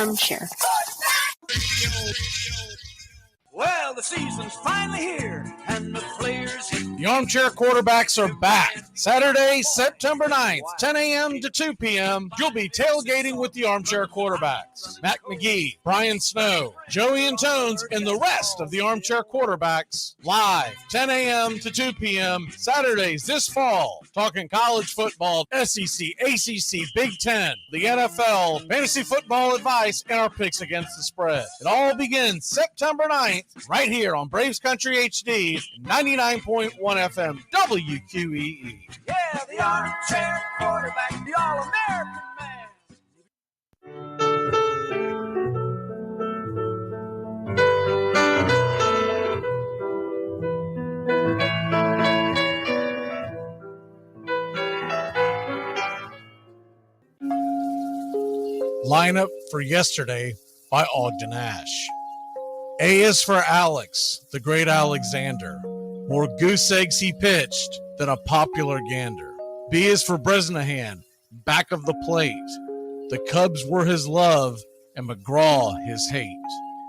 Armchair. Well, the season's finally here, and the players hit. The Armchair Quarterbacks are back. Saturday, September 9th, 10 a.m. to 2 p.m., you'll be tailgating with the Armchair Quarterbacks. Mac Magee, Brian Snow, Joey and Tones, and the rest of the Armchair Quarterbacks live, 10 a.m. to 2 p.m., Saturdays this fall. Talking college football, SEC, ACC, Big Ten, the NFL, fantasy football advice, and our picks against the spread. It all begins September 9th, right here on Braves Country HD, 99.1 FM, WQEE. Yeah, the Armchair Quarterback, the All-American man. Lineup for yesterday by Ogden Ash. A is for Alex, the great Alexander. More goose eggs he pitched than a popular gander. B is for Bresnahan, back of the plate. The Cubs were his love and McGraw his hate.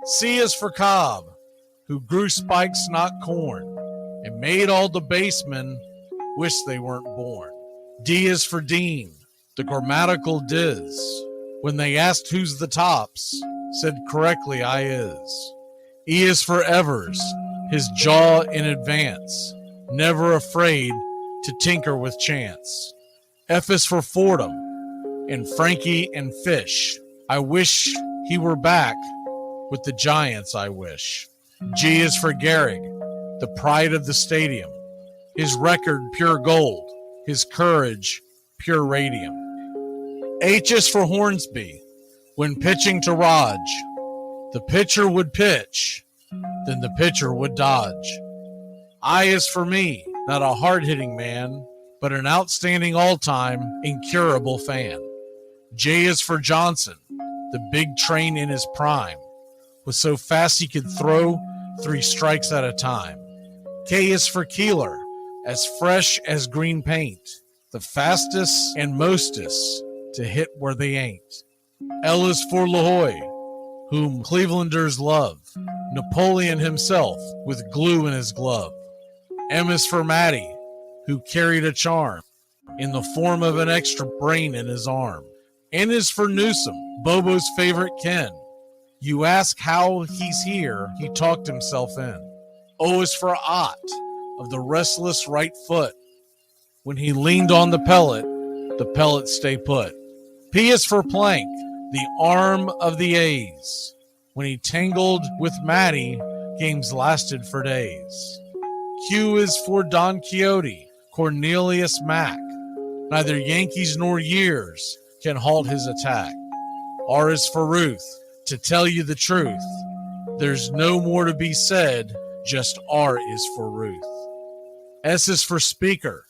C is for Cobb, who grew spikes, not corn, and made all the basemen wish they weren't born. D is for Dean, the grammatical diz. When they asked who's the tops, said correctly I is. E is for Evers, his jaw in advance, never afraid to tinker with chance. F is for Fordham, and Frankie and Fish. I wish he were back with the Giants, I wish. G is for Gehrig, the pride of the stadium. His record, pure gold. His courage, pure radium. H is for Hornsby. When pitching to Raj, the pitcher would pitch, then the pitcher would dodge. I is for me, not a hard-hitting man, but an outstanding all-time, incurable fan. J is for Johnson, the big train in his prime, was so fast he could throw 3 strikes at a time. K is for Keeler, as fresh as green paint, the fastest and mostest to hit where they ain't. L is for LaHoy, whom Clevelanders love, Napoleon himself with glue in his glove. M is for Matty, who carried a charm in the form of an extra brain in his arm. N is for Newsom, Bobo's favorite Ken. You ask how he's here, he talked himself in. O is for Ott, of the restless right foot. When he leaned on the pellet stay put. P is for Plank, the arm of the A's. When he tangled with Matty, games lasted for days. Q is for Don Quixote, Cornelius Mack. Neither Yankees nor years can halt his attack. R is for Ruth, to tell you the truth. There's no more to be said, just R is for Ruth. S is for Speaker,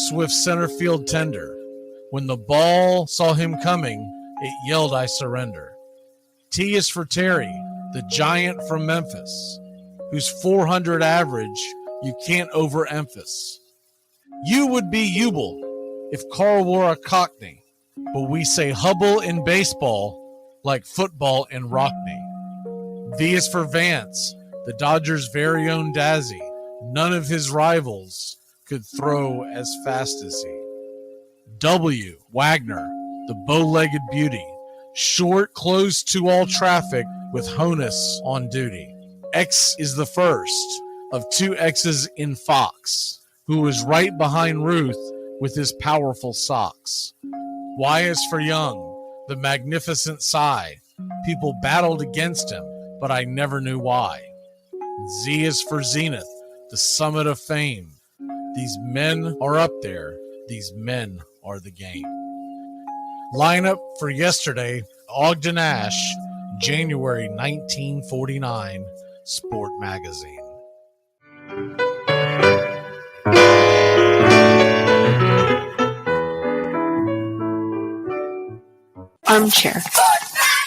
swift center field tender. When the ball saw him coming, it yelled, I surrender. T is for Terry, the giant from Memphis, whose 400 average you can't overemphasize. U would be Ubel if Carl wore a Cockney, but we say Hubble in baseball like football in Rockney. V is for Vance, the Dodgers' very own Dazzy. None of his rivals could throw as fast as he. W, Wagner, the bow-legged beauty, short, close to all traffic with Honus on duty. X is the first of 2 X's in Fox, who was right behind Ruth with his powerful socks. Y is for Young, the magnificent sigh. People battled against him, but I never knew why. Z is for Zenith, the summit of fame. These men are up there. These men are the game. Lineup for yesterday, Ogden Ash, January 1949, Sport Magazine. Armchair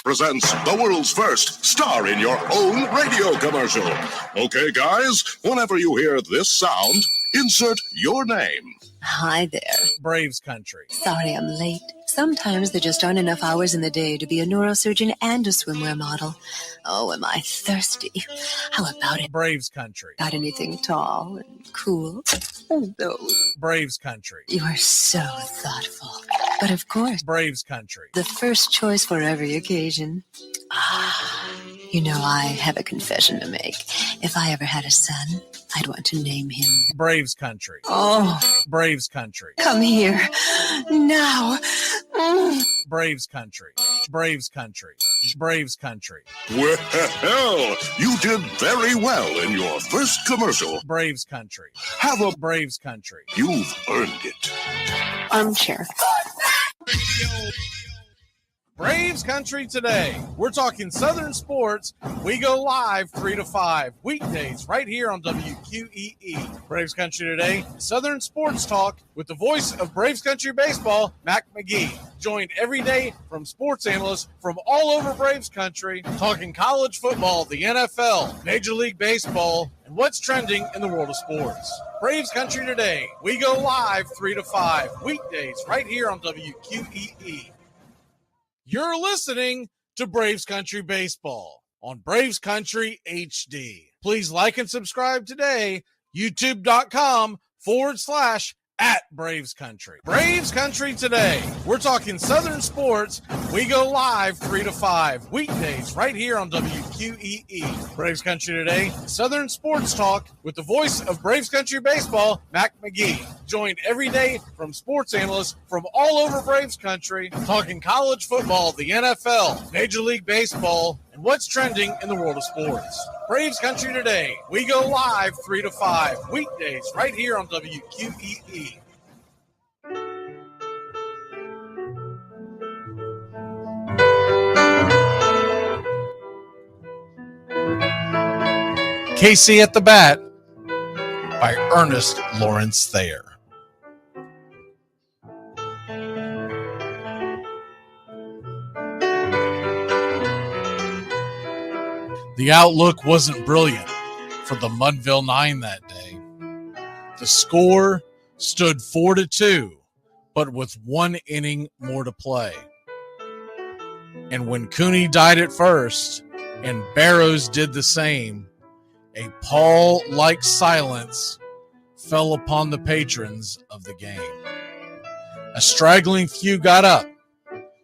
presents the world's first star in your own radio commercial. Okay, guys, whenever you hear this sound, Insert your name. Hi there. Braves country. Sorry I'm late. Sometimes there just aren't enough hours in the day to be a neurosurgeon and a swimwear model. Oh, am I thirsty? How about it? Braves country. Got anything tall and cool? Oh, those. Braves country. You are so thoughtful. But of course, Braves country. the first choice for every occasion. You know, I have a confession to make. If I ever had a son, I'd want to name him. Braves country. Oh, Braves country. come here. Now. Braves country. Braves country. Braves country. Well, you did very well in your first commercial. Braves country. Have a... Braves country. You've earned it. Armchair. Braves country today. We're talking Southern sports. We go live 3 to 5 weekdays right here on WQEE. Braves country today. Southern sports talk with the voice of Braves country baseball, Mac Magee. Joined every day from sports analysts from all over Braves country, talking college football, the NFL, Major League Baseball, and what's trending in the world of sports. Braves country today. We go live 3 to 5 weekdays right here on WQEE. You're listening to Braves Country Baseball on Braves Country HD. Please like and subscribe today, youtube.com/@Braves Country. Braves Country today. We're talking Southern sports. We go live 3 to 5 weekdays right here on WQEE. Braves Country today. Southern sports talk with the voice of Braves Country baseball, Mac Magee. Joined every day from sports analysts from all over Braves country, talking college football, the NFL, Major League Baseball, and what's trending in the world of sports. Braves country today. We go live 3 to 5 weekdays right here on WQEE. Casey at the Bat by Ernest Lawrence Thayer. The outlook wasn't brilliant for the Mudville Nine that day. The score stood 4-2, but with 1 inning more to play. And when Cooney died at first and Barrows did the same, a pall-like silence fell upon the patrons of the game. A straggling few got up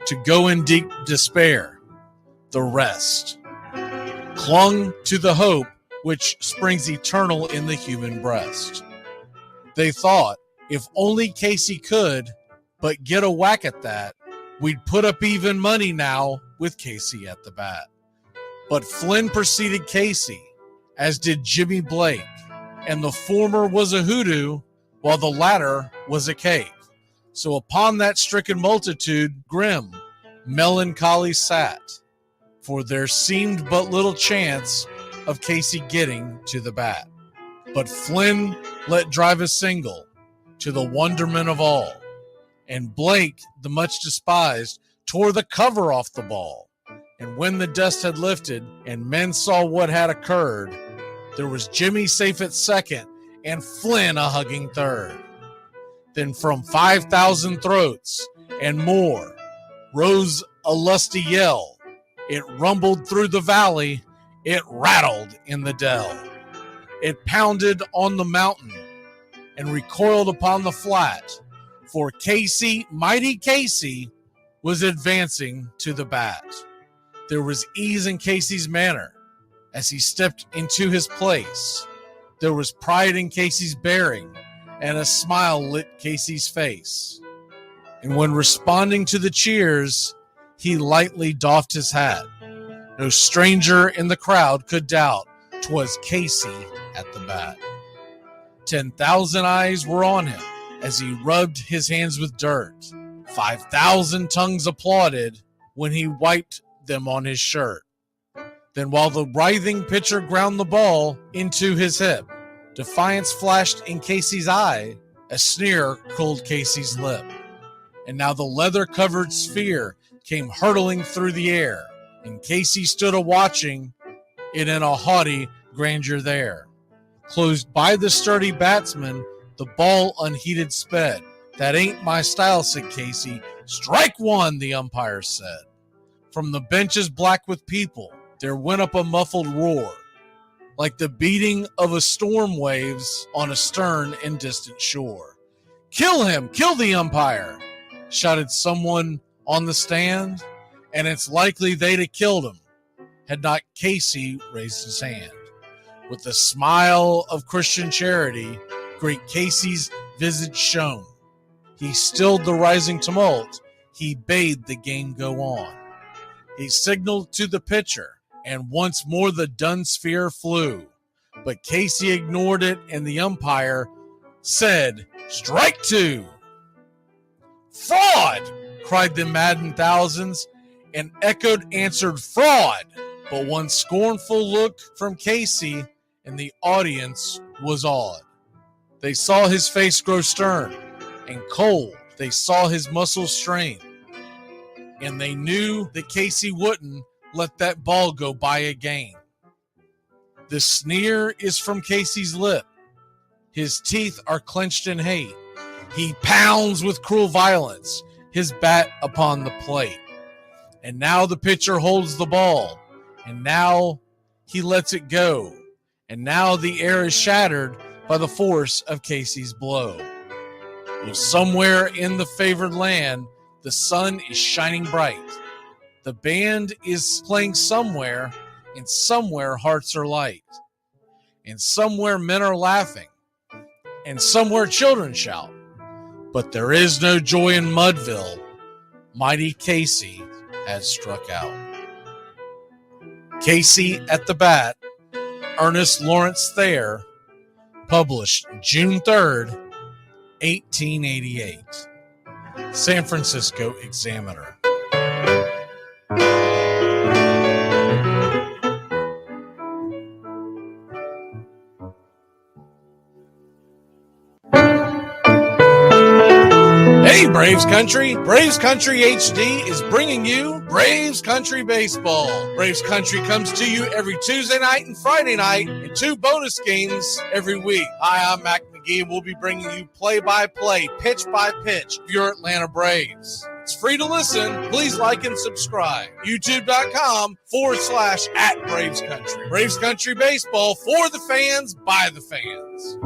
to go in deep despair. The rest clung to the hope which springs eternal in the human breast. They thought, if only Casey could but get a whack at that, we'd put up even money now with Casey at the bat. But Flynn preceded Casey, as did Jimmy Blake, and the former was a hoodoo, while the latter was a cake. So upon that stricken multitude, grim, melancholy sat, for there seemed but little chance of Casey getting to the bat. But Flynn let drive a single, to the wonderment of all, and Blake, the much despised, tore the cover off the ball. And when the dust had lifted and men saw what had occurred, there was Jimmy safe at second and Flynn a hugging third. Then from 5,000 throats and more rose a lusty yell. It rumbled through the valley, it rattled in the dell. It pounded on the mountain and recoiled upon the flat, for Casey, mighty Casey, was advancing to the bat. There was ease in Casey's manner as he stepped into his place. There was pride in Casey's bearing, and a smile lit Casey's face. And when responding to the cheers, he lightly doffed his hat. No stranger in the crowd could doubt 'twas Casey at the bat. 10,000 eyes were on him as he rubbed his hands with dirt. 5,000 tongues applauded when he wiped them on his shirt. Then while the writhing pitcher ground the ball into his hip, defiance flashed in Casey's eye, a sneer cooled Casey's lip. And now the leather-covered sphere came hurtling through the air, and Casey stood a-watching it in a haughty grandeur there. Closed by the sturdy batsman The ball unheeded sped. That ain't my style, said Casey. Strike one, the umpire said. From the benches black with people, there went up a muffled roar, like the beating of a storm waves on a stern and distant shore. Kill him, kill the umpire, shouted someone on the stand, and it's likely they'd have killed him had not Casey raised his hand. With a smile of Christian charity, great Casey's visage shone. He stilled the rising tumult. He bade the game go on. He signaled to the pitcher, and once more the dun sphere flew. But Casey ignored it, and the umpire said, strike two. Fraud! Cried the maddened thousands, and echoed answered fraud. But one scornful look from Casey, and the audience was awed. They saw his face grow stern and cold. They saw his muscles strain. And they knew that Casey wouldn't let that ball go by again. The sneer is from Casey's lip. His teeth are clenched in hate. He pounds with cruel violence his bat upon the plate. And now the pitcher holds the ball. And now he lets it go. And now the air is shattered by the force of Casey's blow. Well, somewhere in the favored land, the sun is shining bright. The band is playing somewhere, and somewhere hearts are light. And somewhere men are laughing, and somewhere children shout. But there is no joy in Mudville. Mighty Casey has struck out. Casey at the Bat, Ernest Lawrence Thayer, published June 3rd, 1888. San Francisco Examiner. Hey, Braves Country! Braves Country HD is bringing you Braves Country Baseball. Braves Country comes to you every Tuesday night and Friday night, and 2 bonus games every week. Hi, I'm Mac Magee, and we'll be bringing you play-by-play, pitch-by-pitch of your Atlanta Braves. It's free to listen. Please like and subscribe. YouTube.com/@Braves Country. Braves Country Baseball for the fans, by the fans.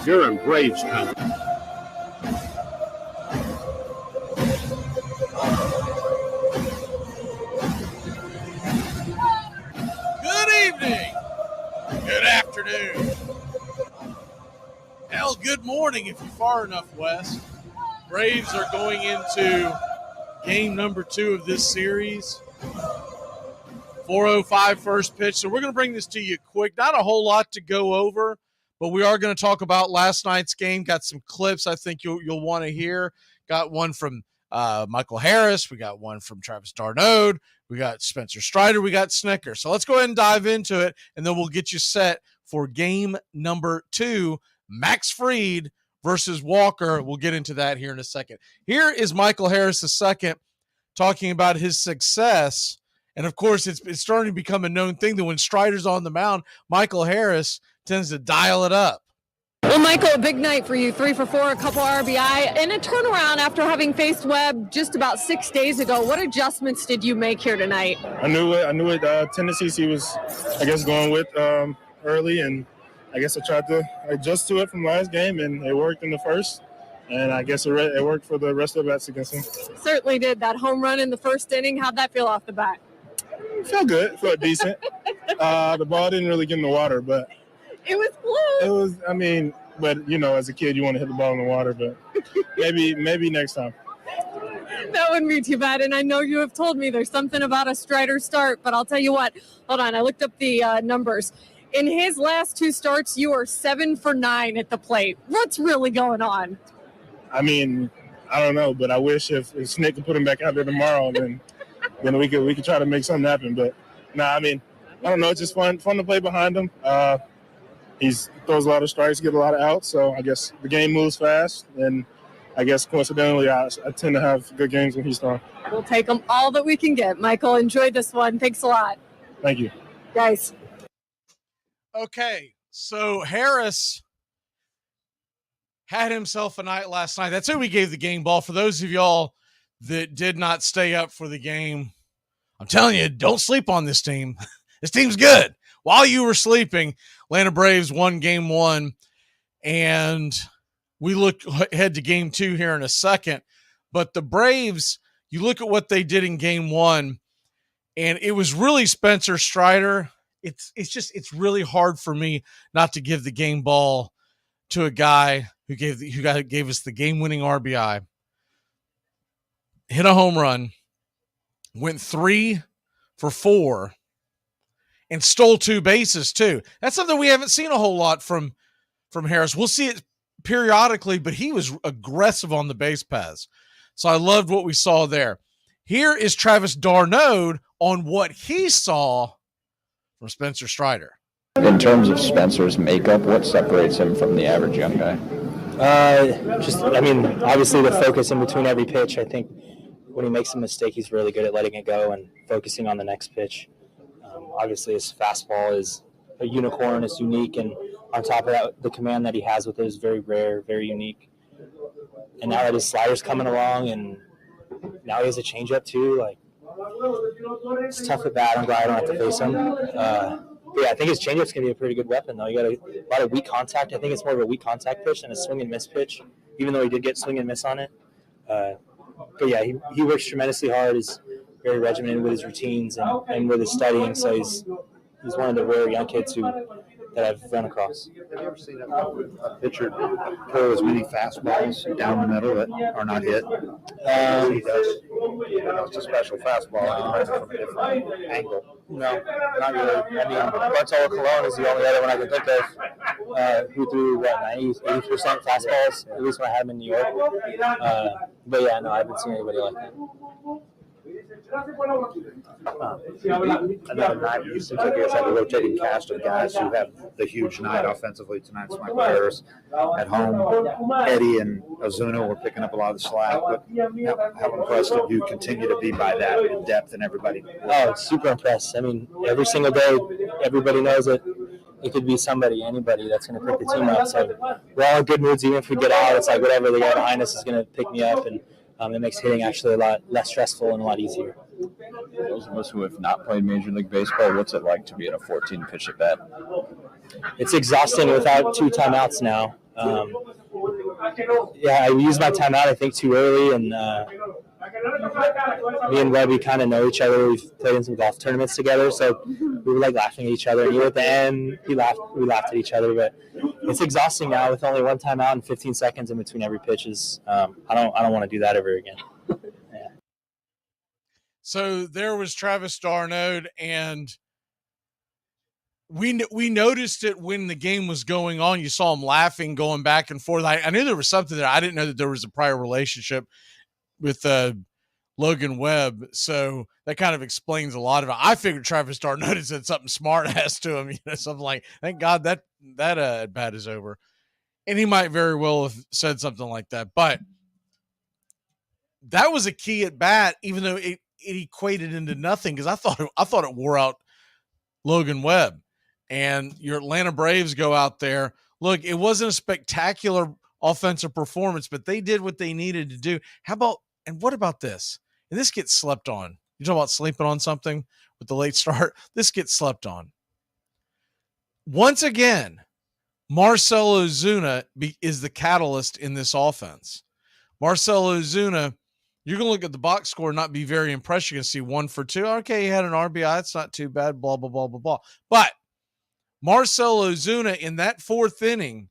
You're in Braves country. Good evening. Good afternoon. Hell, good morning if you're far enough west. Braves are going into game number 2 of this series. 4:05 first pitch. So we're going to bring this to you quick. Not a whole lot to go over, but we are going to talk about last night's game. Got some clips I think you'll want to hear. Got one from Michael Harris. We got one from Travis d'Arnaud. We got Spencer Strider. We got Snitker. So let's go ahead and dive into it, and then we'll get you set for game number 2, Max Fried versus Walker. We'll get into that here in a second. Here is Michael Harris II talking about his success. And, of course, it's starting to become a known thing that when Strider's on the mound, Michael Harris tends to dial it up. Well, Michael, a big night for you. 3 for 4, a couple RBI, and a turnaround after having faced Webb just about 6 days ago. What adjustments did you make here tonight? I knew what tendencies he was, going with early, and I guess I tried to adjust to it from last game, and it worked in the first, and I guess it worked for the rest of the bats against him. Certainly did. That home run in the first inning, how'd that feel off the bat? It felt good. It felt decent. The ball didn't really get in the water, but it was blue. It was, but, as a kid, you want to hit the ball in the water, but maybe next time. That wouldn't be too bad, and I know you have told me there's something about a Strider start, but I'll tell you what. Hold on, I looked up the numbers. In his last 2 starts, you are 7 for 9 at the plate. What's really going on? I don't know, but I wish if Snitker could put him back out there tomorrow, then we could try to make something happen. But I don't know. It's just fun to play behind him. He throws a lot of strikes, get a lot of outs. So I guess the game moves fast, and I guess coincidentally, I tend to have good games when he's throwing. We'll take them all that we can get. Michael, enjoy this one. Thanks a lot. Thank you. Guys. Okay, so Harris had himself a night last night. That's who we gave the game ball. For those of y'all that did not stay up for the game, I'm telling you, don't sleep on this team. This team's good. While you were sleeping, Atlanta Braves won game 1, and we look ahead to game 2 here in a second. But the Braves, you look at what they did in game 1, and it was really Spencer Strider. It's really hard for me not to give the game ball to a guy who gave us the game-winning RBI, hit a home run, went 3 for 4, and stole 2 bases too. That's something we haven't seen a whole lot from Harris. We'll see it periodically, but he was aggressive on the base paths. So I loved what we saw there. Here is Travis d'Arnaud on what he saw from Spencer Strider. In terms of Spencer's makeup, what separates him from the average young guy? Obviously the focus in between every pitch. I think when he makes a mistake, he's really good at letting it go and focusing on the next pitch. Obviously his fastball is a unicorn, it's unique, and on top of that, the command that he has with it is very rare, very unique. And now that his slider's coming along, and now he has a changeup too, it's tough at bat. I'm glad I don't have to face him. I think his changeup's going to be a pretty good weapon, though. You got a lot of weak contact. I think it's more of a weak contact pitch than a swing and miss pitch, even though he did get swing and miss on it. He works tremendously hard. He's very regimented with his routines and with his studying. So he's one of the rare young kids that I've run across. Have you ever seen a pitcher throw as many fastballs down the middle that are not hit? He does. It's a special fastball. He from a different angle. No, not really. Marcell Ozuna is the only other one I can think of who threw, 80% fastballs, at least when I had him in New York. I haven't seen anybody like that. Another night, it seems like you guys have a rotating cast of guys who have the huge night offensively. Tonight's Michael Harris at home. Eddie and Ozuna were picking up a lot of the slack. But how impressed do you continue to be by that in depth and everybody? Oh, super impressed. Every single day, everybody knows it could be anybody that's going to pick the team up. So we're all in good moods. Even if we get out, it's like whatever the guy behind us is going to pick me up, and it makes hitting actually a lot less stressful and a lot easier. For those of us who have not played Major League Baseball, what's it like to be in a 14-pitch at bat? It's exhausting without 2 timeouts now. I used my timeout, I think, too early, and me and Webby kind of know each other. We've played in some golf tournaments together, so we were laughing at each other. And even at the end, we laughed at each other. But it's exhausting now with only 1 timeout and 15 seconds in between every pitches. I don't want to do that ever again. Yeah. So there was Travis d'Arnaud, and we noticed it when the game was going on. You saw him laughing, going back and forth. I knew there was something there. I didn't know that there was a prior relationship with Logan Webb, so that kind of explains a lot of it. I figured Travis d'Arnaud had said something smart ass to him, something like, "Thank God that at bat is over," and he might very well have said something like that. But that was a key at bat, even though it equated into nothing, because I thought it wore out Logan Webb. And your Atlanta Braves go out there. Look, it wasn't a spectacular offensive performance, but they did what they needed to do. What about this? And this gets slept on. You talk about sleeping on something with the late start. This gets slept on. Once again, Marcell Ozuna is the catalyst in this offense. Marcell Ozuna, you're going to look at the box score and not be very impressed. You're going to see 1 for 2. Okay, he had an RBI. It's not too bad, blah, blah, blah, blah, blah. But Marcell Ozuna in that 4th inning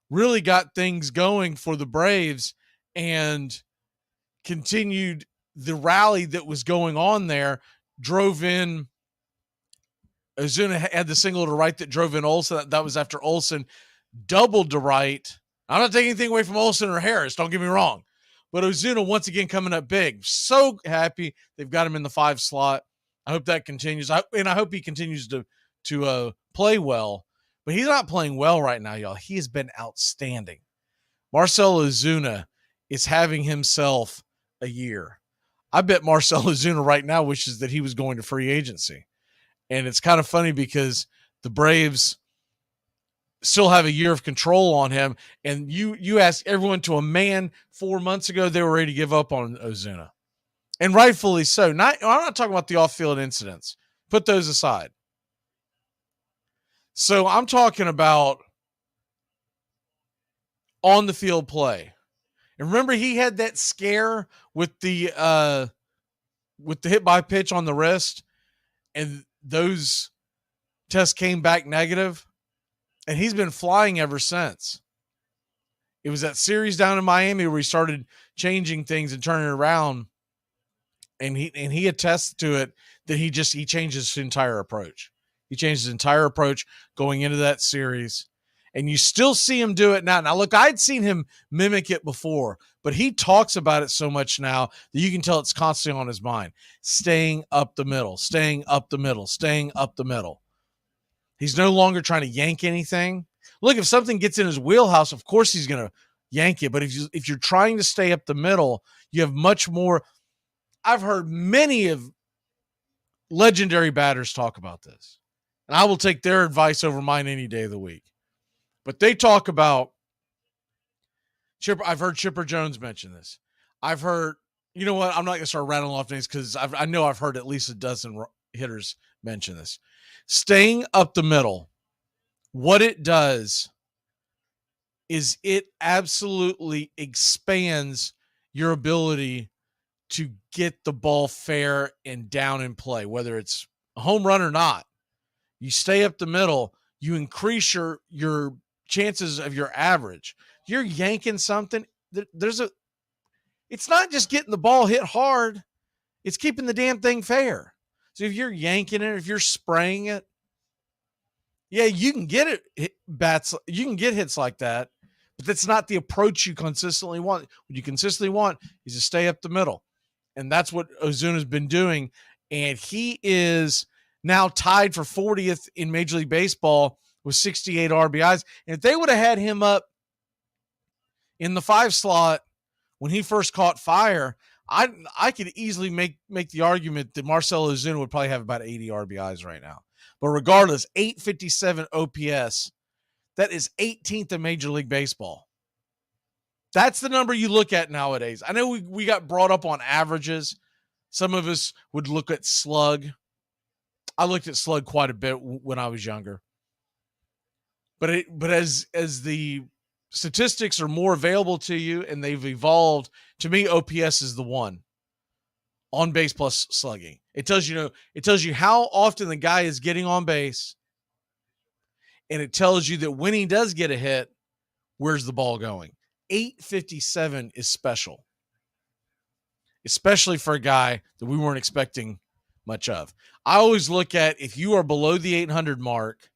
really got things going for the Braves and continued the rally that was going on there, drove in. Ozuna had the single to right that drove in Olsen. That was after Olsen doubled to right. I'm not taking anything away from Olsen or Harris, don't get me wrong. But Ozuna once again coming up big. So happy they've got him in the 5 slot. I hope that continues. I hope he continues to play well. But he's not playing well right now, y'all. He has been outstanding. Marcell Ozuna is having himself a year. I bet Marcell Ozuna right now wishes that he was going to free agency. And it's kind of funny because the Braves still have a year of control on him. And you ask everyone to a man 4 months ago, they were ready to give up on Ozuna. And rightfully so. I'm not talking about the off-field incidents. Put those aside. So I'm talking about on the field play. And remember, he had that scare with the hit by pitch on the wrist, and those tests came back negative, and he's been flying ever since. It was that series down in Miami where he started changing things and turning it around, and he attests to it that he changed his entire approach. He changed his entire approach going into that series. And you still see him do it now. Now, look, I'd seen him mimic it before, but he talks about it so much now that you can tell it's constantly on his mind. Staying up the middle, staying up the middle, staying up the middle. He's no longer trying to yank anything. Look, if something gets in his wheelhouse, of course he's going to yank it. But if you're trying to stay up the middle, you have much more. I've heard many of legendary batters talk about this. And I will take their advice over mine any day of the week. But they talk about Chipper. I've heard Chipper Jones mention this. I've heard, you know what? I'm not going to start rattling off names because I know I've heard at least a dozen hitters mention this. Staying up the middle, what it does is it absolutely expands your ability to get the ball fair and down in play, whether it's a home run or not. You stay up the middle, you increase your chances of your average. You're yanking something. It's not just getting the ball hit hard. It's keeping the damn thing fair. So if you're yanking it, if you're spraying it, yeah, you can get you can get hits like that, but that's not the approach you consistently want. What you consistently want is to stay up the middle. And that's what Ozuna's been doing. And he is now tied for 40th in Major League Baseball with 68 RBIs. And if they would have had him up in the 5 slot when he first caught fire, I could easily make the argument that Marcell Ozuna would probably have about 80 RBIs right now. But regardless, 857 OPS, that is 18th in Major League Baseball. That's the number you look at nowadays. I know we got brought up on averages. Some of us would look at slug. I looked at slug quite a bit when I was younger. But as the statistics are more available to you and they've evolved, to me, OPS is the one. On base plus slugging. It tells you how often the guy is getting on base. And it tells you that when he does get a hit, where's the ball going? 857 is special. Especially for a guy that we weren't expecting much of. I always look at, if you are below the 800 mark,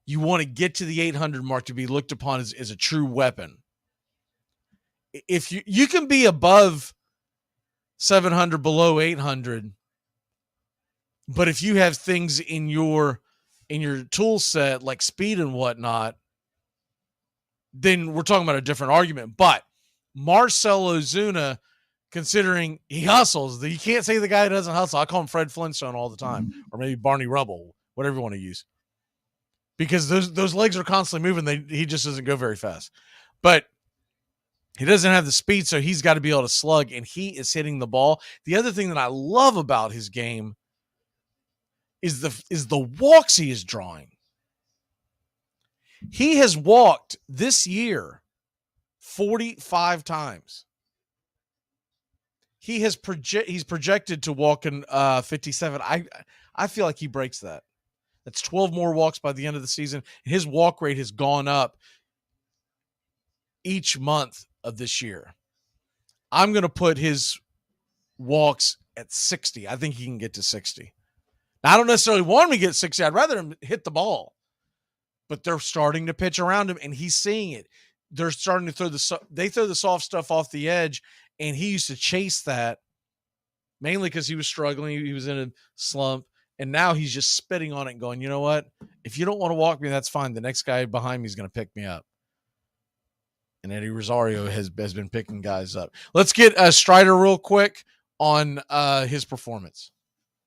you want to get to the 800 mark to be looked upon as a true weapon. If you can be above 700, below 800, but if you have things in your tool set like speed and whatnot, then we're talking about a different argument. But Marcell Ozuna, considering he hustles, you can't say the guy doesn't hustle. I call him Fred Flintstone all the time, or maybe Barney Rubble, whatever you want to use, because those legs are constantly moving. He just doesn't go very fast, but he doesn't have the speed, so he's got to be able to slug, and he is hitting the ball. The other thing that I love about his game is the walks he is drawing. He has walked this year 45 times. He's projected to walk in 57. I feel like he breaks that. That's 12 more walks by the end of the season. His walk rate has gone up each month of this year. I'm going to put his walks at 60. I think he can get to 60. Now, I don't necessarily want him to get 60. I'd rather him hit the ball. But they're starting to pitch around him, and he's seeing it. They're starting to throw the soft stuff off the edge, and he used to chase that mainly because he was struggling. He was in a slump, and now he's just spitting on it and going, you know what? If you don't want to walk me, that's fine. The next guy behind me is going to pick me up. and Eddie Rosario has been picking guys up. Let's get Strider real quick on his performance.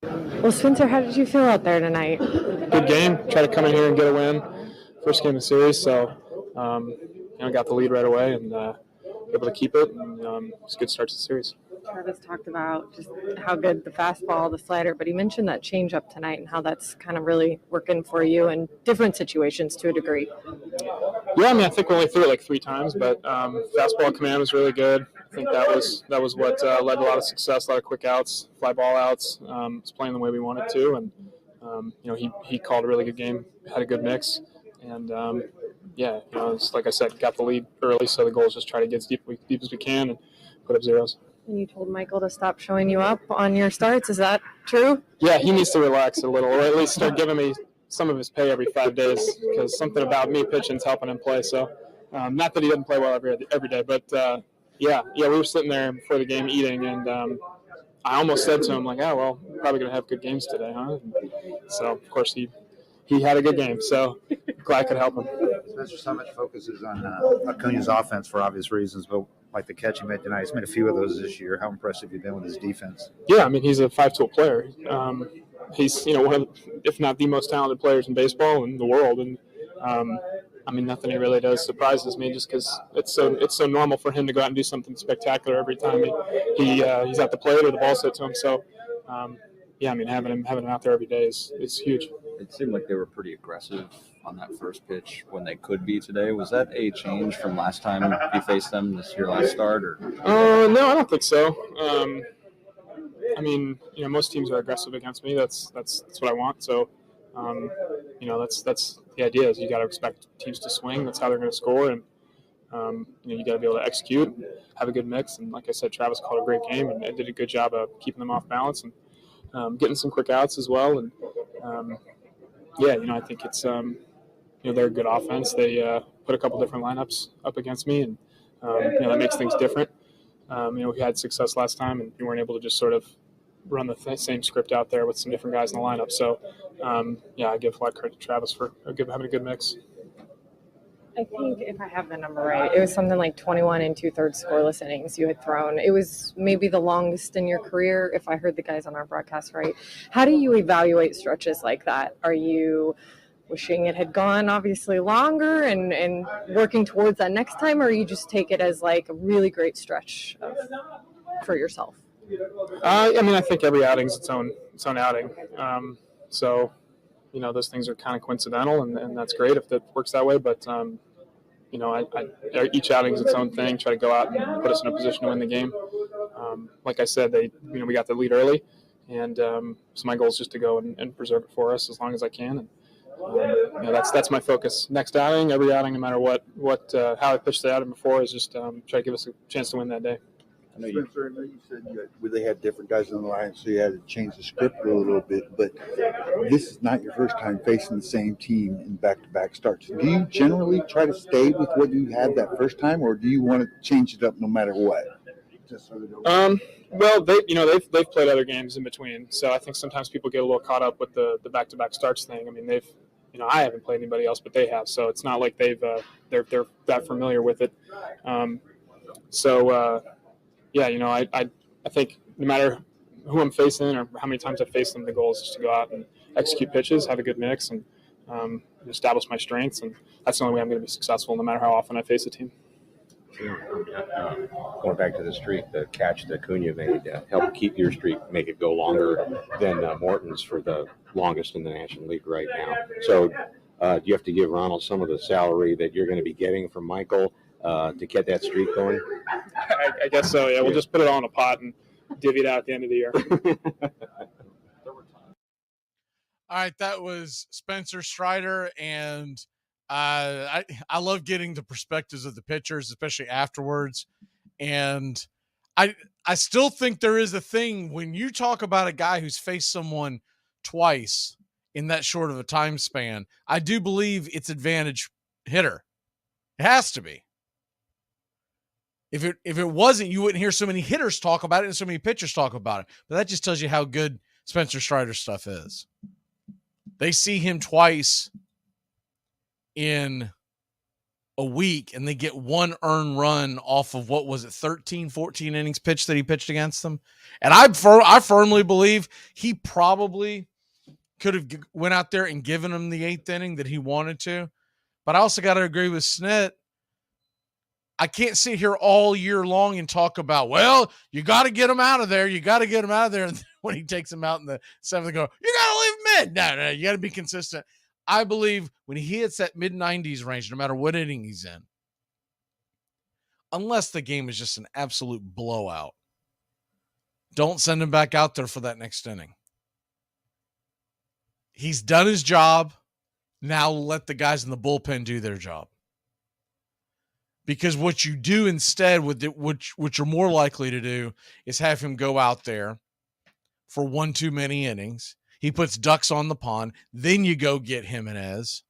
Well, Spencer, how did you feel out there tonight? Good game. Try to come in here and get a win. First game of the series, so got the lead right away and able to keep it. And it's a good start to the series. Travis talked about just how good the fastball, the slider, but he mentioned that changeup tonight and how that's kind of really working for you in different situations to a degree. Yeah, I think we only threw it like 3 times, but fastball command was really good. I think that was what led to a lot of success, a lot of quick outs, fly ball outs. It's playing the way we wanted to, and he called a really good game, had a good mix, and it's like I said, got the lead early, so the goal is just try to get as deep as we can and put up zeros. And you told Michael to stop showing you up on your starts. Is that true? Yeah, he needs to relax a little, or at least start giving me some of his pay every 5 days, because something about me pitching is helping him play. So, not that he doesn't play well every day, but we were sitting there before the game eating, and I almost said to him, like, oh, well, probably going to have good games today, huh? And so, of course, he had a good game, so glad I could help him. Spencer, so much focus is on Acuna's offense for obvious reasons, but like the catch he made tonight, he's made a few of those this year. How impressive have you been with his defense? Yeah, he's a 5-tool player. He's one of, if not the most talented players in baseball in the world, and nothing he really does surprises me, just because it's so normal for him to go out and do something spectacular every time he's at the plate or the ball's hit to him. So, having him out there every day is huge. It seemed like they were pretty aggressive on that first pitch when they could be today. Was that a change from last time you faced them, your last start? Or? No, I don't think so. Most teams are aggressive against me. That's what I want. So, that's the idea. Is you got to expect teams to swing. That's how they're going to score, and you got to be able to execute, have a good mix. And like I said, Travis called a great game and did a good job of keeping them off balance and getting some quick outs as well. And I think it's they're a good offense. They put a couple different lineups up against me, and that makes things different. We had success last time, and we weren't able to just sort of run the same script out there with some different guys in the lineup. So, I give a lot of credit to Travis for having a good mix. I think if I have the number right, it was something like 21 2/3 scoreless innings you had thrown. It was maybe the longest in your career, if I heard the guys on our broadcast right. How do you evaluate stretches like that? Are you wishing it had gone obviously longer and working towards that next time, or you just take it as like a really great stretch for yourself? I think every outing is its own outing. Those things are kind of coincidental, and that's great if that works that way. But each outing is its own thing. Try to go out and put us in a position to win the game. Like I said, we got the lead early, and so my goal is just to go and preserve it for us as long as I can. And that's my focus. Next outing, every outing, no matter what how I pitched the outing before, is just try to give us a chance to win that day. Spencer, I know you said they had different guys on the line, so you had to change the script a little bit, but this is not your first time facing the same team in back-to-back starts. Do you generally try to stay with what you had that first time, or do you want to change it up no matter what? Well, they've played other games in between, so I think sometimes people get a little caught up with the back-to-back starts thing. I haven't played anybody else, but they have, so it's not like they're that familiar with it. I think no matter who I'm facing or how many times I face them, the goal is just to go out and execute pitches, have a good mix, and establish my strengths. And that's the only way I'm going to be successful, no matter how often I face a team. Going back to the streak, the catch that Acuna made helped keep your streak, make it go longer than Morton's for the longest in the National League right now. So do you have to give Ronald some of the salary that you're going to be getting from Michael to get that streak going? I guess so, yeah. We'll just put it all in a pot and divvy it out at the end of the year. All right, that was Spencer Strider, and I love getting the perspectives of the pitchers, especially afterwards. And I still think there is a thing when you talk about a guy who's faced someone twice in that short of a time span. I do believe it's advantage hitter. It has to be. If it wasn't, you wouldn't hear so many hitters talk about it and so many pitchers talk about it. But that just tells you how good Spencer Strider's stuff is. They see him twice in a week and they get one earned run off of, what was it, 13, 14 innings pitched that he pitched against them. And I firmly believe he probably could have went out there and given him the 8th inning that he wanted to. But I also got to agree with Snit. I can't sit here all year long and talk about, well, you got to get him out of there. You got to get him out of there. And when he takes him out in the 7th, go, you got to leave him in. No, you got to be consistent. I believe when he hits that mid-90s range, no matter what inning he's in, unless the game is just an absolute blowout, don't send him back out there for that next inning. He's done his job. Now let the guys in the bullpen do their job. Because what you do instead, with it, which you're more likely to do, is have him go out there for one too many innings. He puts ducks on the pond. Then you go get Jimenez.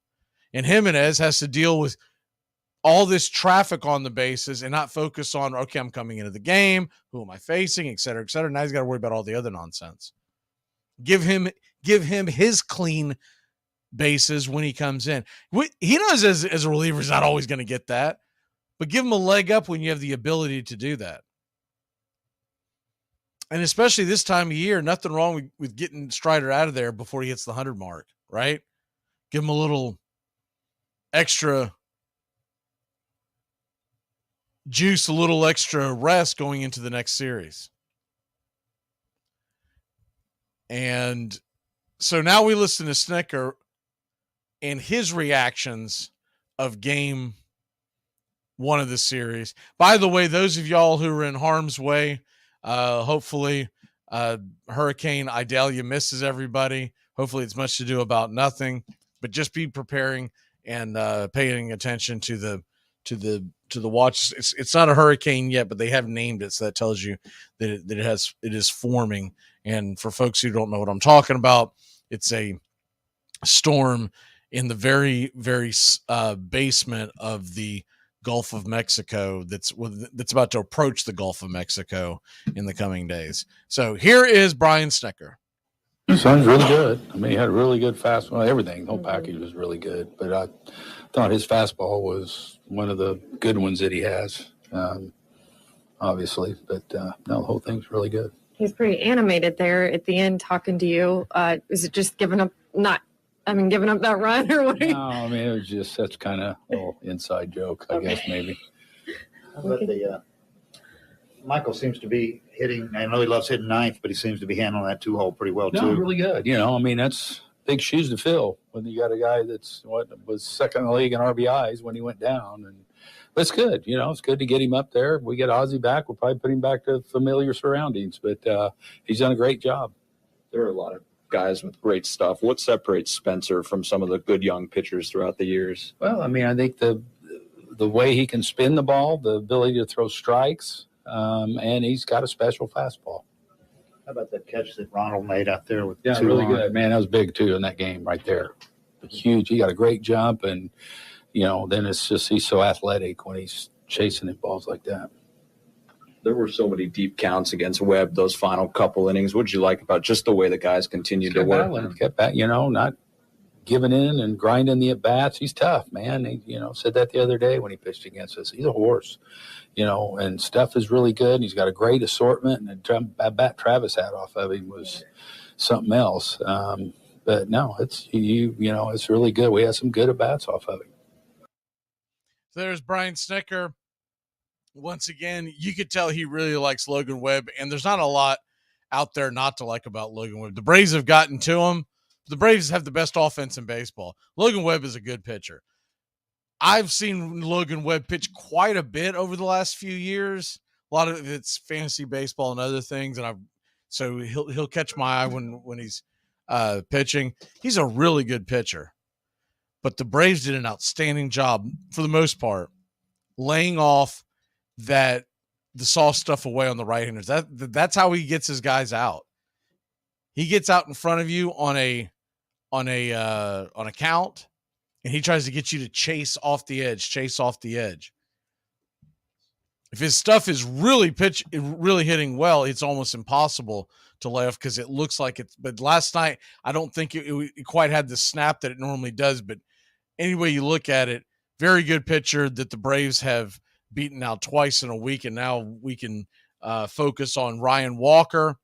And Jimenez has to deal with all this traffic on the bases and not focus on, okay, I'm coming into the game. Who am I facing, et cetera, et cetera. Now he's got to worry about all the other nonsense. Give him his clean bases when he comes in. He knows as a reliever he's not always going to get that. But give him a leg up when you have the ability to do that. And especially this time of year, nothing wrong with getting Strider out of there before he hits the 100 mark, right? Give him a little extra juice, a little extra rest going into the next series. And so now we listen to Snitker and his reactions of game 1 of the series. By the way, those of y'all who are in harm's way, hopefully Hurricane Idalia misses everybody. Hopefully it's much to do about nothing, but just be preparing and paying attention to the watch. It's not a hurricane yet, but they have named it, so that tells you that it is forming. And for folks who don't know what I'm talking about, it's a storm in the very, very basement of the Gulf of Mexico that's about to approach the Gulf of Mexico in the coming days. So here is Brian Snitker. His son's really good. I mean, he had a really good fastball. Everything, the whole package was really good. But I thought his fastball was one of the good ones that he has, obviously. But no, the whole thing's really good. He's pretty animated there at the end talking to you. Is it just giving up that run or what? No, I mean, it was just, that's kind of a little inside joke, I guess, maybe. But Michael seems to be hitting, I know he loves hitting 9th, but he seems to be handling that 2-hole pretty well, too. No, really good. You know, I mean, that's big shoes to fill when you got a guy that's was second in the league in RBIs when he went down. But it's good. You know, it's good to get him up there. We get Ozzy back. We'll probably put him back to familiar surroundings. But he's done a great job. There are a lot of guys with great stuff. What separates Spencer from some of the good young pitchers throughout the years? Well, I mean, I think the way he can spin the ball, the ability to throw strikes, and he's got a special fastball. How about that catch that Ronald made out there with Yeah, really good. Man, that was big, too, in that game right there. Huge. He got a great jump, and, you know, then it's just he's so athletic when he's chasing at balls like that. There were so many deep counts against Webb those final couple innings. What did you like about just the way the guys continued to work? Kept back, you know, not giving in and grinding the at-bats. He's tough, man. He, you know, said that the other day when he pitched against us. He's a horse, you know, and stuff is really good. And he's got a great assortment. And the bat Travis had off of him was something else. But no, it's, you know, it's really good. We had some good at-bats off of him. So there's Brian Snitker. Once again, you could tell he really likes Logan Webb, and there's not a lot out there not to like about Logan Webb. The Braves have gotten to him. The Braves have the best offense in baseball. Logan Webb is a good pitcher. I've seen Logan Webb pitch quite a bit over the last few years. A lot of it's fantasy baseball and other things, and so he'll catch my eye when he's pitching. He's a really good pitcher, but the Braves did an outstanding job for the most part, laying off the soft stuff away on the right-handers. That's how he gets his guys out. He gets out in front of you on a count, and he tries to get you to chase off the edge. If his stuff is really hitting well, it's almost impossible to lay off because it looks like it's. But last night, I don't think it quite had the snap that it normally does. But any way you look at it, very good pitcher that the Braves have beaten now twice in a week, and now we can focus on Ryan Walker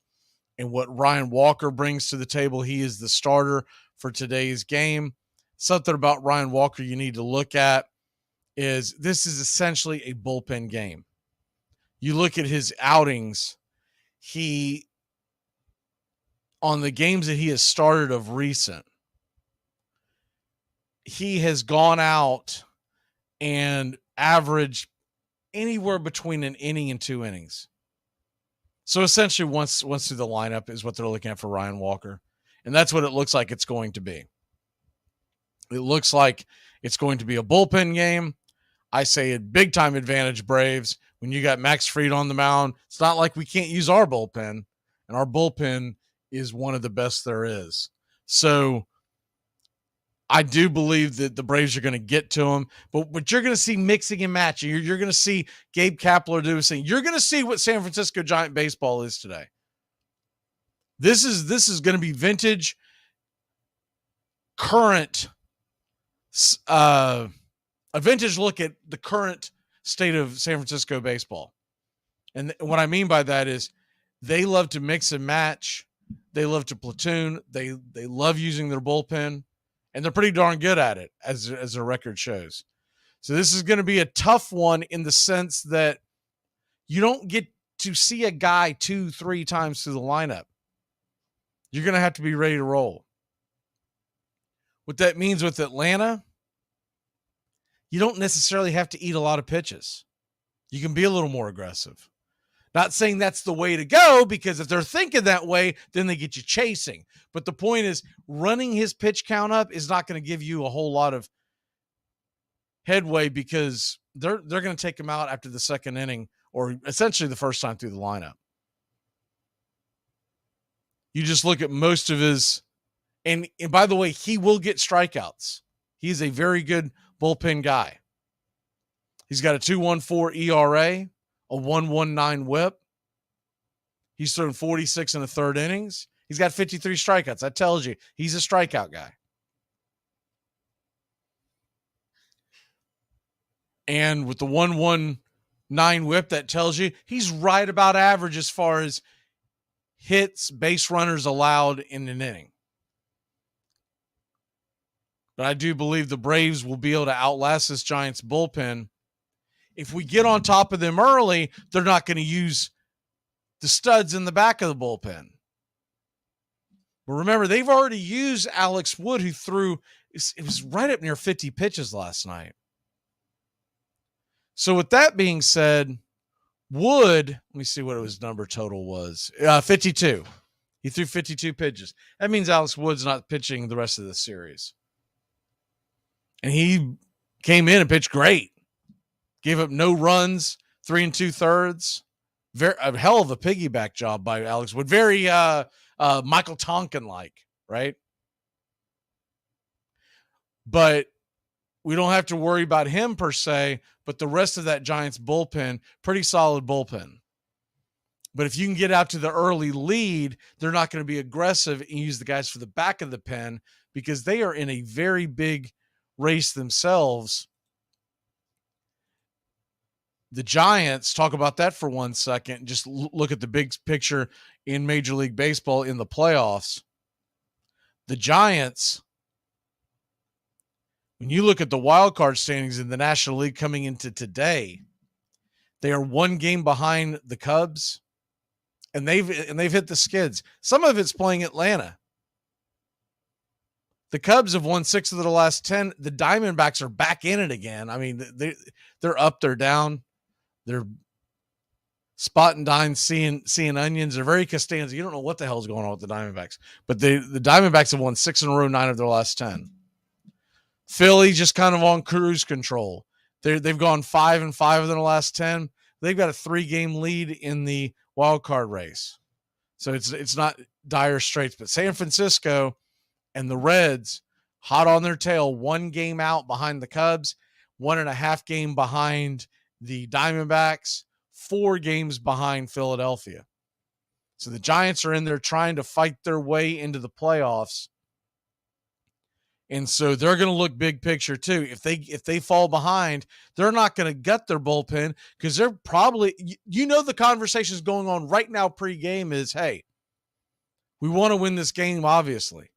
and what Ryan Walker brings to the table. He is the starter for today's game. Something about Ryan Walker you need to look at is this is essentially a bullpen game. You look at his outings, on the games that he has started of recent, he has gone out and averaged anywhere between an inning and 2 innings. So essentially once through the lineup is what they're looking at for Ryan Walker. And that's what it looks like it's going to be. It looks like it's going to be a bullpen game. I say a big-time advantage, Braves. When you got Max Fried on the mound, it's not like we can't use our bullpen, and our bullpen is one of the best there is. So I do believe that the Braves are going to get to him, but you're going to see mixing and matching. You're going to see Gabe Kapler do his thing. You're going to see what San Francisco Giant baseball is today. This is going to be vintage, current, a vintage look at the current state of San Francisco baseball. And what I mean by that is they love to mix and match. They love to platoon. They love using their bullpen, and they're pretty darn good at it, as their record shows. So this is going to be a tough one in the sense that you don't get to see a guy 2-3 times through the lineup. You're going to have to be ready to roll. What that means with Atlanta, you don't necessarily have to eat a lot of pitches. You can be a little more aggressive. Not saying that's the way to go, because if they're thinking that way, then they get you chasing. But the point is, running his pitch count up is not going to give you a whole lot of headway, because they're going to take him out after the second inning, or essentially the first time through the lineup. You just look at most of his, and by the way, he will get strikeouts. He's a very good bullpen guy. He's got a 2.14 ERA, a 1.19 WHIP. He's thrown 46 in the third innings. He's got 53 strikeouts. That tells you he's a strikeout guy. And with the 1.19 WHIP, that tells you he's right about average as far as hits, base runners allowed in an inning. But I do believe the Braves will be able to outlast this Giants bullpen. If we get on top of them early, they're not going to use the studs in the back of the bullpen. But remember, they've already used Alex Wood, who threw, it was right up near 50 pitches last night. So with that being said, Wood, let me see what his number total was. 52. He threw 52 pitches. That means Alex Wood's not pitching the rest of the series. And he came in and pitched great. Gave up no runs, 3 2/3. A hell of a piggyback job by Alex Wood. Very Michael Tonkin-like, right? But we don't have to worry about him per se, but the rest of that Giants bullpen, pretty solid bullpen. But if you can get out to the early lead, they're not going to be aggressive and use the guys for the back of the pen, because they are in a very big race themselves. The Giants, talk about that for 1 second. Just look at the big picture in Major League Baseball in the playoffs. The Giants, when you look at the wildcard standings in the National League coming into today, they are 1 game behind the Cubs, and they've hit the skids. Some of it's playing Atlanta. The Cubs have won 6 of their last 10. The Diamondbacks are back in it again. I mean, they're up, they're down. They're spot and dine, seeing onions. They're very Costanza. You don't know what the hell's going on with the Diamondbacks. But the Diamondbacks have won 6 in a row, 9 of their last 10. Philly just kind of on cruise control. They've gone 5 and 5 of their last 10. They've got a 3-game lead in the wild card race. So it's not dire straits. But San Francisco and the Reds, hot on their tail, 1 game out behind the Cubs, 1.5 game behind the Diamondbacks, 4 games behind Philadelphia. So the Giants are in there trying to fight their way into the playoffs. And so they're going to look big picture too. If they fall behind, they're not going to gut their bullpen because they're probably, the conversations going on right now pre-game is, hey, we want to win this game, obviously,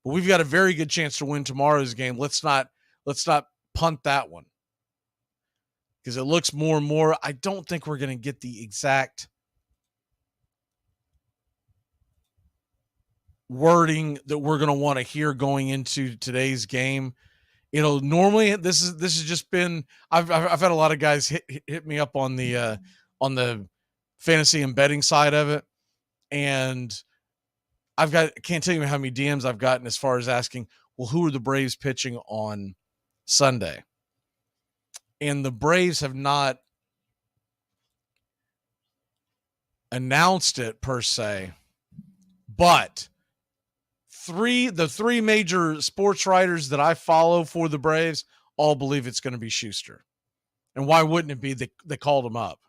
but we've got a very good chance to win tomorrow's game. Let's not punt that one because it looks more and more. I don't think we're going to get the exact wording that we're going to want to hear going into today's game. Normally this has just been, I've had a lot of guys hit me up on the fantasy and betting side of it. And I can't tell you how many DMs I've gotten as far as asking, well, who are the Braves pitching on Sunday? And the Braves have not announced it per se, but the three major sports writers that I follow for the Braves all believe it's going to be Schuster. And why wouldn't it be? They called him up.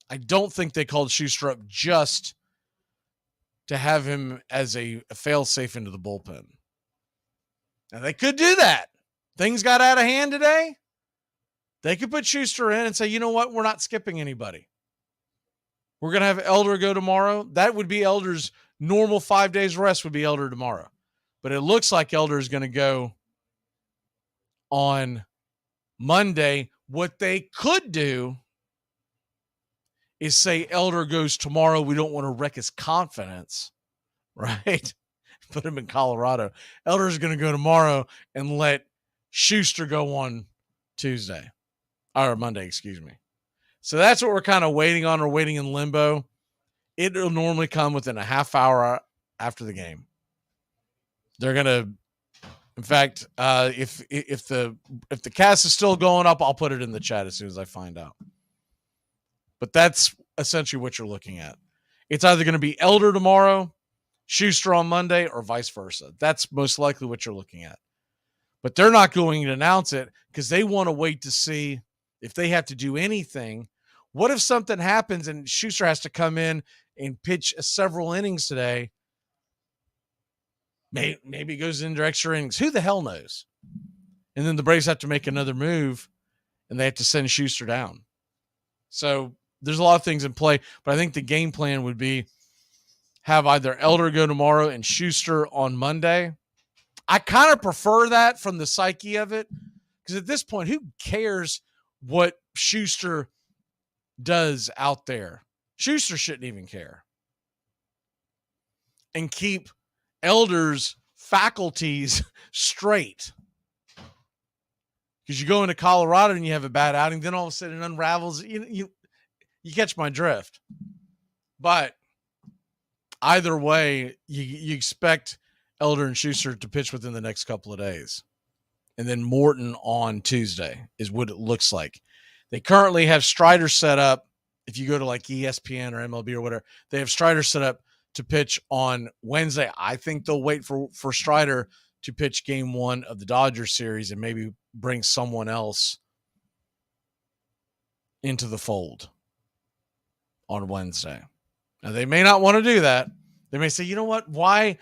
I don't think they called Schuster up just to have him as a fail-safe into the bullpen. Now, they could do that. Things got out of hand today. They could put Schuster in and say, you know what? We're not skipping anybody. We're going to have Elder go tomorrow. That would be Elder's normal 5 days rest would be Elder tomorrow. But it looks like Elder is going to go on Monday. What they could do is say Elder goes tomorrow. We don't want to wreck his confidence, right? Put him in Colorado. Elder is going to go tomorrow and let Schuster go on Tuesday or Monday, excuse me. So that's what we're kind of waiting on. We're waiting in limbo. It'll normally come within a half hour after the game. They're going to, in fact, if the cast is still going up, I'll put it in the chat as soon as I find out. But that's essentially what you're looking at. It's either going to be Elder tomorrow, Schuster on Monday, or vice versa. That's most likely what you're looking at. But they're not going to announce it because they want to wait to see if they have to do anything. What if something happens and Schuster has to come in and pitch several innings today? Maybe it goes into extra innings. Who the hell knows? And then the Braves have to make another move and they have to send Schuster down. So there's a lot of things in play, but I think the game plan would be have either Elder go tomorrow and Schuster on Monday. I kind of prefer that from the psyche of it because at this point, who cares what Schuster does out there? Schuster shouldn't even care. And keep Elder's faculties straight. Because you go into Colorado and you have a bad outing, then all of a sudden it unravels. You catch my drift. But either way, you expect Elder and Schuster to pitch within the next couple of days. And then Morton on Tuesday is what it looks like. They currently have Strider set up. If you go to like ESPN or MLB or whatever, they have Strider set up to pitch on Wednesday. I think they'll wait for Strider to pitch game one of the Dodgers series and maybe bring someone else into the fold on Wednesday. Now, they may not want to do that. They may say, you know what? Why?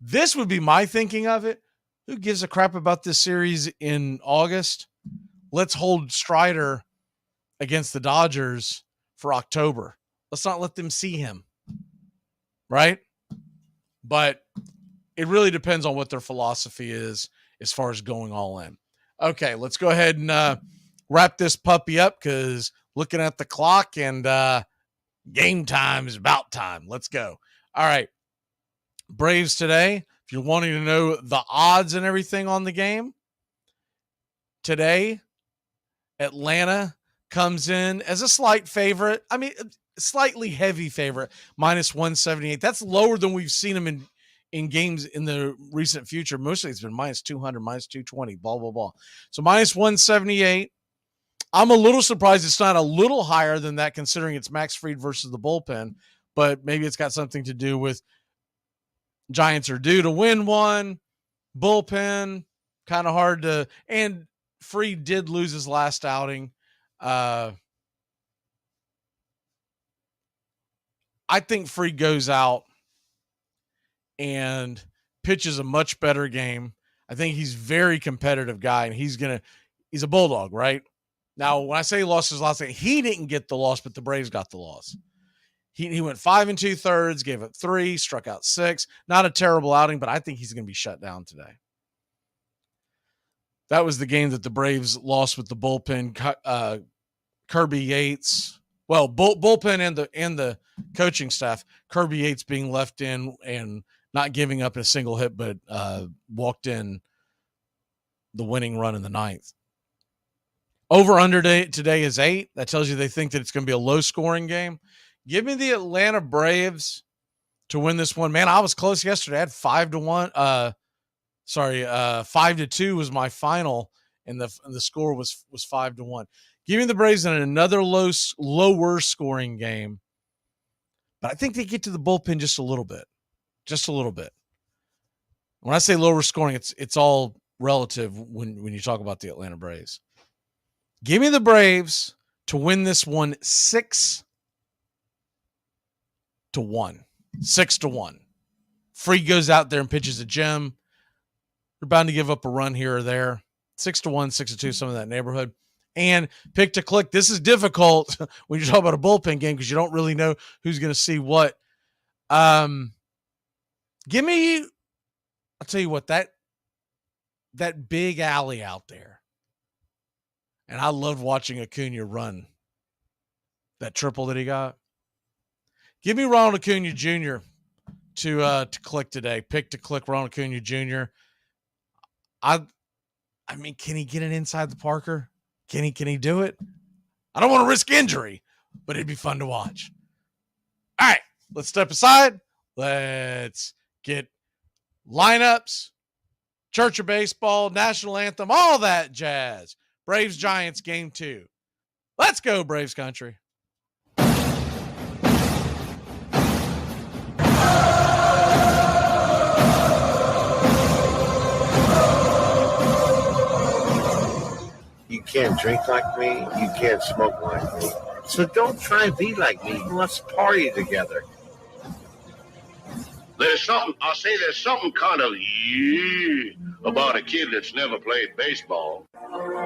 This would be my thinking of it. Who gives a crap about this series in August? Let's hold Strider against the Dodgers for October. Let's not let them see him. Right? But it really depends on what their philosophy is as far as going all in. Okay, let's go ahead and wrap this puppy up because looking at the clock and game time is about time. Let's go. All right. Braves today, if you're wanting to know the odds and everything on the game, today, Atlanta comes in as a slight favorite. I mean, slightly heavy favorite, minus 178. That's lower than we've seen them in games in the recent future. Mostly it's been minus 200, minus 220, blah, blah, blah. So minus 178. I'm a little surprised it's not a little higher than that considering it's Max Fried versus the bullpen, but maybe it's got something to do with Giants are due to win one, bullpen, kind of hard to, and Fried did lose his last outing. I think Fried goes out and pitches a much better game. I think he's a very competitive guy, and he's a Bulldog, right? Now, when I say he lost his last game, he didn't get the loss, but the Braves got the loss. He went 5 2/3, gave up 3, struck out 6. Not a terrible outing, but I think he's going to be shut down today. That was the game that the Braves lost with the bullpen, Kirby Yates. Well, bullpen and the coaching staff. Kirby Yates being left in and not giving up a single hit, but walked in the winning run in the 9th. Over-under today is 8. That tells you they think that it's going to be a low-scoring game. Give me the Atlanta Braves to win this one. Man, I was close yesterday. I had 5-1. 5-2 was my final, and the score was 5-1. Give me the Braves in another lower scoring game, but I think they get to the bullpen just a little bit. Just a little bit. When I say lower scoring, it's all relative when you talk about the Atlanta Braves. Give me the Braves to win this one 6-1. 6-1. Freed goes out there and pitches a gem. They're bound to give up a run here or there. 6-1, 6-2, some of that neighborhood. And pick to click. This is difficult when you talk about a bullpen game because you don't really know who's going to see what. Give me, I'll tell you what, that big alley out there. And I loved watching Acuna run that triple that he got. Give me Ronald Acuna Jr. to click today. Pick to click Ronald Acuna Jr. I mean, can he get it inside the Parker? Can he do it? I don't want to risk injury, but it'd be fun to watch. All right, let's step aside. Let's get lineups, Church of Baseball, national anthem, all that jazz. Braves Giants game 2. Let's go, Braves country. You can't drink like me. You can't smoke like me. So don't try and be like me. Let's party together. There's something kind of about a kid that's never played baseball.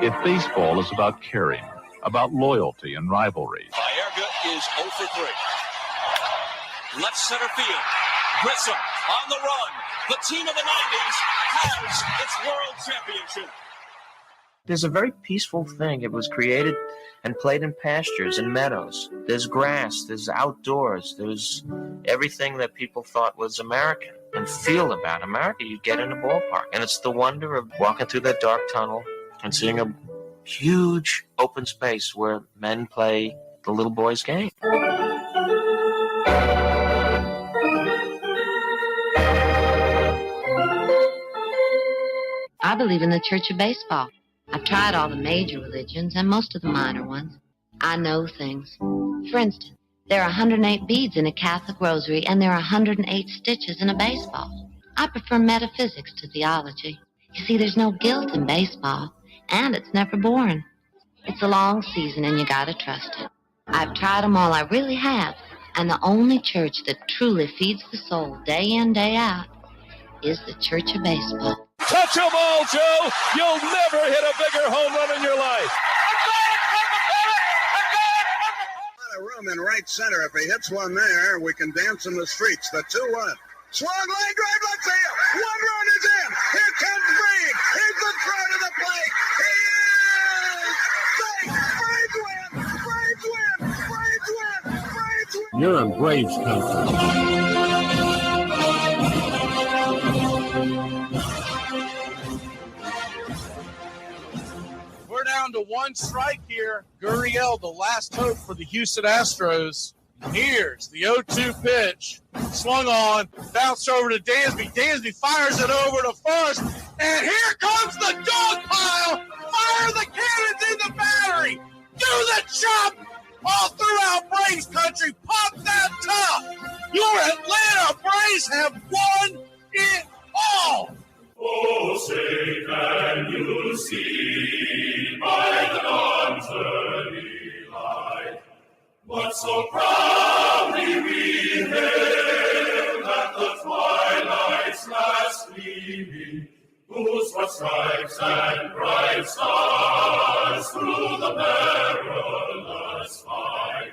If baseball is about caring, about loyalty and rivalry. Baerga is 0 for 3. Left center field. Grissom on the run. The team of the 90s has its world championship. There's a very peaceful thing. It was created and played in pastures and meadows. There's grass, there's outdoors, there's everything that people thought was American and feel about America. You get in a ballpark, and it's the wonder of walking through that dark tunnel and seeing a huge open space where men play the little boy's game. I believe in the Church of Baseball. I've tried all the major religions and most of the minor ones. I know things. For instance, there are 108 beads in a Catholic rosary, and there are 108 stitches in a baseball. I prefer metaphysics to theology. You see, there's no guilt in baseball, and it's never boring. It's a long season, and you gotta trust it. I've tried them all, I really have. And the only church that truly feeds the soul day in, day out is the Church of Baseball. Touch a ball, Joe. You'll never hit a bigger home run in your life. A room in right center. If he hits one there, we can dance in the streets. The 2-1. Swung line drive, let's see it. 1 run is in. Here comes Reed. Here's the throw to the plate. He is safe. Braves win. Braves win. Braves win. Braves win. You're in Braves country. We're down to 1 strike here. Gurriel, the last hope for the Houston Astros. Here's the 0-2 pitch. Swung on, bounced over to Dansby. Dansby fires it over to first. And here comes the dog pile. Fire the cannons in the battery. Do the chop all throughout Braves country. Pop that top. Your Atlanta Braves have won it all. Oh, say can you see by the dawn's early light what so proudly we hailed at the twilight's last gleaming, whose for stripes and bright stars through the perilous fight.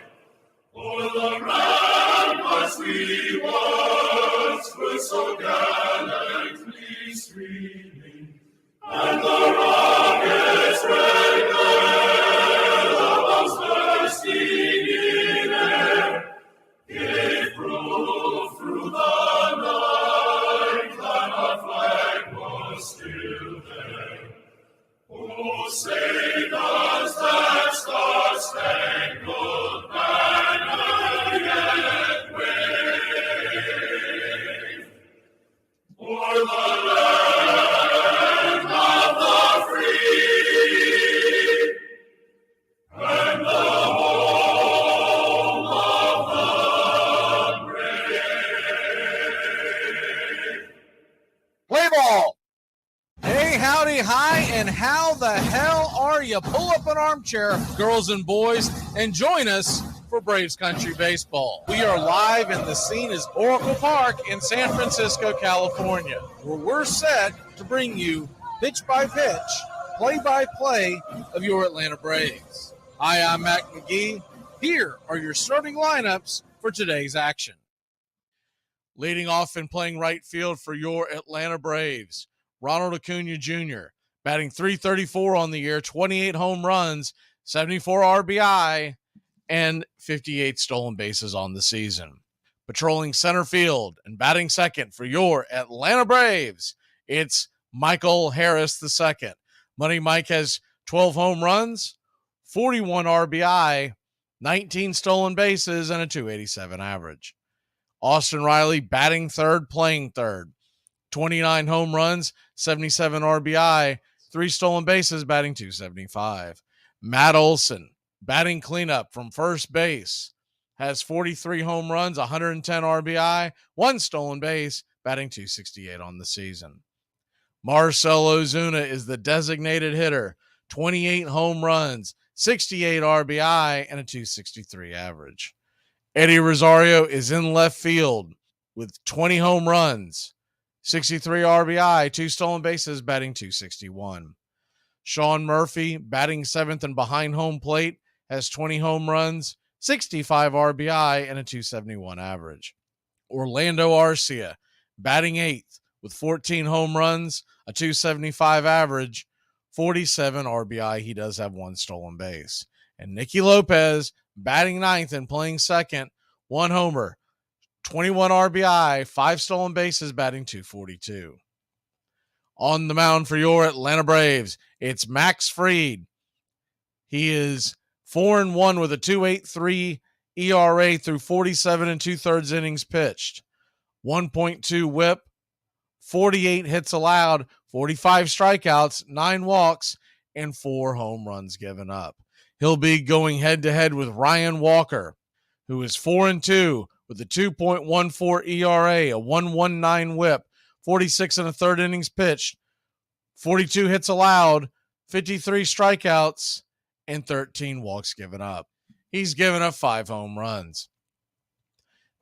O'er the ramparts we watched were so gallantly streaming, and the rockets' red glare, the bombs bursting in air, gave proof through the night that our flag was still there. Oh, say does that star-spangled banner yet wave o'er the land of the free and the home of the brave? Play ball! Hey, howdy, hi, and how the hell are you? Pull up an armchair, girls and boys, and join us for Braves Country Baseball. We are live, and the scene is Oracle Park in San Francisco, California, where we're set to bring you pitch by pitch, play by play of your Atlanta Braves. Hi, I'm Mac Magee. Here are your starting lineups for today's action. Leading off and playing right field for your Atlanta Braves, Ronald Acuna Jr., batting .334 on the year, 28 home runs, 74 RBI, and 58 stolen bases on the season. Patrolling center field and batting second for your Atlanta Braves, it's Michael Harris II. Money Mike has 12 home runs, 41 RBI, 19 stolen bases, and a .287 average. Austin Riley batting third, playing third. 29 home runs, 77 RBI, 3 stolen bases, batting .275. Matt Olson, batting cleanup from first base, has 43 home runs, 110 RBI, 1 stolen base, batting .268 on the season. Marcell Ozuna is the designated hitter, 28 home runs, 68 RBI, and a .263 average. Eddie Rosario is in left field with 20 home runs, 63 RBI, 2 stolen bases, batting .261. Sean Murphy, batting seventh and behind home plate, has 20 home runs, 65 RBI, and a .271 average. Orlando Arcia, batting eighth with 14 home runs, a .275 average, 47 RBI. He does have 1 stolen base. And Nicky Lopez, batting ninth and playing second, 1 homer, 21 RBI, 5 stolen bases, batting .242. On the mound for your Atlanta Braves, it's Max Fried. He is 4-1 with a 2.83 ERA through 47 2/3 innings pitched. 1.2 whip, 48 hits allowed, 45 strikeouts, 9 walks, and 4 home runs given up. He'll be going head-to-head with Ryan Walker, who is 4-2 with a 2.14 ERA, a 1.19 whip, 46 1/3 innings pitched, 42 hits allowed, 53 strikeouts, and 13 walks given up. He's given up 5 home runs.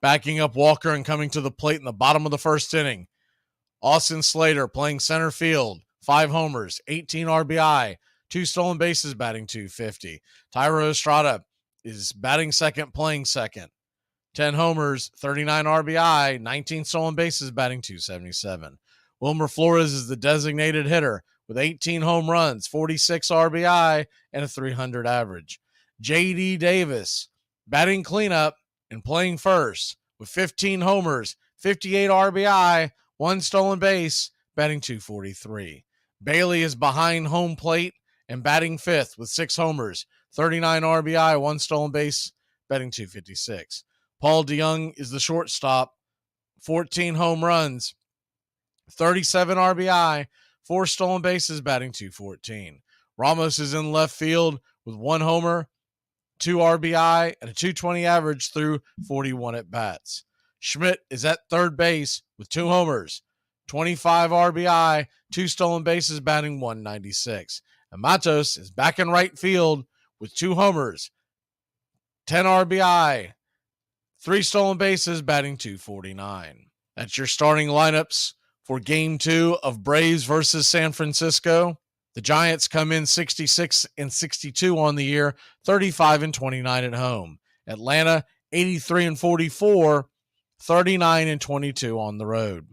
Backing up Walker and coming to the plate in the bottom of the first inning, Austin Slater playing center field, 5 homers, 18 RBI, 2 stolen bases, batting .250. Tyro Estrada is batting second, playing second. 10 homers, 39 RBI, 19 stolen bases, batting .277. Wilmer Flores is the designated hitter with 18 home runs, 46 RBI, and a .300 average. J.D. Davis, batting cleanup and playing first with 15 homers, 58 RBI, 1 stolen base, batting .243. Bailey is behind home plate and batting fifth with 6 homers, 39 RBI, 1 stolen base, batting .256. Paul DeYoung is the shortstop, 14 home runs, 37 RBI, 4 stolen bases, batting .214. Ramos is in left field with 1 homer, 2 RBI, and a .220 average through 41 at-bats. Schmidt is at third base with 2 homers, 25 RBI, 2 stolen bases, batting .196. And Matos is back in right field with 2 homers, 10 RBI, 3 stolen bases, batting .249. That's your starting lineups for Game 2 of Braves versus San Francisco. The Giants come in 66-62 on the year, 35-29 at home. Atlanta 83-44, 39-22 on the road.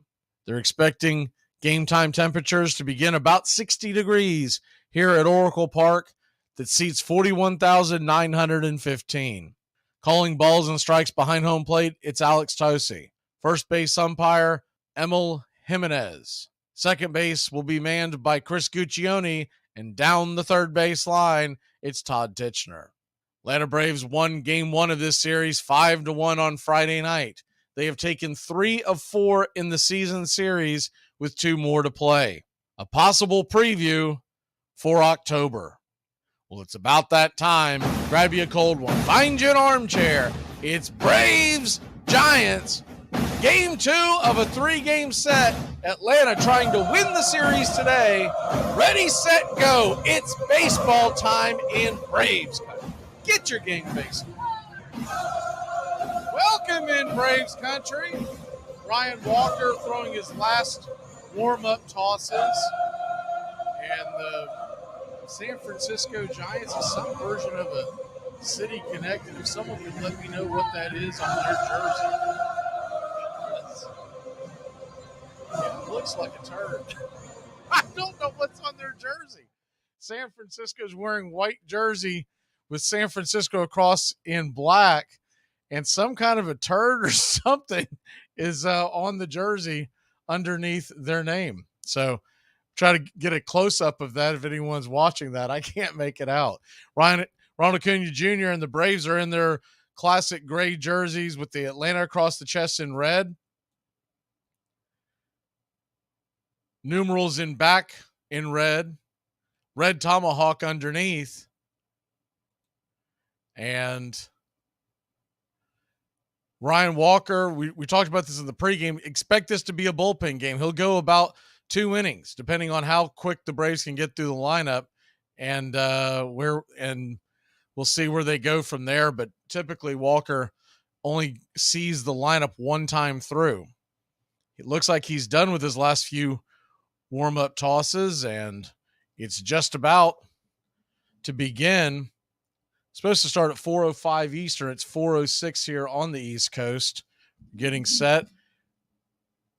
They're expecting game time temperatures to begin about 60 degrees here at Oracle Park that seats 41,915. Calling balls and strikes behind home plate, it's Alex Tosi. First base umpire, Emil Jimenez. Second base will be manned by Chris Guccione, and down the third base line, it's Todd Tichenor. Atlanta Braves won Game 1 of this series 5-1 on Friday night. They have taken 3 of 4 in the season series with 2 more to play. A possible preview for October. Well, it's about that time. Grab you a cold one. Find you an armchair. It's Braves Giants. Game 2 of a 3-game set. Atlanta trying to win the series today. Ready, set, go. It's baseball time in Braves country. Get your game face. Welcome in Braves country. Ryan Walker throwing his last warm-up tosses. And the San Francisco Giants is some version of a city connected. If someone could let me know what that is on their jersey. It looks like a turd. I don't know what's on their jersey. San Francisco's wearing white jersey with San Francisco across in black, and some kind of a turd or something is on the jersey underneath their name. So try to get a close-up of that if anyone's watching that. I can't make it out. Ronald Acuna Jr. and the Braves are in their classic gray jerseys with the Atlanta across the chest in red. Numerals in back in red. Red tomahawk underneath. And Ryan Walker, we talked about this in the pregame. Expect this to be a bullpen game. He'll go about 2 innings, depending on how quick the Braves can get through the lineup, and we'll see where they go from there. But typically, Walker only sees the lineup one time through. It looks like he's done with his last few warm-up tosses, and it's just about to begin. Supposed to start at 4:05 Eastern. It's 4:06 here on the East Coast. Getting set.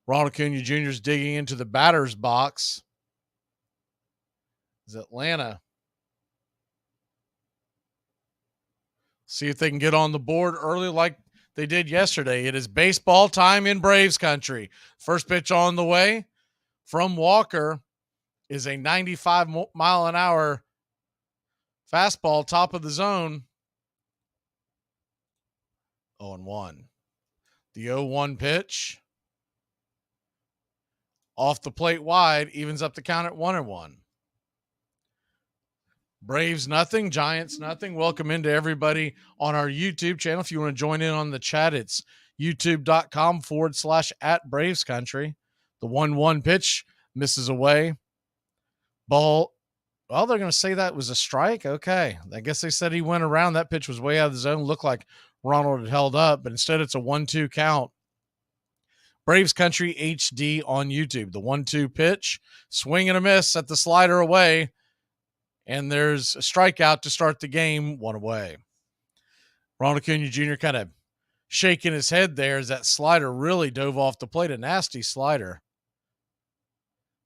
Ronald Acuna Jr. is digging into the batter's box. Is Atlanta. See if they can get on the board early like they did yesterday. It is baseball time in Braves country. First pitch on the way from Walker is a 95-mile-an-hour fastball, top of the zone. 0-1. The 0-1 pitch. Off the plate wide, evens up the count at 1-1. Braves nothing, Giants nothing. Welcome into everybody on our YouTube channel. If you want to join in on the chat, it's youtube.com/@BravesCountry. The 1-1 pitch misses away. Ball. Well, they're going to say that was a strike. Okay. I guess they said he went around. That pitch was way out of the zone. Looked like Ronald had held up, but instead it's a 1-2 count. Braves Country HD on YouTube. The 1-2 pitch, swing and a miss at the slider away, and there's a strikeout to start the game, 1 away. Ronald Acuna Jr. kind of shaking his head there as that slider really dove off the plate. A nasty slider.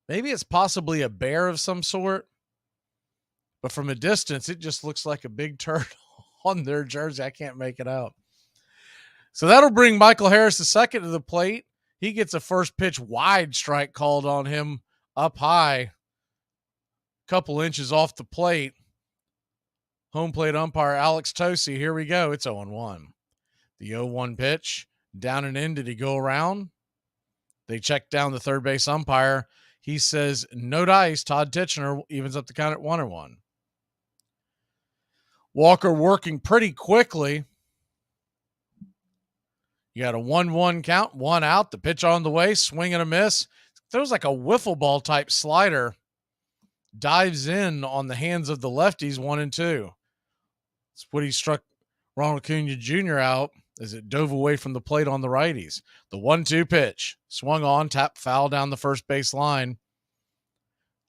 Maybe it's possibly a bear of some sort, but from a distance, it just looks like a big turd on their jersey. I can't make it out. So that'll bring Michael Harris II to the plate. He gets a first pitch wide strike called on him up high, couple inches off the plate. Home plate umpire Alex Tosi. Here we go. It's 0-1. The 0-1 pitch, down and in. Did he go around? They check down the third base umpire. He says, no dice. Todd Tichenor evens up the count at 1-1. Walker working pretty quickly. You got a 1-1 count, 1 out. The pitch on the way, swing and a miss. Throws like a wiffle ball type slider. Dives in on the hands of the lefties, 1-2. That's what he struck Ronald Acuna Jr. out. as it dove away from the plate on the righties. The 1-2 pitch. Swung on, tapped foul down the first base line.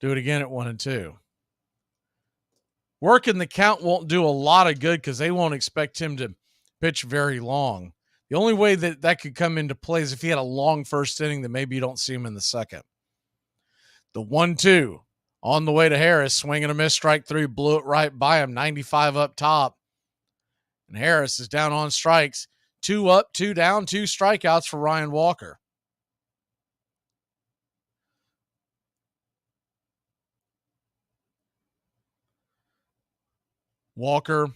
Do it again at 1-2. Working the count won't do a lot of good because they won't expect him to pitch very long. The only way that could come into play is if he had a long first inning, then maybe you don't see him in the second. The 1-2 on the way to Harris, swinging a miss, strike three, blew it right by him, 95 up top. And Harris is down on strikes. 2 up, 2 down, 2 strikeouts for Ryan Walker. Walker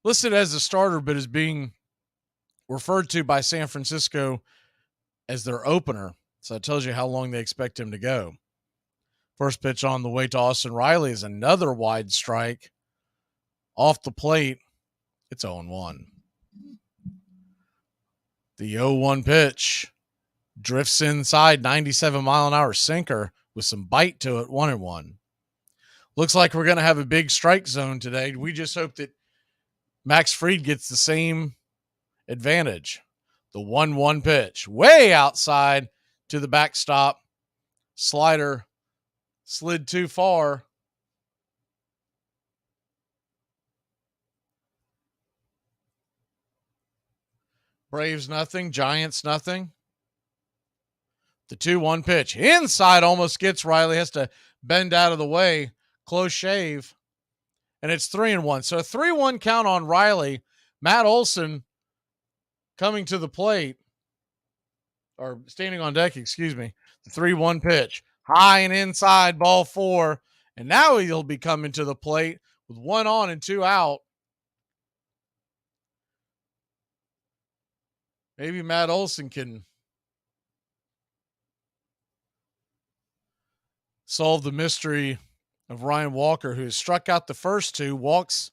listed as a starter, but is being referred to by San Francisco as their opener. So that tells you how long they expect him to go. First pitch on the way to Austin Riley is another wide strike. Off the plate, it's 0-1. The 0-1 pitch drifts inside, 97-mile-an-hour sinker with some bite to it, 1-1. Looks like we're going to have a big strike zone today. We just hope that Max Fried gets the same advantage. The 1-1 pitch, way outside to the backstop. Slider slid too far. Braves nothing, Giants nothing. The 2-1 pitch, inside, almost gets Riley, has to bend out of the way. Close shave. And it's 3-1. So a 3-1 count on Riley. Matt Olson coming to the plate, or standing on deck, excuse me. The 3-1 pitch, high and inside, ball 4. And now he'll be coming to the plate with 1 on and 2 out. Maybe Matt Olson can solve the mystery of Ryan Walker, who has struck out the first 2, walks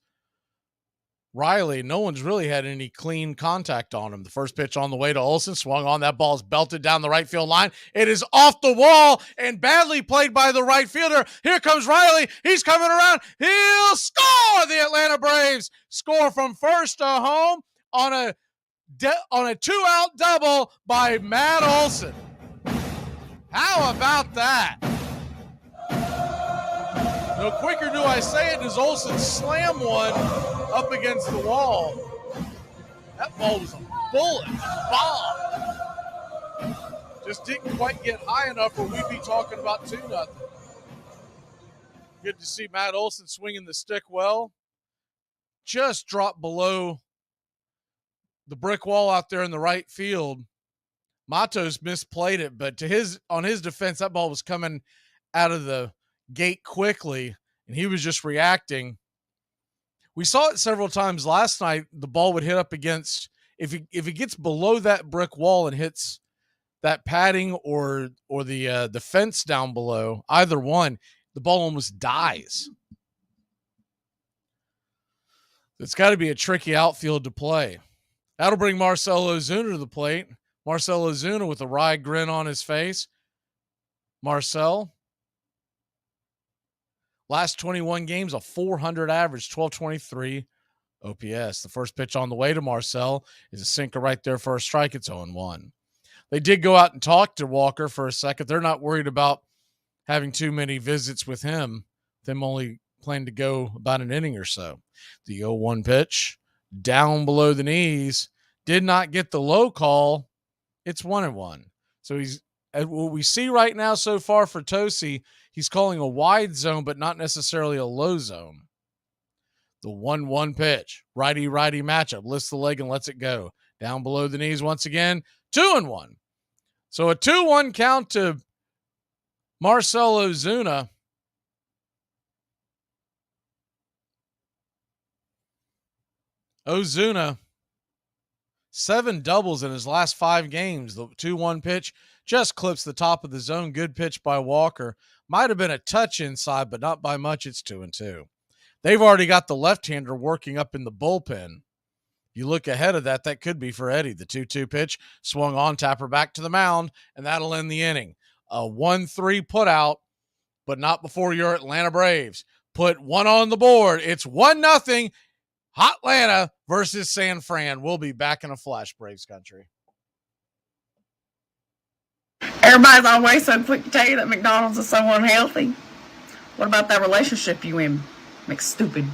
Riley. No one's really had any clean contact on him. The first pitch on the way to Olson, swung on. That ball is belted down the right field line. It is off the wall and badly played by the right fielder. Here comes Riley. He's coming around. He'll score! The Atlanta Braves score from first to home on a 2-out double by Matt Olson. How about that? No quicker do I say it, does Olson slam one up against the wall. That ball was a bullet, bomb. Just didn't quite get high enough where we'd be talking about 2-0. Good to see Matt Olson swinging the stick well. Just dropped below the brick wall out there in the right field. Matos misplayed it, but on his defense, that ball was coming out of the gate quickly, and he was just reacting. We saw it several times last night. The ball would hit up against, if it gets below that brick wall and hits that padding or the fence down below, either one, the ball almost dies. It's got to be a tricky outfield to play. That'll bring Marcell Ozuna to the plate. Marcell Ozuna with a wry grin on his face. Marcell, last 21 games, a 400 average, 1223 OPS. The first pitch on the way to Marcell is a sinker right there for a strike. It's 0-1. They did go out and talk to Walker for a second. They're not worried about having too many visits with him. Them only plan to go about an inning or so. The 0-1 pitch, down below the knees, did not get the low call. It's 1-1. So what we see right now so far for Tosi, he's calling a wide zone, but not necessarily a low zone. The 1-1 pitch, righty-righty matchup, lifts the leg and lets it go. Down below the knees once again, 2-1. So a 2-1 count to Marcell Ozuna. Ozuna, 7 doubles in his last 5 games. The 2-1 pitch just clips the top of the zone. Good pitch by Walker. Might have been a touch inside, but not by much. It's 2-2. They've already got the left-hander working up in the bullpen. You look ahead of that, that could be for Eddie. The 2-2 pitch swung on, Tapper back to the mound, and that'll end the inning. A 1-3 put out, but not before your Atlanta Braves put one on the board. It's 1-0. Hot Atlanta versus San Fran. We'll be back in a flash, Braves country. Everybody's always so quick to tell you that McDonald's is so unhealthy. What about that relationship you in? McStupid.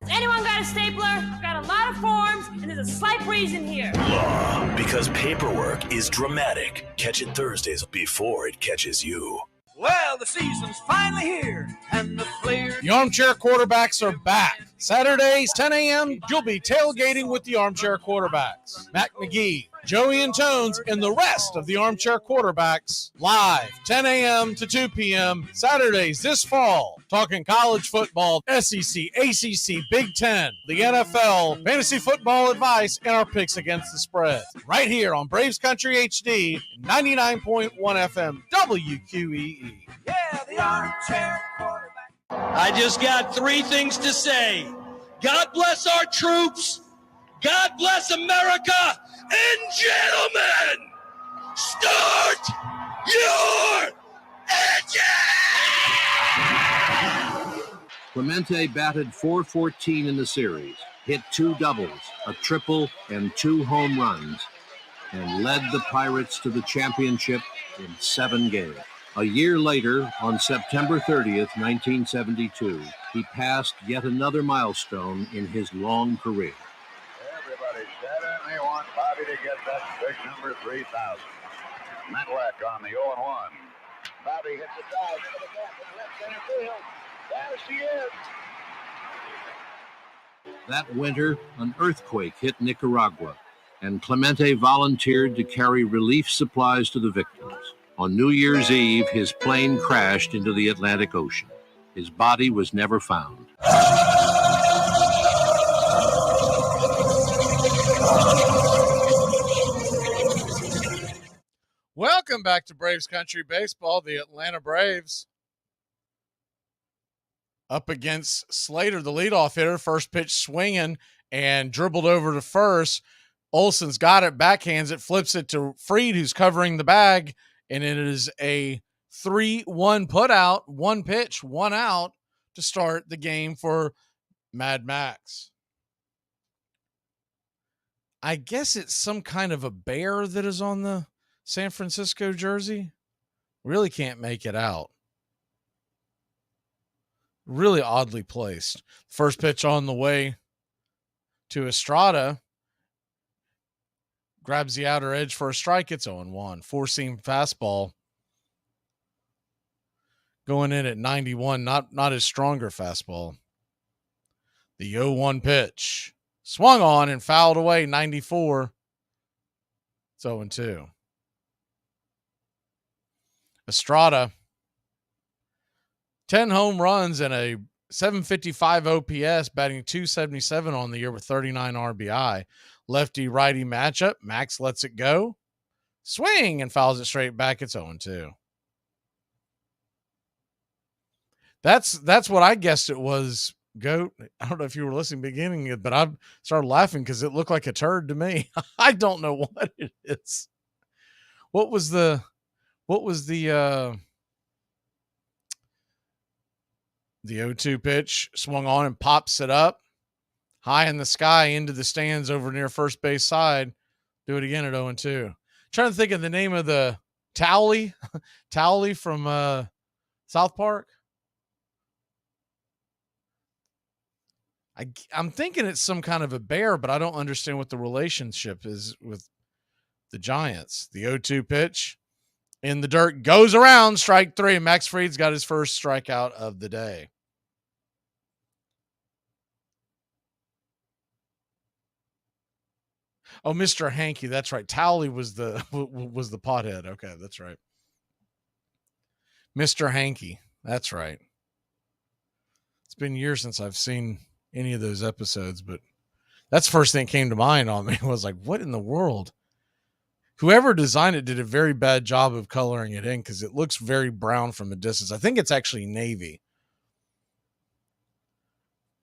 Anyone got a stapler? Got a lot of forms, and there's a slight breeze in here. Law, because paperwork is dramatic. Catch it Thursdays before it catches you. Well, the season's finally here, and the players... The Armchair Quarterbacks are back. Saturdays, 10 a.m., you'll be tailgating with the Armchair Quarterbacks. Mac Magee, Joey and Tones, and the rest of the Armchair Quarterbacks live, 10 a.m. to 2 p.m. Saturdays this fall. Talking college football, SEC, ACC, Big Ten, the NFL, fantasy football advice, and our picks against the spread. Right here on Braves Country HD, 99.1 FM, WQEE. Yeah, the Armchair Quarterback. I just got three things to say. God bless our troops. God bless America. And gentlemen, start your engine! Clemente batted .414 in the series, hit 2 doubles, a triple, and 2 home runs, and led the Pirates to the championship in 7 games. A year later, on September 30th, 1972, he passed yet another milestone in his long career. Everybody certainly want Bobby to get that big number 3,000. Matlack on the 0-1. Bobby hits a dive into the gap in left center field. There she is. That winter, an earthquake hit Nicaragua, and Clemente volunteered to carry relief supplies to the victims. On New Year's Eve, his plane crashed into the Atlantic Ocean. His body was never found. Welcome back to Braves Country Baseball. The Atlanta Braves up against Slater, the leadoff hitter. First pitch swinging and dribbled over to first. Olson's got it, backhands it, flips it to Fried, who's covering the bag, and it is a 3-1 putout, 1 pitch, 1 out to start the game for Mad Max. I guess it's some kind of a bear that is on the San Francisco jersey. Really can't make it out. Really oddly placed. First pitch on the way to Estrada. Grabs the outer edge for a strike. It's 0-1. Four-seam fastball. Going in at 91. Not his stronger fastball. The 0-1 pitch. Swung on and fouled away. 94. It's 0-2. Estrada. 10 home runs and a 755 OPS, batting .277 on the year with 39 RBI. Lefty-righty matchup. Max lets it go. Swing and fouls it straight back. It's 0-2. That's what I guessed it was, Goat. I don't know if you were listening beginning, but I started laughing because it looked like a turd to me. I don't know what it is. What was the 0-2 pitch? Swung on and pops it up. High in the sky into the stands over near first base side. Do it again at 0-2. Trying to think of the name of the Towley. Towley from South Park. I'm thinking it's some kind of a bear, but I don't understand what the relationship is with the Giants. The 0-2 pitch in the dirt goes around. Strike 3. Max Fried's got his first strikeout of the day. Oh, Mr. Hankey. That's right. Towley was the pothead. Okay, that's right. Mr. Hankey. That's right. It's been years since I've seen any of those episodes, but that's the first thing that came to mind on me. Was like, what in the world? Whoever designed it did a very bad job of coloring it in because it looks very brown from a distance. I think it's actually navy.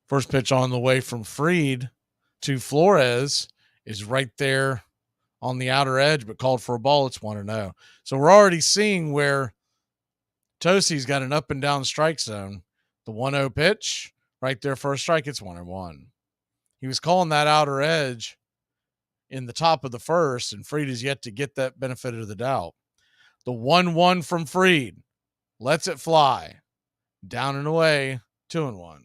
First pitch on the way from Fried to Flores is right there on the outer edge, but called for a ball. It's 1-0. So we're already seeing where Tosi's got an up and down strike zone. The 1-0 pitch right there for a strike. It's 1-1. He was calling that outer edge in the top of the first, and Fried is yet to get that benefit of the doubt. The 1-1 from Fried lets it fly. Down and away, 2-1.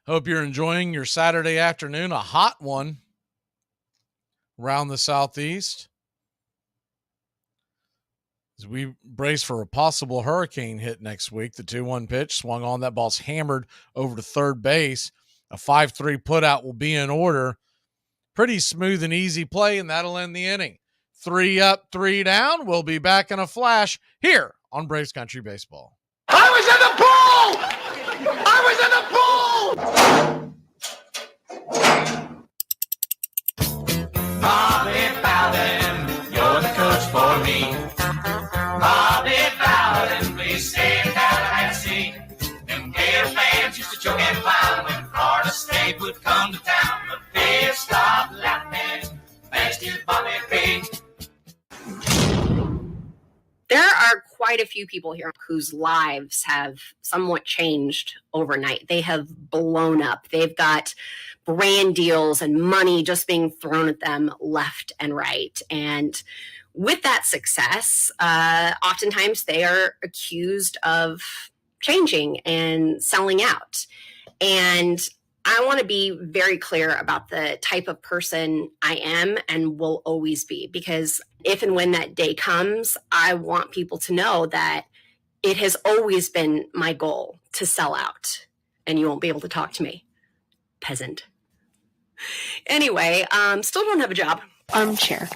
Hope you're enjoying your Saturday afternoon, a hot one around the Southeast. As we brace for a possible hurricane hit next week, the 2-1 pitch swung on. That ball's hammered over to third base. A 5-3 putout will be in order. Pretty smooth and easy play, and that'll end the inning. 3 up, 3 down. We'll be back in a flash here on Braves Country Baseball. I was in the pool! I was in the pool! Bobby Bowden, you're the coach for me. Bobby Bowden, please stay in Tallahassee. Them Gator fans used to joke and clown when Florida State would come to town. But they stopped laughing thanks to Bobby P. There are quite a few people here whose lives have somewhat changed overnight. They have blown up. They've got brand deals and money just being thrown at them left and right. And with that success, oftentimes they are accused of changing and selling out. And I want to be very clear about the type of person I am and will always be, because if and when that day comes, I want people to know that it has always been my goal to sell out, and you won't be able to talk to me, peasant. Anyway, still don't have a job. Armchair.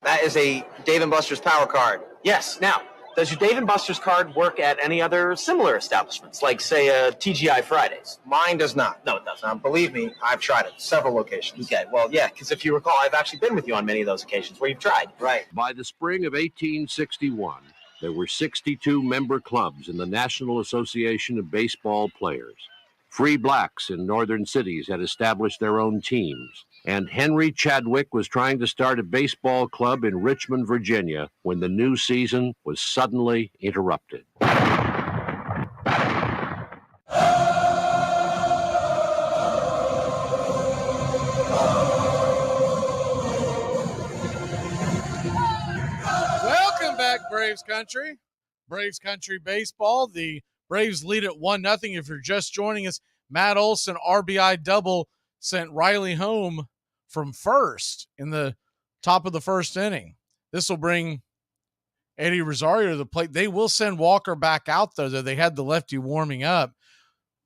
That is a Dave & Buster's Power Card. Yes. Now, does your Dave & Buster's card work at any other similar establishments, like, say, TGI Fridays? Mine does not. No, it doesn't. Believe me, I've tried it. Several locations. Okay, well, yeah, because if you recall, I've actually been with you on many of those occasions where you've tried. Right. By the spring of 1861, there were 62 member clubs in the National Association of Baseball Players. Free blacks in northern cities had established their own teams. And Henry Chadwick was trying to start a baseball club in Richmond, Virginia, when the new season was suddenly interrupted. Welcome back, Braves Country. Braves Country Baseball. The Braves lead at 1-0. If you're just joining us, Matt Olson, RBI double, sent Riley home from first in the top of the first inning. This will bring Eddie Rosario to the plate. They will send Walker back out, though they had the lefty warming up.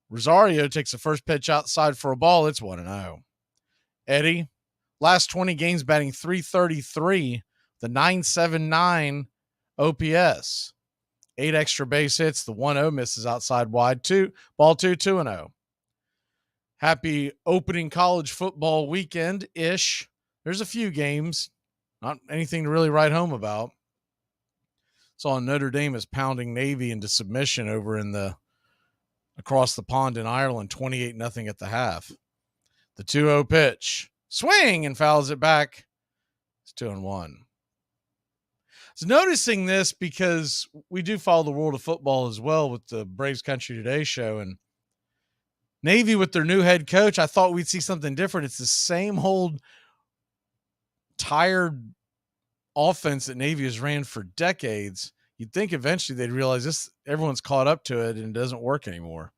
Rosario takes the first pitch outside for a ball. It's 1-0. Eddie, last 20 games batting .333, the .979 OPS. 8 extra base hits. The 1-0 misses outside wide. 2-0. Happy opening college football weekend-ish. There's a few games, not anything to really write home about. Saw Notre Dame is pounding Navy into submission over in the across the pond in Ireland, 28-0 at the half. The 2-0 pitch, swing, and fouls it back. It's 2-1. I was noticing this because we do follow the world of football as well with the Braves Country Today show, and Navy with their new head coach, I thought we'd see something different. It's the same old tired offense that Navy has ran for decades. You'd think eventually they'd realize this, everyone's caught up to it and it doesn't work anymore.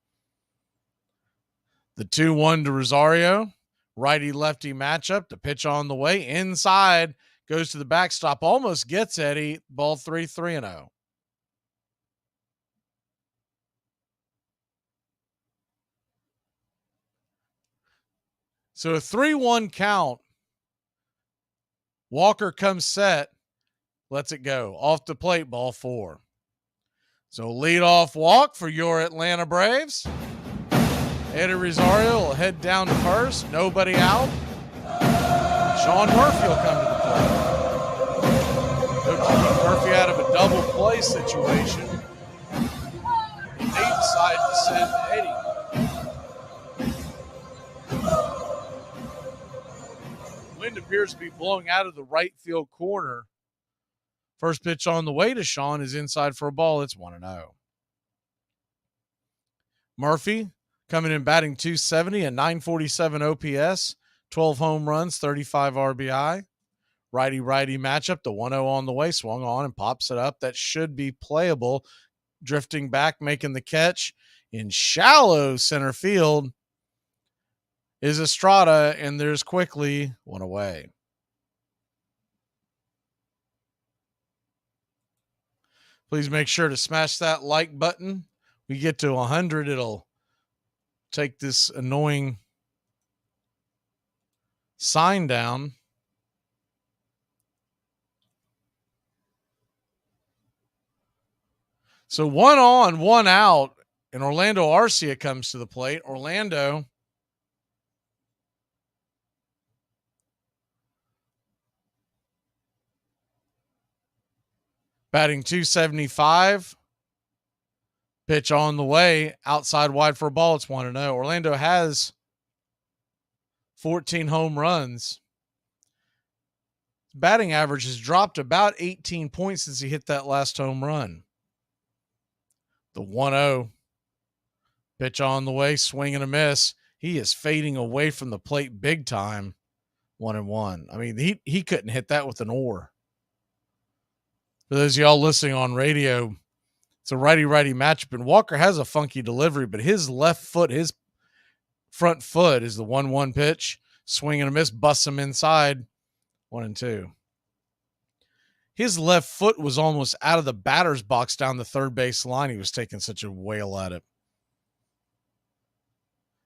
The 2-1 to Rosario, righty-lefty matchup. The pitch on the way inside, goes to the backstop, almost gets Eddie. Ball 3-0. So a 3-1 count. Walker comes set, lets it go. Off the plate, ball 4. So leadoff walk for your Atlanta Braves. Eddie Rosario will head down to first. Nobody out. Sean Murphy will come to the plate. They're keeping Murphy out of a double play situation. They decide to send Eddie. Wind appears to be blowing out of the right field corner First pitch on the way to Sean is inside for a ball. It's 1-0. Murphy coming in batting .270 and .947 OPS, 12 home runs, 35 RBI. Righty-righty matchup. The 1-0 on the way, swung on and pops it up. That should be playable. Drifting back, making the catch in shallow center field is Estrada, and there's quickly one away. Please make sure to smash that like button. We get to 100, it'll take this annoying sign down. So 1 on, 1 out, and Orlando Arcia comes to the plate. Orlando batting .275. Pitch on the way, outside wide for a ball. It's 1-0. Orlando has 14 home runs. Batting average has dropped about 18 points since he hit that last home run. The 1-0 pitch on the way, swing and a miss. He is fading away from the plate big time. 1-1. I mean, he couldn't hit that with an oar. For those of y'all listening on radio, it's a righty-righty matchup, and Walker has a funky delivery, but his left foot, his front foot is the 1-1 pitch. Swing and a miss, busts him inside. 1-2. His left foot was almost out of the batter's box down the third base line. He was taking such a whale at it.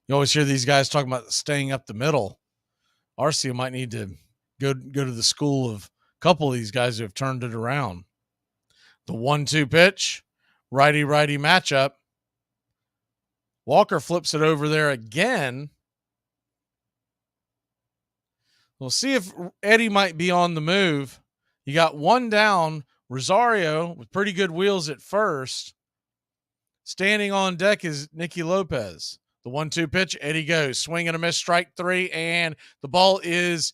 You always hear these guys talking about staying up the middle. Arcia might need to go to the school of a couple of these guys who have turned it around. The 1-2 pitch, righty-righty matchup. Walker flips it over there again. We'll see if Eddie might be on the move. You got one down. Rosario with pretty good wheels at first. Standing on deck is Nicky Lopez. The 1-2 pitch, Eddie goes. Swing and a miss, strike 3, and the ball is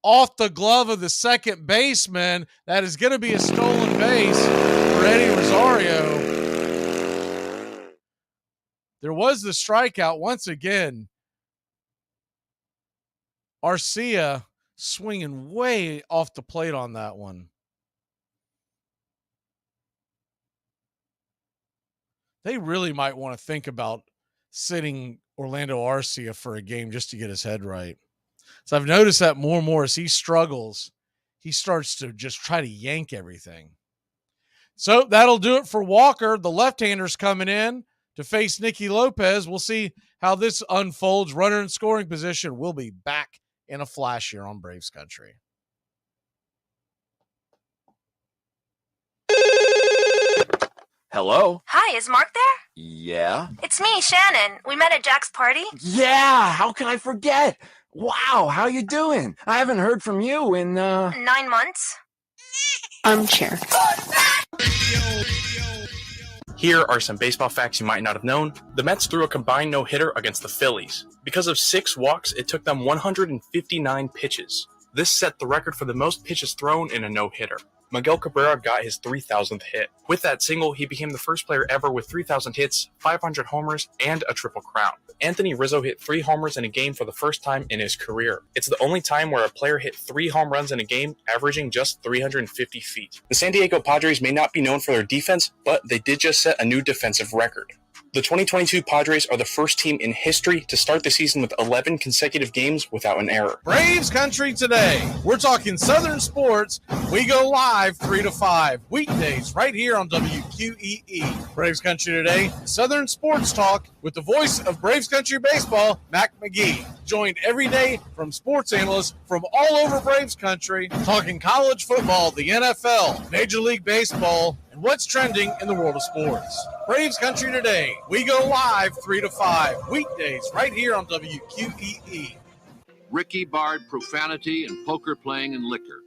off the glove of the second baseman. That is going to be a stolen base for Eddie Rosario. There was the strikeout once again. Arcia swinging way off the plate on that one. They really might want to think about sitting Orlando Arcia for a game just to get his head right. So I've noticed that more and more as he struggles, he starts to just try to yank everything. So that'll do it for Walker. The left-hander's coming in to face Nicky Lopez. We'll see how this unfolds. Runner in scoring position. We'll be back in a flash here on Braves Country. Hello? Hi, is Mark there? Yeah? It's me, Shannon. We met at Jack's party. Yeah! How can I forget? Wow, how you doing? I haven't heard from you in, 9 months. Armchair. Here are some baseball facts you might not have known. The Mets threw a combined no-hitter against the Phillies. Because of 6 walks, it took them 159 pitches. This set the record for the most pitches thrown in a no-hitter. Miguel Cabrera got his 3,000th hit. With that single, he became the first player ever with 3,000 hits, 500 homers, and a Triple Crown. Anthony Rizzo hit 3 homers in a game for the first time in his career. It's the only time where a player hit 3 home runs in a game, averaging just 350 feet. The San Diego Padres may not be known for their defense, but they did just set a new defensive record. The 2022 Padres are the first team in history to start the season with 11 consecutive games without an error. Braves Country today. We're talking Southern sports. We go live 3 to 5 weekdays right here on WQEE. Braves Country today. Southern sports talk with the voice of Braves Country baseball, Mac Magee. Joined every day from sports analysts from all over Braves Country, talking college football, the NFL, Major League Baseball, and what's trending in the world of sports. Braves Country today. We go live 3 to 5 weekdays right here on WQEE. Ricky barred profanity and poker playing and liquor.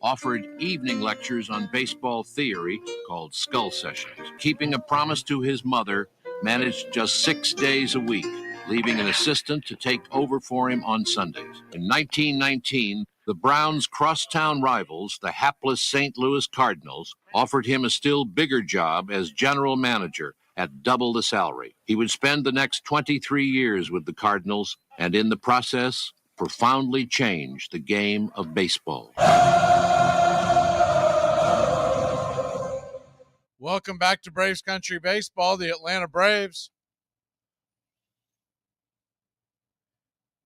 Offered evening lectures on baseball theory called Skull Sessions. Keeping a promise to his mother, managed just 6 days a week, leaving an assistant to take over for him on Sundays. In 1919, The Browns' crosstown rivals, the hapless St. Louis Cardinals, offered him a still bigger job as general manager at double the salary. He would spend the next 23 years with the Cardinals and in the process profoundly change the game of baseball. Welcome back to Braves Country Baseball, the Atlanta Braves.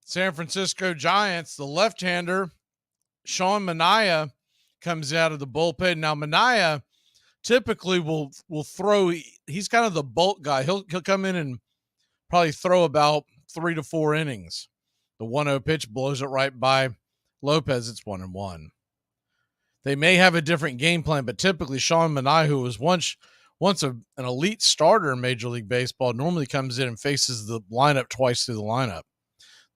San Francisco Giants, the left-hander, Sean Manaea, comes out of the bullpen. Now, Manaea typically will throw. He's kind of the bulk guy. He'll come in and probably throw about 3 to 4 innings. The 1-0 pitch blows it right by Lopez. It's 1-1. They may have a different game plan, but typically Sean Manaea, who was once an elite starter in Major League Baseball, normally comes in and faces the lineup twice through the lineup.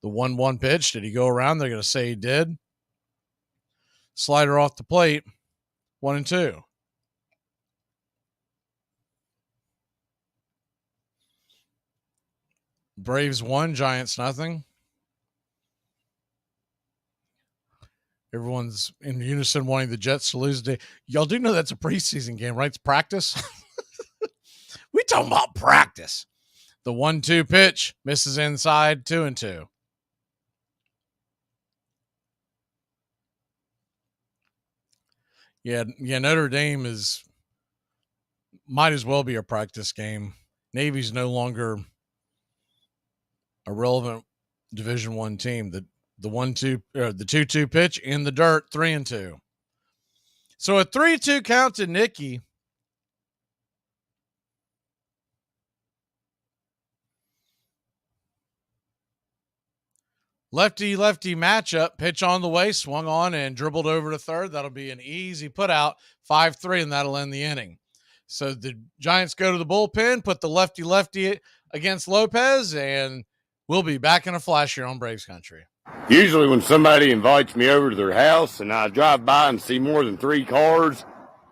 The 1-1 pitch, did he go around? They're going to say he did. Slider off the plate, 1-2. Braves 1, Giants nothing. Everyone's in unison wanting the Jets to lose today. Y'all do know that's a preseason game, right? It's practice. We talking about practice. The 1-2 pitch misses inside, 2-2. Yeah, Notre Dame might as well be a practice game. Navy's no longer a relevant Division I team. The 2-2 pitch in the dirt, 3-2. So a 3-2 count to Nicky. Lefty-lefty matchup, pitch on the way, swung on and dribbled over to third. That'll be an easy put out, 5-3, and that'll end the inning. So the Giants go to the bullpen, put the lefty-lefty against Lopez, and we'll be back in a flash here on Braves Country. Usually when somebody invites me over to their house and I drive by and see more than 3 cars,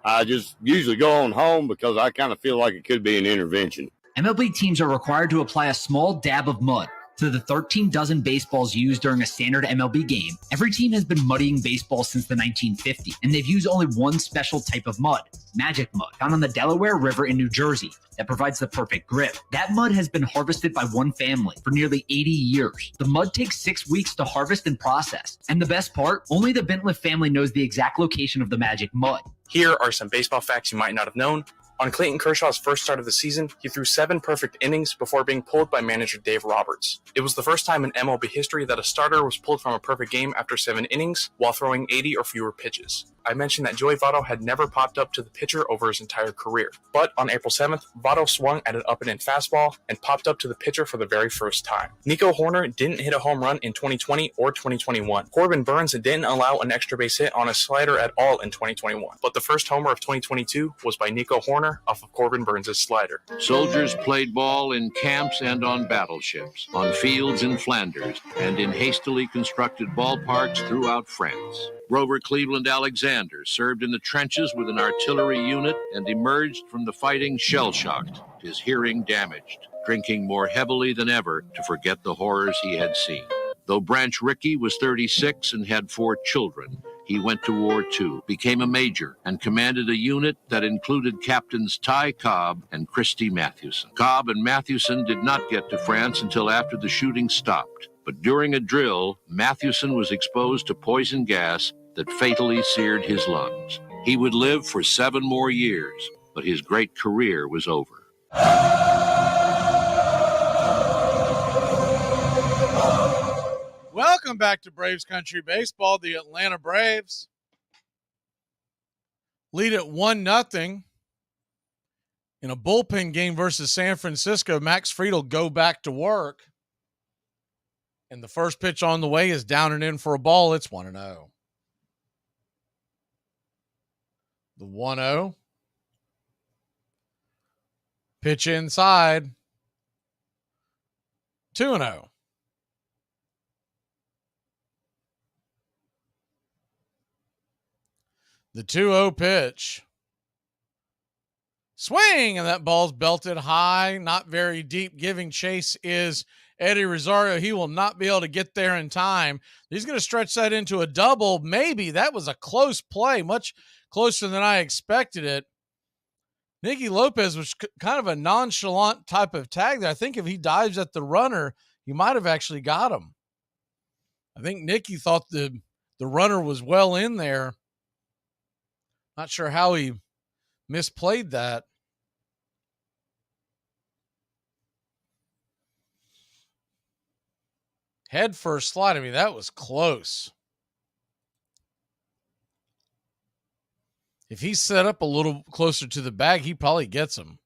I just usually go on home because I kind of feel like it could be an intervention. MLB teams are required to apply a small dab of mud to the 13 dozen baseballs used during a standard MLB game. Every team has been muddying baseball since the 1950s, and they've used only one special type of mud, magic mud, found on the Delaware River in New Jersey, that provides the perfect grip. That mud has been harvested by one family for nearly 80 years. The mud takes 6 weeks to harvest and process. And the best part, only the Bentliff family knows the exact location of the magic mud. Here are some baseball facts you might not have known. On Clayton Kershaw's first start of the season, he threw 7 perfect innings before being pulled by manager Dave Roberts. It was the first time in MLB history that a starter was pulled from a perfect game after 7 innings while throwing 80 or fewer pitches. I mentioned that Joey Votto had never popped up to the pitcher over his entire career. But on April 7th, Votto swung at an up-and-in fastball and popped up to the pitcher for the very first time. Nico Horner didn't hit a home run in 2020 or 2021. Corbin Burns didn't allow an extra base hit on a slider at all in 2021. But the first homer of 2022 was by Nico Horner off of Corbin Burns' slider. Soldiers played ball in camps and on battleships, on fields in Flanders, and in hastily constructed ballparks throughout France. Grover Cleveland Alexander served in the trenches with an artillery unit and emerged from the fighting shell-shocked, his hearing damaged, drinking more heavily than ever to forget the horrors he had seen. Though Branch Rickey was 36 and had 4 children, he went to war too, became a major, and commanded a unit that included Captains Ty Cobb and Christy Mathewson. Cobb and Mathewson did not get to France until after the shooting stopped. But during a drill, Mathewson was exposed to poison gas that fatally seared his lungs. He would live for 7 more years, but his great career was over. Welcome back to Braves Country Baseball. The Atlanta Braves lead at 1-0 in a bullpen game versus San Francisco. Max Fried will go back to work. And the first pitch on the way is down and in for a ball. It's 1-0. The 1-0. Pitch inside. 2-0. The 2-0 pitch. Swing, and that ball's belted high, not very deep. Giving chase is Eddie Rosario, he will not be able to get there in time. He's going to stretch that into a double. Maybe that was a close play, much closer than I expected it. Nicky Lopez was kind of a nonchalant type of tag there. I think if he dives at the runner, he might have actually got him. I think Nicky thought the runner was well in there. Not sure how he misplayed that. Head first slide. I mean, that was close. If he's set up a little closer to the bag, he probably gets him.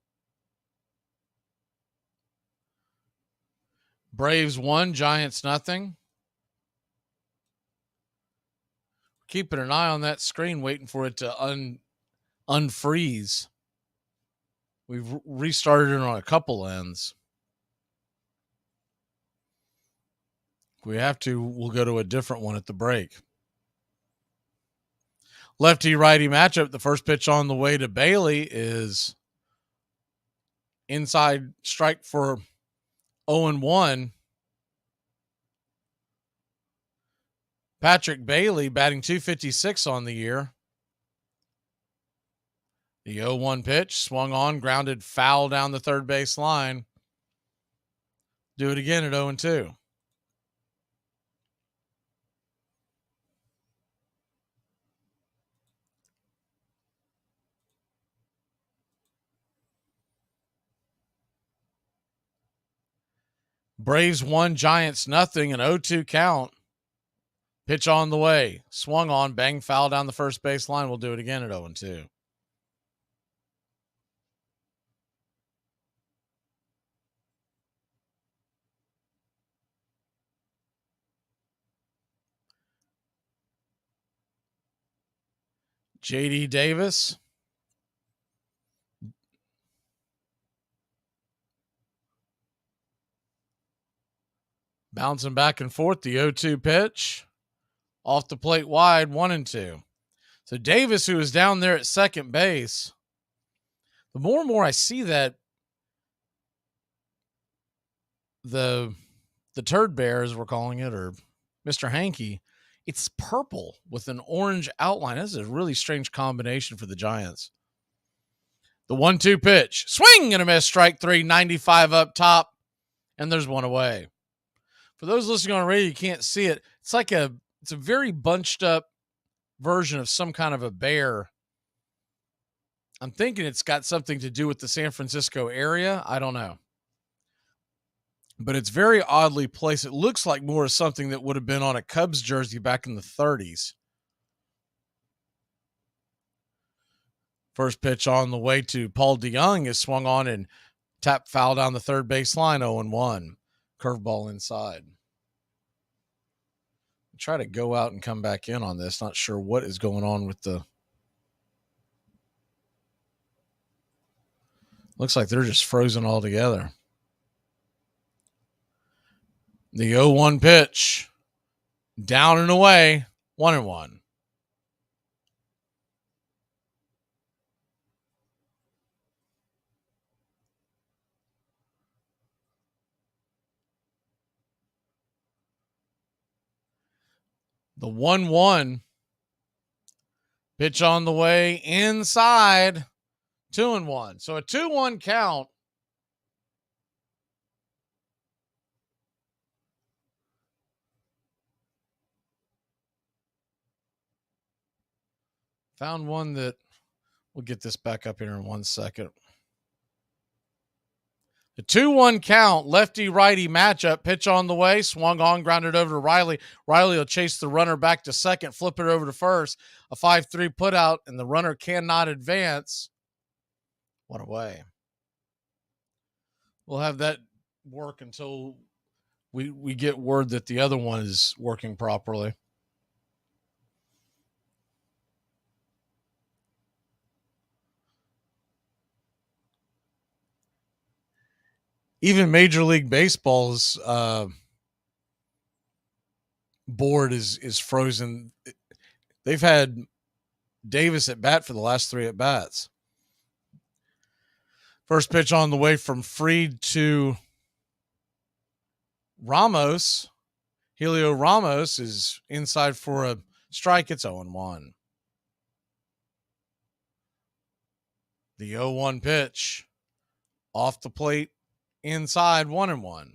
Braves 1, Giants nothing. Keeping an eye on that screen, waiting for it to unfreeze. We've restarted it on a couple ends. If we have to, we'll go to a different one at the break. Lefty-righty matchup. The first pitch on the way to Bailey is inside strike for 0-1. Patrick Bailey batting .256 on the year. The 0-1 pitch swung on, grounded foul down the third base line. Do it again at 0-2. Braves 1, Giants nothing, an 0-2 count. Pitch on the way. Swung on, bang, foul down the first base line. We'll do it again at 0-2. J.D. Davis. Bouncing back and forth, the 0-2 pitch. Off the plate wide, 1-2. So Davis, who is down there at second base, the more and more I see that the turd bear, as we're calling it, or Mr. Hankey, it's purple with an orange outline. This is a really strange combination for the Giants. The 1-2 pitch. Swing and a miss, strike 3, 95 up top, and there's one away. For those listening on radio, you can't see it. It's a very bunched up version of some kind of a bear. I'm thinking it's got something to do with the San Francisco area. I don't know. But it's very oddly placed. It looks like more of something that would have been on a Cubs jersey back in the 30s. First pitch on the way to Paul DeYoung is swung on and tapped foul down the third base line, 0-1. Curveball inside. Try to go out and come back in on this. Not sure what is going on with the... Looks like they're just frozen altogether. The 0-1 pitch. Down and away. 1-1. The 1-1 pitch on the way inside, 2-1. So a 2-1 count. Found one that we'll get this back up here in 1 second. The 2-1 count, lefty-righty matchup, pitch on the way, swung on, grounded over to Riley. Riley will chase the runner back to second, flip it over to first. A 5-3 put out, and the runner cannot advance. One away. We'll have that work until we get word that the other one is working properly. Even Major League Baseball's board is frozen. They've had Davis at bat for the last 3 at bats. First pitch on the way from Fried to Helio Ramos is inside for a strike. It's 0-1. The 0-1 pitch off the plate inside, 1-1.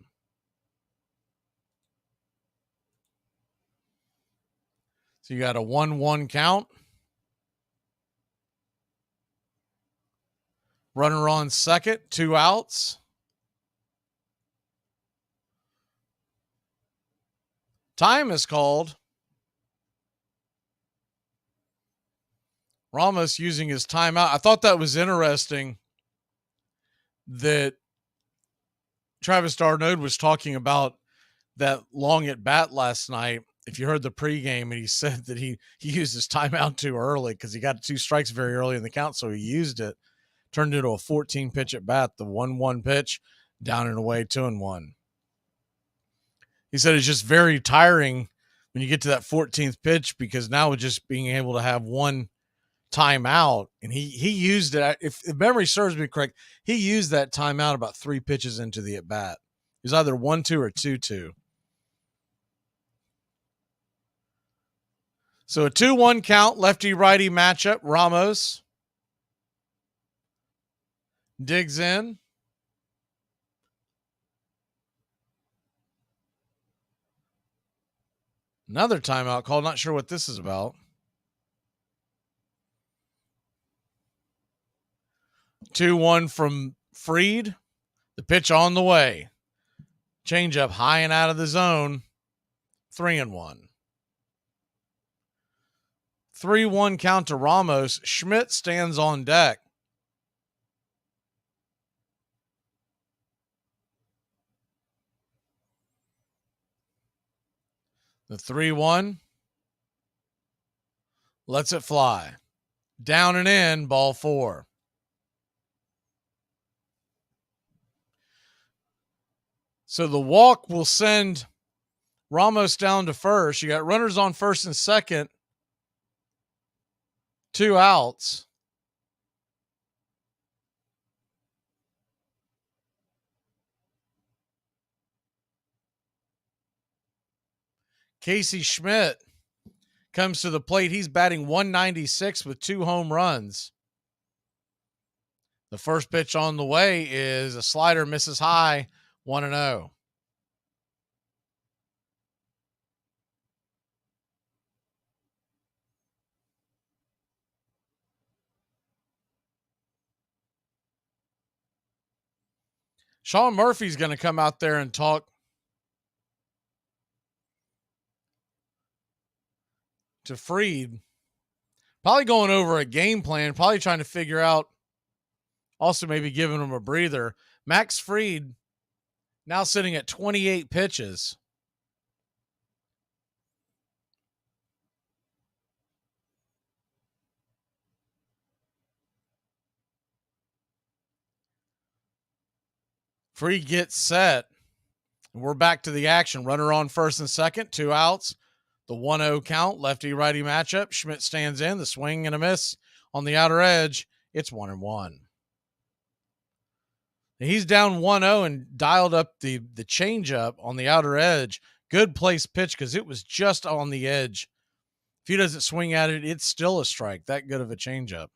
So you got a 1-1 count. Runner on second, 2 outs. Time is called. Ramos using his timeout. I thought that was interesting that Travis d'Arnaud was talking about that long at bat last night. If you heard the pregame, and he said that he used his timeout too early because he got 2 strikes very early in the count, so he used it. Turned into a 14 pitch at bat, the 1-1 pitch, down and away, 2-1. He said it's just very tiring when you get to that 14th pitch because now with just being able to have one timeout, and he used it. If memory serves me correct, he used that timeout about 3 pitches into the at bat. It was either 1-2 or 2-2. So a 2-1 count, lefty-righty matchup. Ramos digs in. Another timeout call. Not sure what this is about. 2-1 from Fried. The pitch on the way. Changeup high and out of the zone. 3-1. 3-1 count to Ramos. Schmidt stands on deck. The 3-1 lets it fly. Down and in, ball 4. So the walk will send Ramos down to first. You got runners on first and second. 2 outs. Casey Schmidt comes to the plate. He's batting 196 with 2 home runs. The first pitch on the way is a slider, misses high, 1-0. Sean Murphy's going to come out there and talk to Fried, probably going over a game plan, probably trying to figure out, also maybe giving him a breather. Max Fried now sitting at 28 pitches. Fried gets set. We're back to the action. Runner on first and second, 2 outs. The 1-0 count, lefty-righty matchup. Schmidt stands in, the swing and a miss on the outer edge. It's 1-1. He's down 1-0 and dialed up the changeup on the outer edge. Good place pitch because it was just on the edge. If he doesn't swing at it, it's still a strike. That good of a changeup.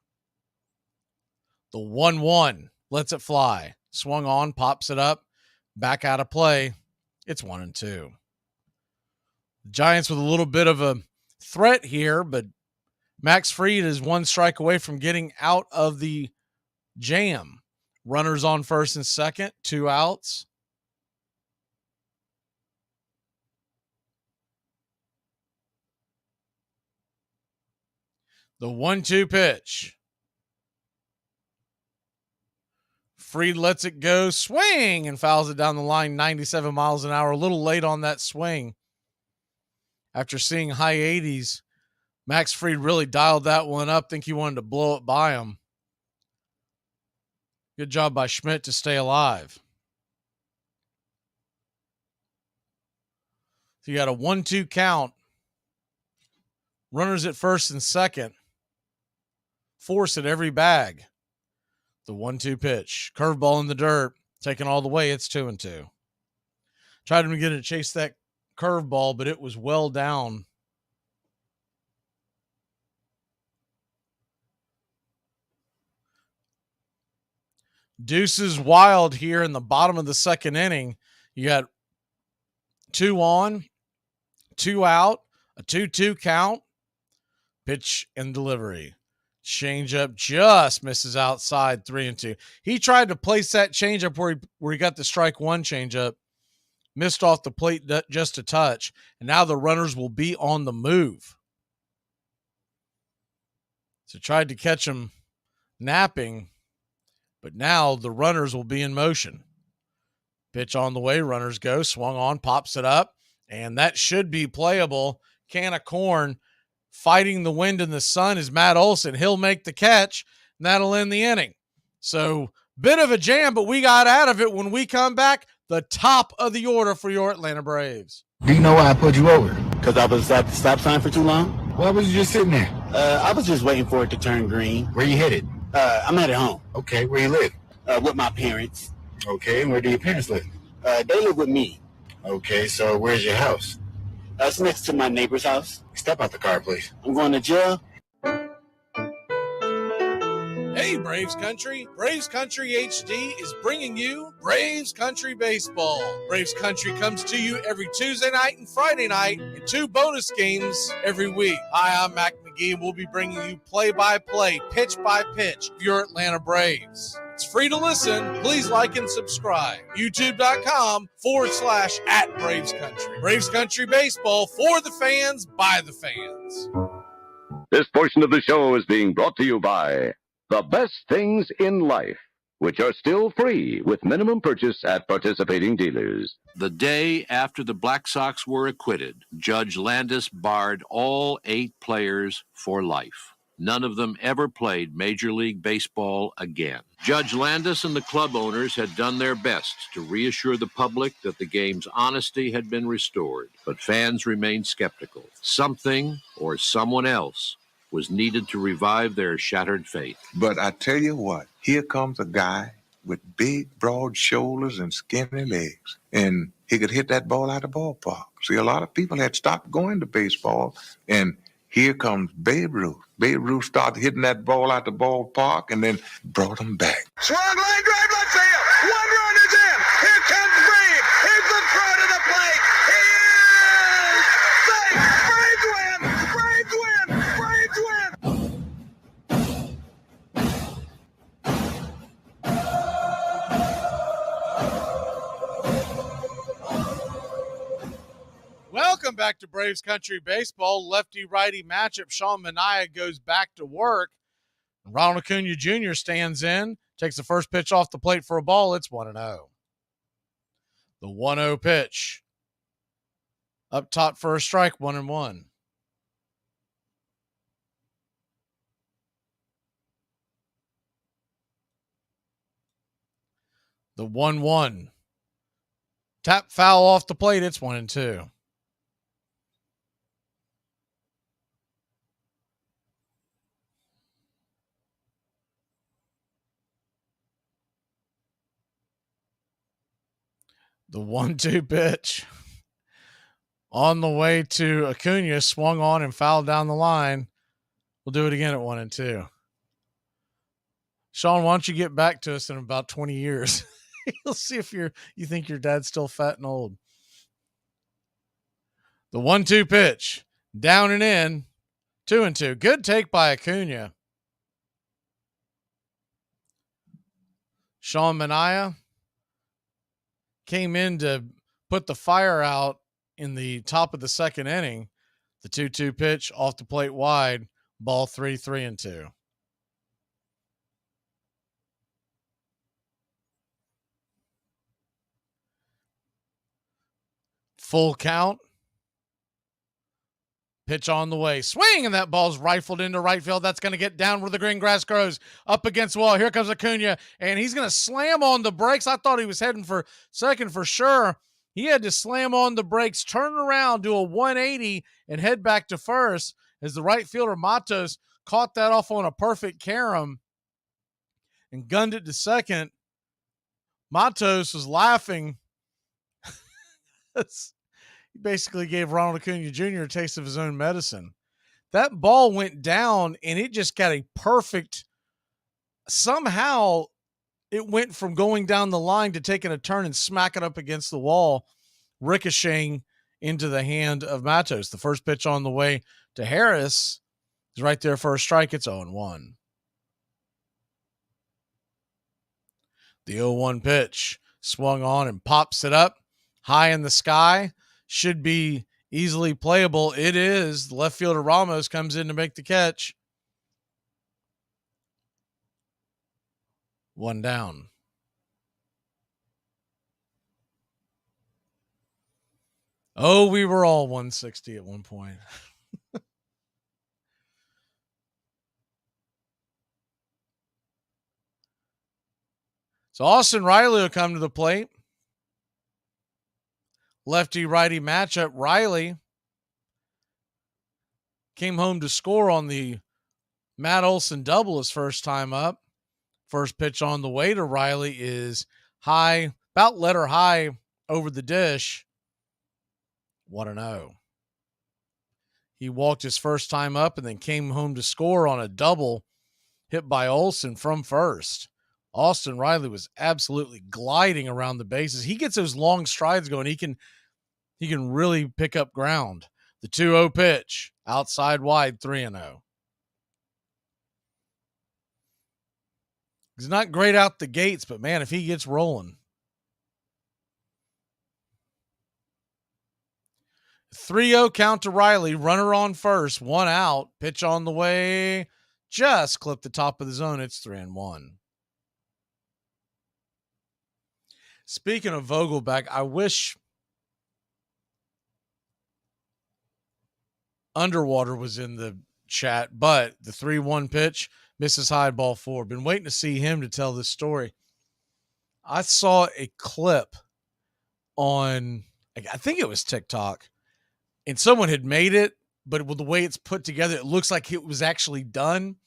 The 1-1 lets it fly. Swung on, pops it up, back out of play. It's 1-2. The Giants with a little bit of a threat here, but Max Fried is 1 strike away from getting out of the jam. Runners on first and second, 2 outs. The 1-2 pitch. Fried lets it go, swing, and fouls it down the line, 97 miles an hour. A little late on that swing. After seeing high 80s, Max Fried really dialed that one up. Think he wanted to blow it by him. Good job by Schmidt to stay alive. So you got a 1-2 count. Runners at first and second. Force at every bag. The 1-2 pitch. Curveball in the dirt. Taken all the way. It's 2-2. Tried to get it to chase that curveball, but it was well down. Deuces wild here in the bottom of the second inning. You got 2 on, 2 out, a 2-2 count, pitch and delivery. Changeup just misses outside, 3-2. He tried to place that changeup where he got the strike one changeup, missed off the plate just a touch, and now the runners will be on the move. So tried to catch him napping, but now the runners will be in motion. Pitch on the way, runners go, swung on, pops it up, and that should be playable. Can of corn fighting the wind and the sun is Matt Olson. He'll make the catch, and that'll end the inning. So, bit of a jam, but we got out of it. When we come back, the top of the order for your Atlanta Braves. Do you know why I pulled you over? Because I was at the stop sign for too long? Why was you just sitting there? I was just waiting for it to turn green. Where you headed? I'm at home. Okay, where you live? With my parents. Okay, and where do your parents live? They live with me. Okay, so where's your house? It's next to my neighbor's house. Step out the car, please. I'm going to jail. Hey, Braves Country. Braves Country HD is bringing you Braves Country Baseball. Braves Country comes to you every Tuesday night and Friday night, and 2 bonus games every week. Hi, I'm Mac Magee, and we'll be bringing you play-by-play, pitch-by-pitch of your Atlanta Braves. It's free to listen. Please like and subscribe. YouTube.com/@Braves Country. Braves Country Baseball for the fans, by the fans. This portion of the show is being brought to you by The Best Things in Life, which are still free with minimum purchase at participating dealers. The day after the Black Sox were acquitted, Judge Landis barred all 8 players for life. None of them ever played Major League Baseball again. Judge Landis and the club owners had done their best to reassure the public that the game's honesty had been restored, but fans remained skeptical. Something or someone else was needed to revive their shattered faith. But I tell you what, here comes a guy with big, broad shoulders and skinny legs, and he could hit that ball out of the ballpark. See, a lot of people had stopped going to baseball, and here comes Babe Ruth. Babe Ruth started hitting that ball out the ballpark and then brought him back. Swung line drive, left field. 1 run is in. Here comes Brave. Here's the throw to the plate. He is safe. Braves win. Braves win. Braves win. Welcome back to Braves Country Baseball. Lefty-righty matchup. Sean Manaea goes back to work. Ronald Acuna Jr. stands in, takes the first pitch off the plate for a ball. It's 1-0. The 1-0 pitch. Up top for a strike, 1-1. The 1-1. Tap foul off the plate. It's 1-2. The 1-2 pitch on the way to Acuna, swung on and fouled down the line. We'll do it again at 1-2. Sean, why don't you get back to us in about 20 years? You'll see if you think your dad's still fat and old. The 1-2 pitch, down and in, 2-2. Good take by Acuna. Sean Manaea came in to put the fire out in the top of the second inning. The 2-2 pitch off the plate wide, ball 3-2. Full count. Pitch on the way. Swing, and that ball's rifled into right field. That's going to get down where the green grass grows. Up against the wall. Here comes Acuna, and he's going to slam on the brakes. I thought he was heading for second for sure. He had to slam on the brakes, turn around, do a 180, and head back to first as the right fielder Matos caught that off on a perfect carom and gunned it to second. Matos was laughing. He basically gave Ronald Acuna Jr. a taste of his own medicine. That ball went down, and it just got a perfect – somehow it went from going down the line to taking a turn and smacking up against the wall, ricocheting into the hand of Matos. The first pitch on the way to Harris is right there for a strike. It's 0-1. The 0-1 pitch swung on and pops it up high in the sky. Should be easily playable. It is. The left fielder Ramos comes in to make the catch. 1 down. Oh, we were all 160 at one point. So Austin Riley will come to the plate. Lefty-righty matchup. Riley came home to score on the Matt Olson double his first time up. First pitch on the way to Riley is high, about letter high over the dish. 1-0. He walked his first time up and then came home to score on a double hit by Olson from first. Austin Riley was absolutely gliding around the bases. He gets those long strides going. He can really pick up ground. The 2-0 pitch, outside wide, 3-0. He's not great out the gates, but man, if he gets rolling. 3-0 count to Riley. Runner on first, 1 out. Pitch on the way. Just clipped the top of the zone. It's 3-1. Speaking of Vogelback, I wish Underwater was in the chat, but the 3-1 pitch misses high, ball 4. Been waiting to see him to tell this story. I saw a clip on, I think it was TikTok, and someone had made it, but with the way it's put together, it looks like it was actually done.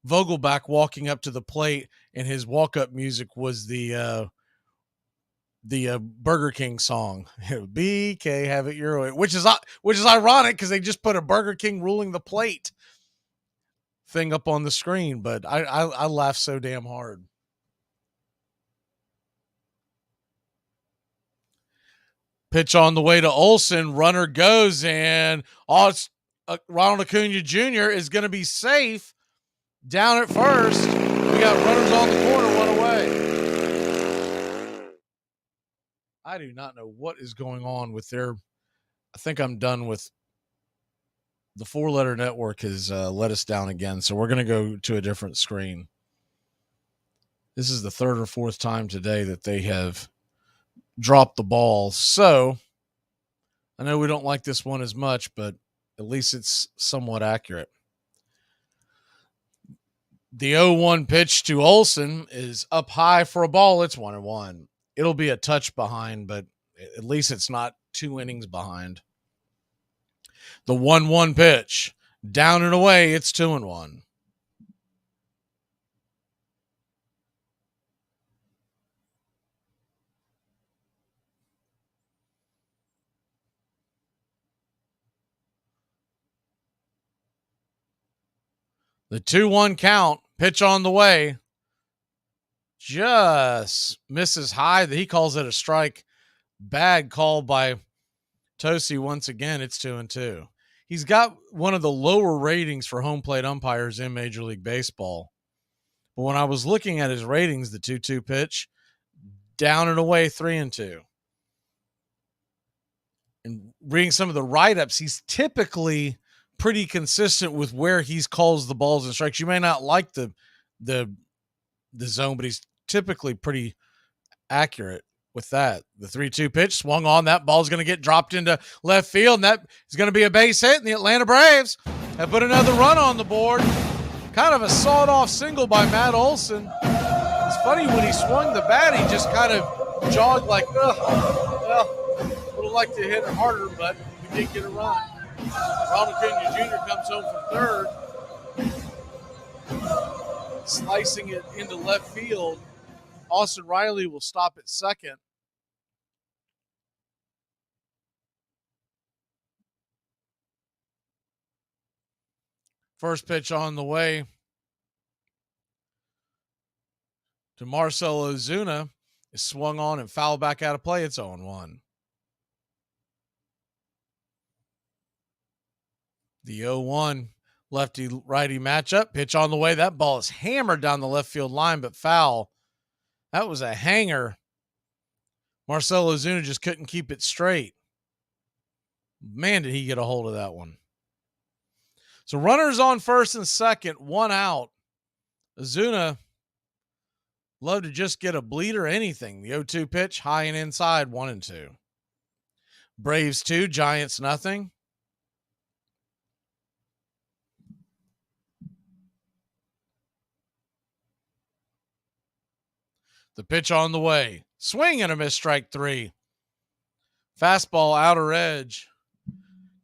Vogelback walking up to the plate, and his walk-up music was the Burger King song, BK, have it your way, which is ironic because they just put a Burger King ruling the plate thing up on the screen, but I laughed so damn hard. Pitch on the way to Olson, runner goes, and Ronald Acuna Jr. is going to be safe down at first. We got runners on the corner, 1 away. I do not know what is going on with their. I think I'm done with the 4-letter network has let us down again. So we're going to go to a different screen. This is the 3rd or 4th time today that they have dropped the ball. So I know we don't like this one as much, but at least it's somewhat accurate. The 0-1 pitch to Olson is up high for a ball. It's 1-1. It'll be a touch behind, but at least it's not 2 innings behind. The 1-1 pitch, down and away, it's 2-1. The 2-1 count, pitch on the way. Just misses high. He calls it a strike. Bad call by Tosi once again. It's 2-2. He's got one of the lower ratings for home plate umpires in Major League Baseball. But when I was looking at his ratings, the 2-2 pitch, down and away, 3-2. And reading some of the write-ups, he's typically pretty consistent with where he calls the balls and strikes. You may not like the zone, but he's typically pretty accurate with that. The 3-2 pitch swung on. That ball's going to get dropped into left field, and that is going to be a base hit, and the Atlanta Braves have put another run on the board. Kind of a sawed-off single by Matt Olson. It's funny, when he swung the bat, he just kind of jogged like, well, would have liked to hit it harder, but we did get a run. Ronald Acuna Jr. comes home from third, slicing it into left field. Austin Riley will stop at second. First pitch on the way to Marcell Ozuna is swung on and fouled back out of play. It's 0-1. The 0-1 lefty-righty matchup. Pitch on the way. That ball is hammered down the left field line, but foul. That was a hanger. Marcell Ozuna just couldn't keep it straight. Man, did he get a hold of that one. So runners on first and second, one out. Ozuna love to just get a bleed or anything. The 0-2 pitch, high and inside, 1-2. Braves 2, Giants nothing. The pitch on the way. Swing and a miss, strike 3. Fastball, outer edge.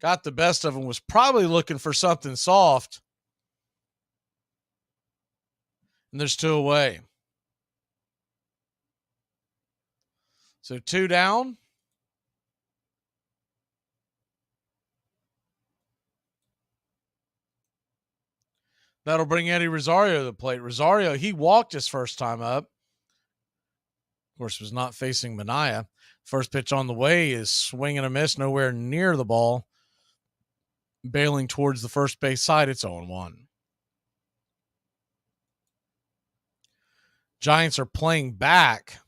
Got the best of him. Was probably looking for something soft. And there's 2 away. So 2 down. That'll bring Eddie Rosario to the plate. Rosario, he walked his first time up. Of course, was not facing Manaea. First pitch on the way is swing and a miss, nowhere near the ball. Bailing towards the first base side, it's 0-1. Giants are playing back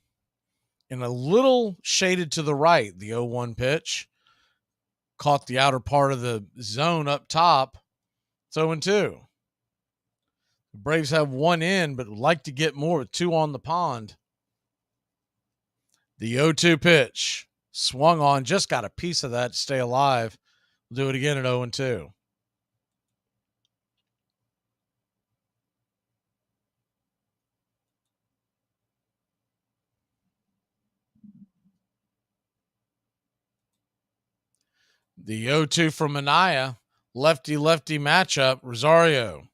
and a little shaded to the right. The 0-1 pitch caught the outer part of the zone up top. It's 0-2. The Braves have 1 in, but would like to get more with 2 on the pond. The 0-2 pitch swung on, just got a piece of that to stay alive. We'll do it again at 0-2. The 0-2 from Manaea, lefty-lefty matchup. Rosario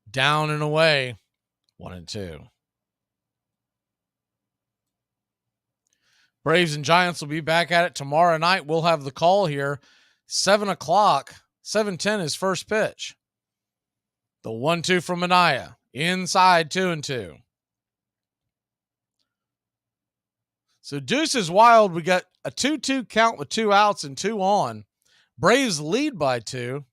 down and away, 1-2. Braves and Giants will be back at it tomorrow night. We'll have the call here. 7 o'clock, 7:10 is first pitch. The 1-2 from Manaea. Inside, 2-2. So Deuce is wild. We got a 2-2 count with 2 outs and 2 on. Braves lead by 2.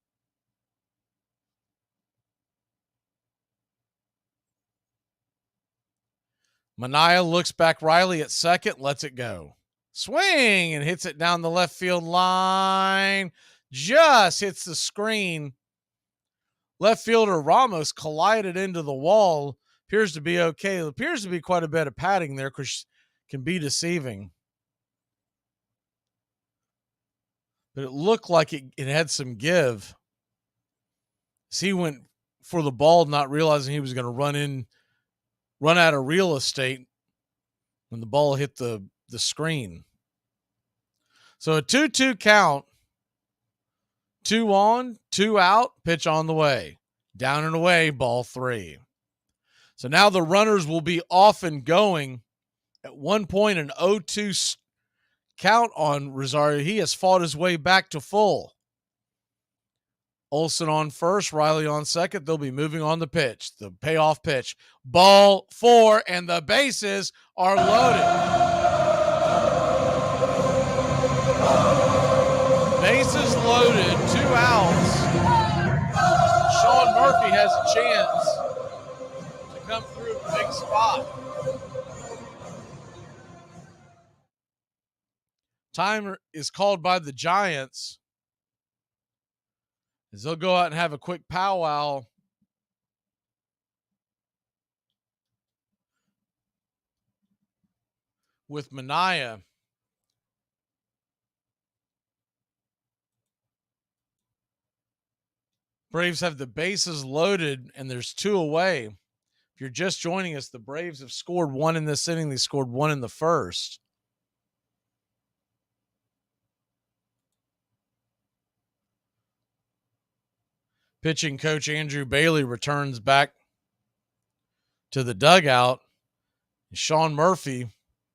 Manaea looks back Riley at second, lets it go. Swing and hits it down the left field line. Just hits the screen. Left fielder Ramos collided into the wall. Appears to be okay. It appears to be quite a bit of padding there, because can be deceiving. But it looked like it had some give. So he went for the ball, not realizing he was going to run out of real estate when the ball hit the screen. So a 2-2 count. 2 on, 2 out, pitch on the way. Down and away, ball 3. So now the runners will be off and going. At one point, an 0-2 count on Rosario. He has fought his way back to full. Olsen on first, Riley on second. They'll be moving on the pitch, the payoff pitch. Ball 4, and the bases are loaded. Bases loaded, 2 outs. Sean Murphy has a chance to come through a big spot. Time is called by the Giants, as they'll go out and have a quick powwow with Manaea. Braves have the bases loaded, and there's 2 away. If you're just joining us, the Braves have scored 1 in this inning. They scored 1 in the first. Pitching coach Andrew Bailey returns back to the dugout. Sean Murphy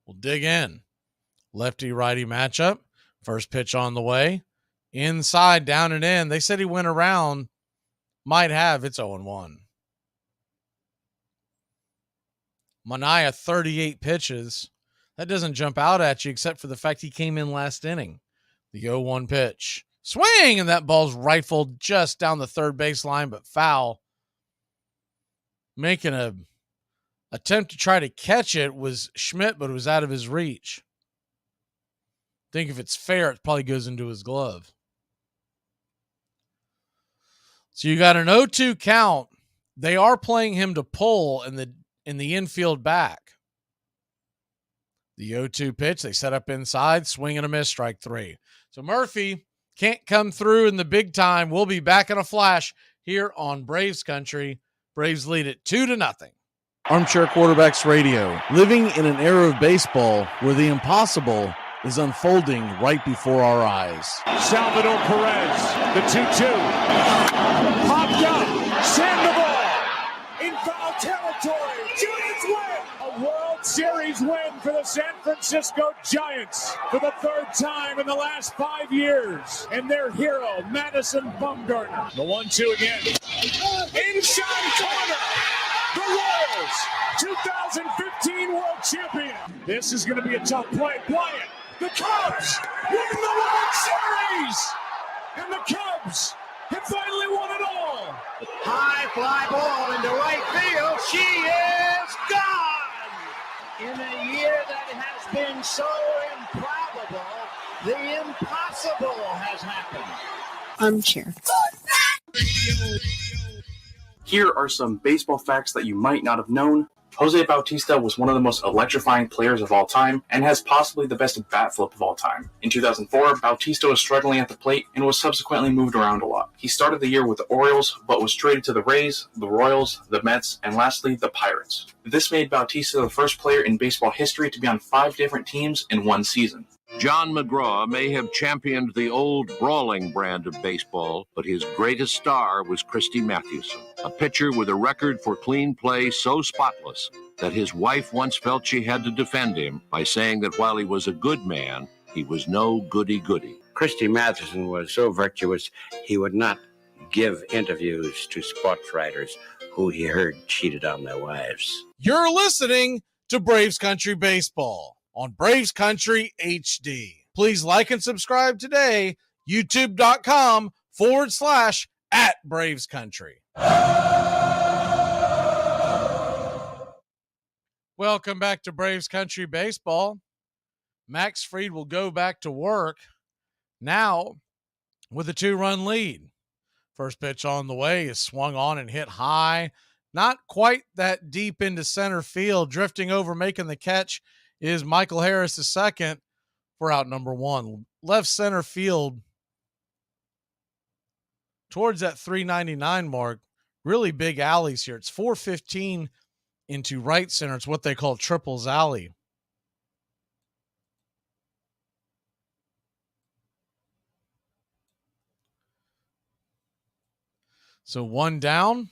will dig in. Lefty-righty matchup. First pitch on the way. Inside, down and in. They said he went around. might have, it's 0-1. Manaea, 38 pitches. That doesn't jump out at you except for the fact he came in last inning. The 0-1 pitch. Swing! And that ball's rifled just down the third baseline, but foul. Making a attempt to try to catch it was Schmidt, but it was out of his reach. I think if it's fair, it probably goes into his glove. So you got an 0-2 count. They are playing him to pull in the infield back. The 0-2 pitch, they set up inside, swing and a miss, strike 3. So Murphy can't come through in the big time. We'll be back in a flash here on Braves Country. Braves lead it 2-0. Armchair Quarterbacks Radio, living in an era of baseball where the impossible is unfolding right before our eyes. Salvador Perez, the 2-2. Popped up, Sandoval in foul territory. Giants win! A World Series win for the San Francisco Giants for the third time in the last 5 years. And their hero, Madison Bumgarner. The 1-2 again. Inside corner. The Royals, 2015 World Champion. This is going to be a tough play. Wyatt, the Cubs win the World Series. And the Cubs have finally won it all. High fly ball into right field. She is gone. In a year that has been so improbable, the impossible has happened. Armchair. Here are some baseball facts that you might not have known. Jose Bautista was one of the most electrifying players of all time and has possibly the best bat flip of all time. In 2004, Bautista was struggling at the plate and was subsequently moved around a lot. He started the year with the Orioles, but was traded to the Rays, the Royals, the Mets, and lastly, the Pirates. This made Bautista the first player in baseball history to be on 5 different teams in one season. John McGraw may have championed the old brawling brand of baseball, but his greatest star was Christy Mathewson, a pitcher with a record for clean play so spotless that his wife once felt she had to defend him by saying that while he was a good man, he was no goody-goody. Christy Mathewson was so virtuous, he would not give interviews to sports writers who he heard cheated on their wives. You're listening to Braves Country Baseball on Braves Country HD. Please like and subscribe today, youtube.com/@Braves Country. Welcome back to Braves Country Baseball. Max Fried will go back to work now with a 2-run lead. First pitch on the way is swung on and hit high. Not quite that deep into center field. Drifting over, making the catch is Michael Harris II for out number 1. Left center field towards that 399 mark. Really big alleys here. It's 415 into right center. It's what they call Triples Alley. So 1 down,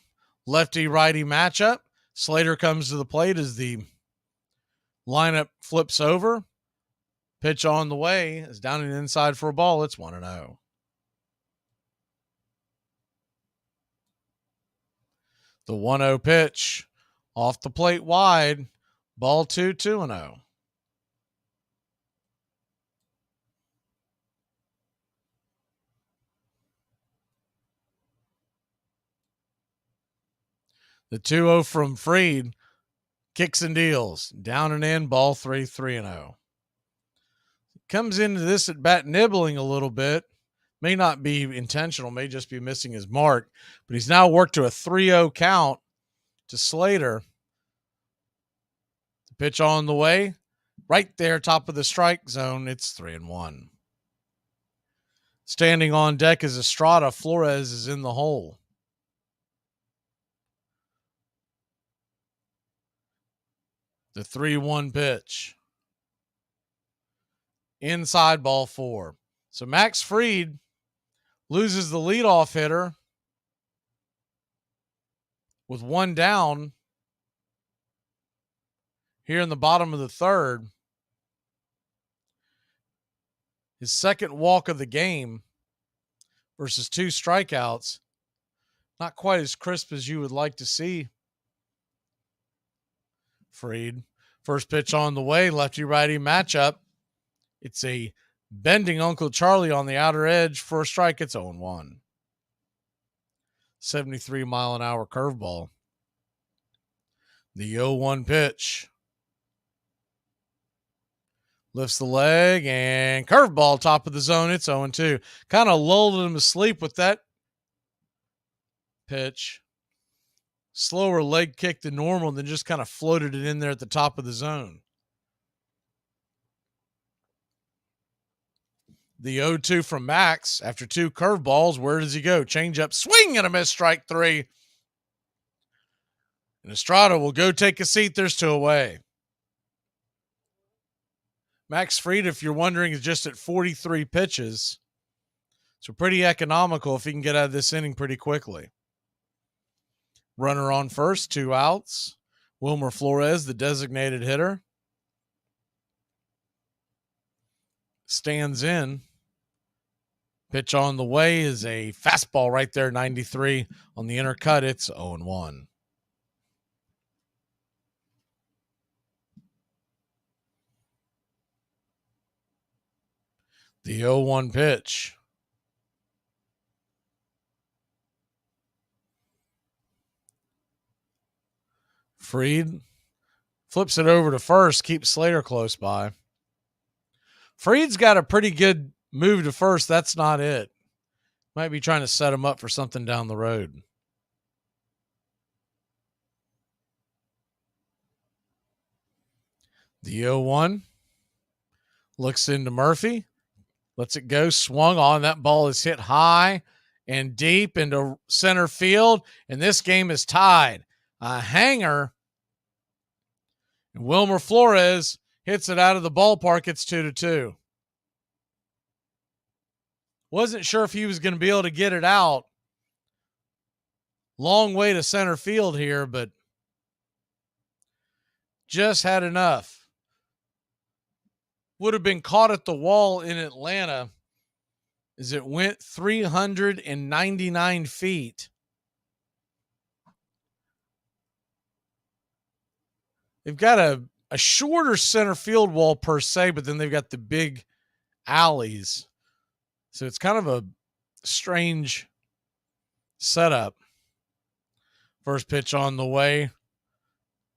lefty-righty matchup. Slater comes to the plate as the lineup flips over. Pitch on the way is down and inside for a ball. It's 1-0. The 1-0 pitch off the plate wide. Ball 2, 2-0. The 2-0 from Fried. Kicks and deals. Down and in. Ball 3, 3-0. Comes into this at bat nibbling a little bit. May not be intentional. May just be missing his mark. But he's now worked to a 3-0 count to Slater. The pitch on the way. Right there, top of the strike zone. It's 3-1. Standing on deck is Estrada. Flores is in the hole. The 3-1 pitch. Inside, ball 4. So Max Fried loses the leadoff hitter with 1 down here in the bottom of the third. His second walk of the game versus 2 strikeouts. Not quite as crisp as you would like to see. Fried. First pitch on the way, lefty-righty matchup. It's a bending Uncle Charlie on the outer edge. For a strike, it's 0-1. 73-mile-an-hour curveball. The 0-1 pitch. Lifts the leg and curveball top of the zone. It's 0-2. Kind of lulled him to sleep with that pitch. Slower leg kick than normal, then just kind of floated it in there at the top of the zone. The 0-2 from Max after 2 curveballs. Where does he go? Change up, swing and a miss, strike 3. And Estrada will go take a seat. There's 2 away. Max Fried, if you're wondering, is just at 43 pitches. So pretty economical if he can get out of this inning pretty quickly. Runner on first, 2 outs. Wilmer Flores, the designated hitter, stands in. Pitch on the way is a fastball right there, 93 on the inner cut. It's 0-1. The 0-1 pitch. Fried flips it over to first, keeps Slater close by. Fried's got a pretty good move to first. That's not it. Might be trying to set him up for something down the road. The 0-1 looks into Murphy, lets it go, swung on. That ball is hit high and deep into center field, and this game is tied. A hanger, and Wilmer Flores hits it out of the ballpark. It's 2-2. Wasn't sure if he was going to be able to get it out. Long way to center field here, but just had enough. Would have been caught at the wall in Atlanta as it went 399 feet. They've got a shorter center field wall per se, but then they've got the big alleys. So it's kind of a strange setup. First pitch on the way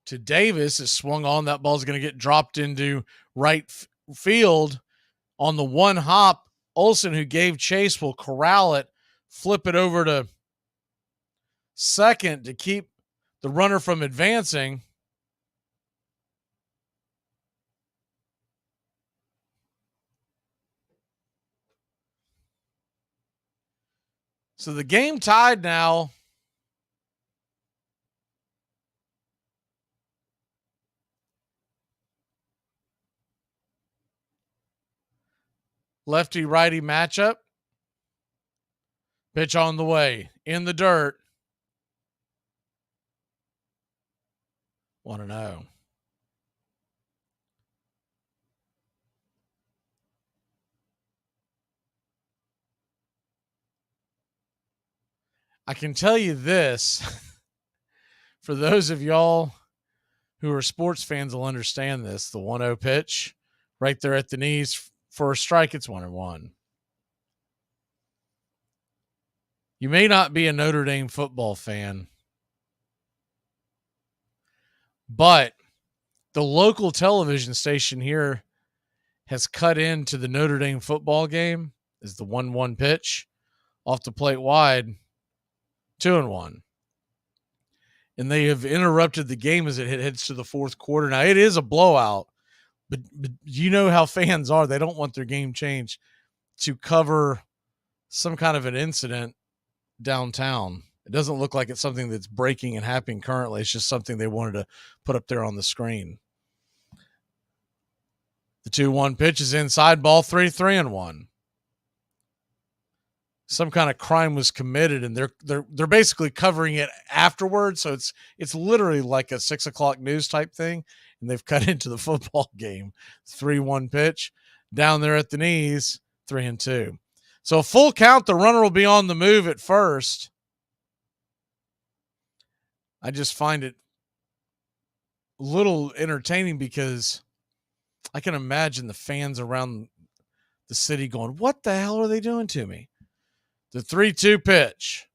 to Davis is swung on. That ball's going to get dropped into right field on the one hop. Olsen, who gave chase, will corral it, flip it over to second to keep the runner from advancing. So the game tied now. Lefty-righty matchup. Pitch on the way. In the dirt. 1-0. I can tell you this, for those of y'all who are sports fans will understand this, the 1-0 pitch right there at the knees for a strike, it's 1-1. You may not be a Notre Dame football fan, but the local television station here has cut into the Notre Dame football game as the 1-1 pitch off the plate wide. 2-1. And they have interrupted the game as it heads to the fourth quarter. Now, it is a blowout, but you know how fans are. They don't want their game changed to cover some kind of an incident downtown. It doesn't look like it's something that's breaking and happening currently. It's just something they wanted to put up there on the screen. The 2-1 pitch is inside, ball 3-1. Some kind of crime was committed, and they're basically covering it afterwards. So it's literally like a 6:00 news type thing, and they've cut into the football game. 3-1 pitch down there at the knees, 3-2. So a full count. The runner will be on the move at first. I just find it a little entertaining because I can imagine the fans around the city going, what the hell are they doing to me? The 3-2 pitch.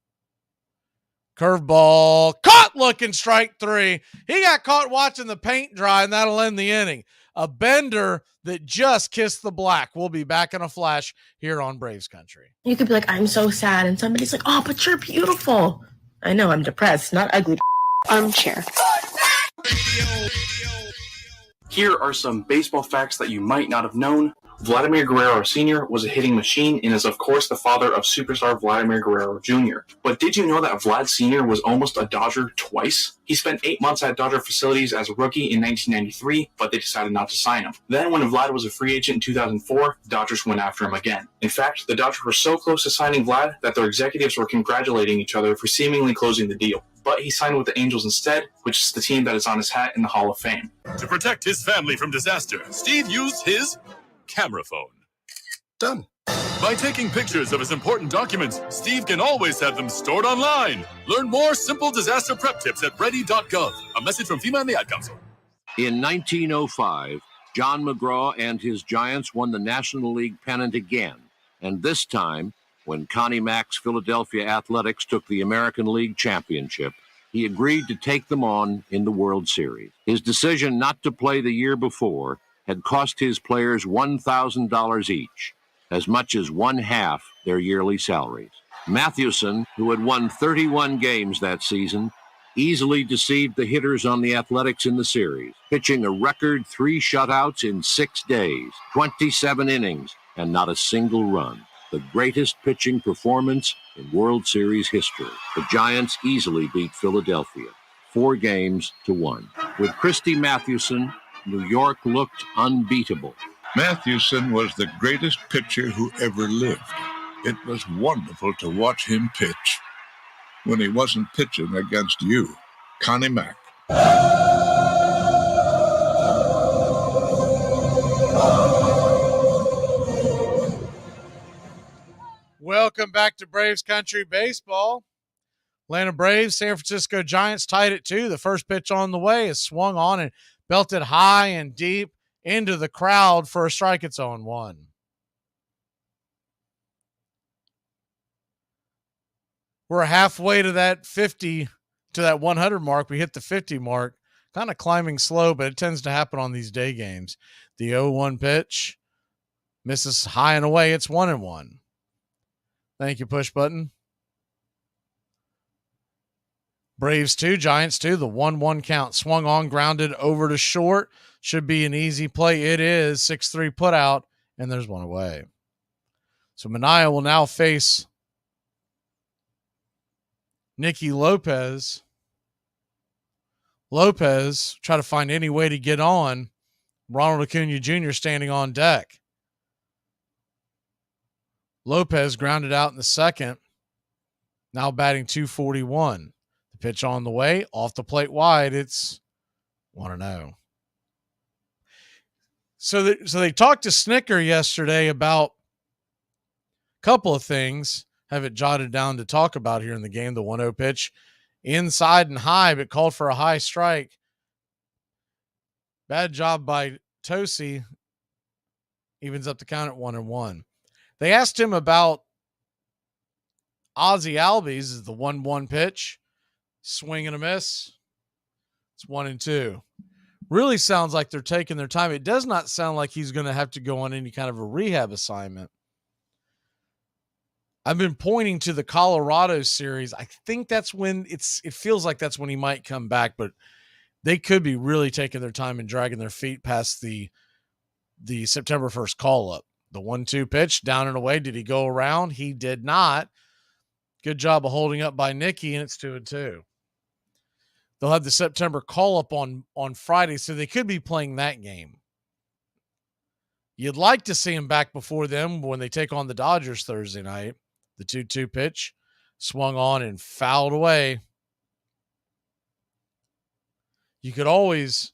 Curveball. Caught looking, strike three. He got caught watching the paint dry, and that'll end the inning. A bender that just kissed the black. We'll be back in a flash here on Braves Country. You could be like, I'm so sad. And somebody's like, oh, but you're beautiful. I know, I'm depressed, not ugly. Armchair. Here are some baseball facts that you might not have known. Vladimir Guerrero Sr. was a hitting machine and is, of course, the father of superstar Vladimir Guerrero Jr. But did you know that Vlad Sr. was almost a Dodger twice? He spent 8 months at Dodger facilities as a rookie in 1993, but they decided not to sign him. Then, when Vlad was a free agent in 2004, the Dodgers went after him again. In fact, the Dodgers were so close to signing Vlad that their executives were congratulating each other for seemingly closing the deal. But he signed with the Angels instead, which is the team that is on his hat in the Hall of Fame. To protect his family from disaster, Steve used his camera phone. Done. By taking pictures of his important documents, Steve can always have them stored online. Learn more simple disaster prep tips at ready.gov. A message from FEMA and the Ad Council. In 1905, John McGraw and his Giants won the National League pennant again. And this time, when Connie Mack's Philadelphia Athletics took the American League championship, he agreed to take them on in the World Series. His decision not to play the year before had cost his players $1,000 each, as much as one-half their yearly salaries. Mathewson, who had won 31 games that season, easily deceived the hitters on the Athletics in the series, pitching a record 3 shutouts in 6 days, 27 innings, and not a single run. The greatest pitching performance in World Series history. The Giants easily beat Philadelphia, 4-1. With Christy Mathewson, New York looked unbeatable. Mathewson was the greatest pitcher who ever lived. It was wonderful to watch him pitch when he wasn't pitching against you, Connie Mack. Welcome back to Braves Country Baseball. Atlanta Braves, San Francisco Giants tied it 2. The first pitch on the way is swung on and belted high and deep into the crowd for a strike. It's 0-1. We're halfway to that 50, to that 100 mark. We hit the 50 mark, kind of climbing slow, but it tends to happen on these day games. The 0-1 pitch misses high and away. It's 1-1. Thank you, push button. Braves 2, Giants 2, the 1-1 count. Swung on, grounded over to short. Should be an easy play. It is. 6-3 put out, and there's one away. So Manaea will now face Nicky Lopez. Lopez try to find any way to get on. Ronald Acuna Jr. standing on deck. Lopez grounded out in the second. Now batting .241. The pitch on the way, off the plate wide. It's 1-0. So they talked to Snitker yesterday about a couple of things. Have it jotted down to talk about here in the game. The 1-0 pitch, inside and high, but called for a high strike. Bad job by Tosi. Evens up the count at 1-1. They asked him about Ozzy Albies. Is the 1-1 pitch. Swing and a miss. It's 1-2. Really sounds like they're taking their time. It does not sound like he's going to have to go on any kind of a rehab assignment. I've been pointing to the Colorado series. I think that's when it feels like that's when he might come back, but they could be really taking their time and dragging their feet past the September 1st call-up. The 1-2 pitch, down and away. Did he go around? He did not. Good job of holding up by Nicky, and it's 2-2. They'll have the September call-up on Friday, so they could be playing that game. You'd like to see him back before them when they take on the Dodgers Thursday night. The 2-2 pitch, swung on and fouled away. You could always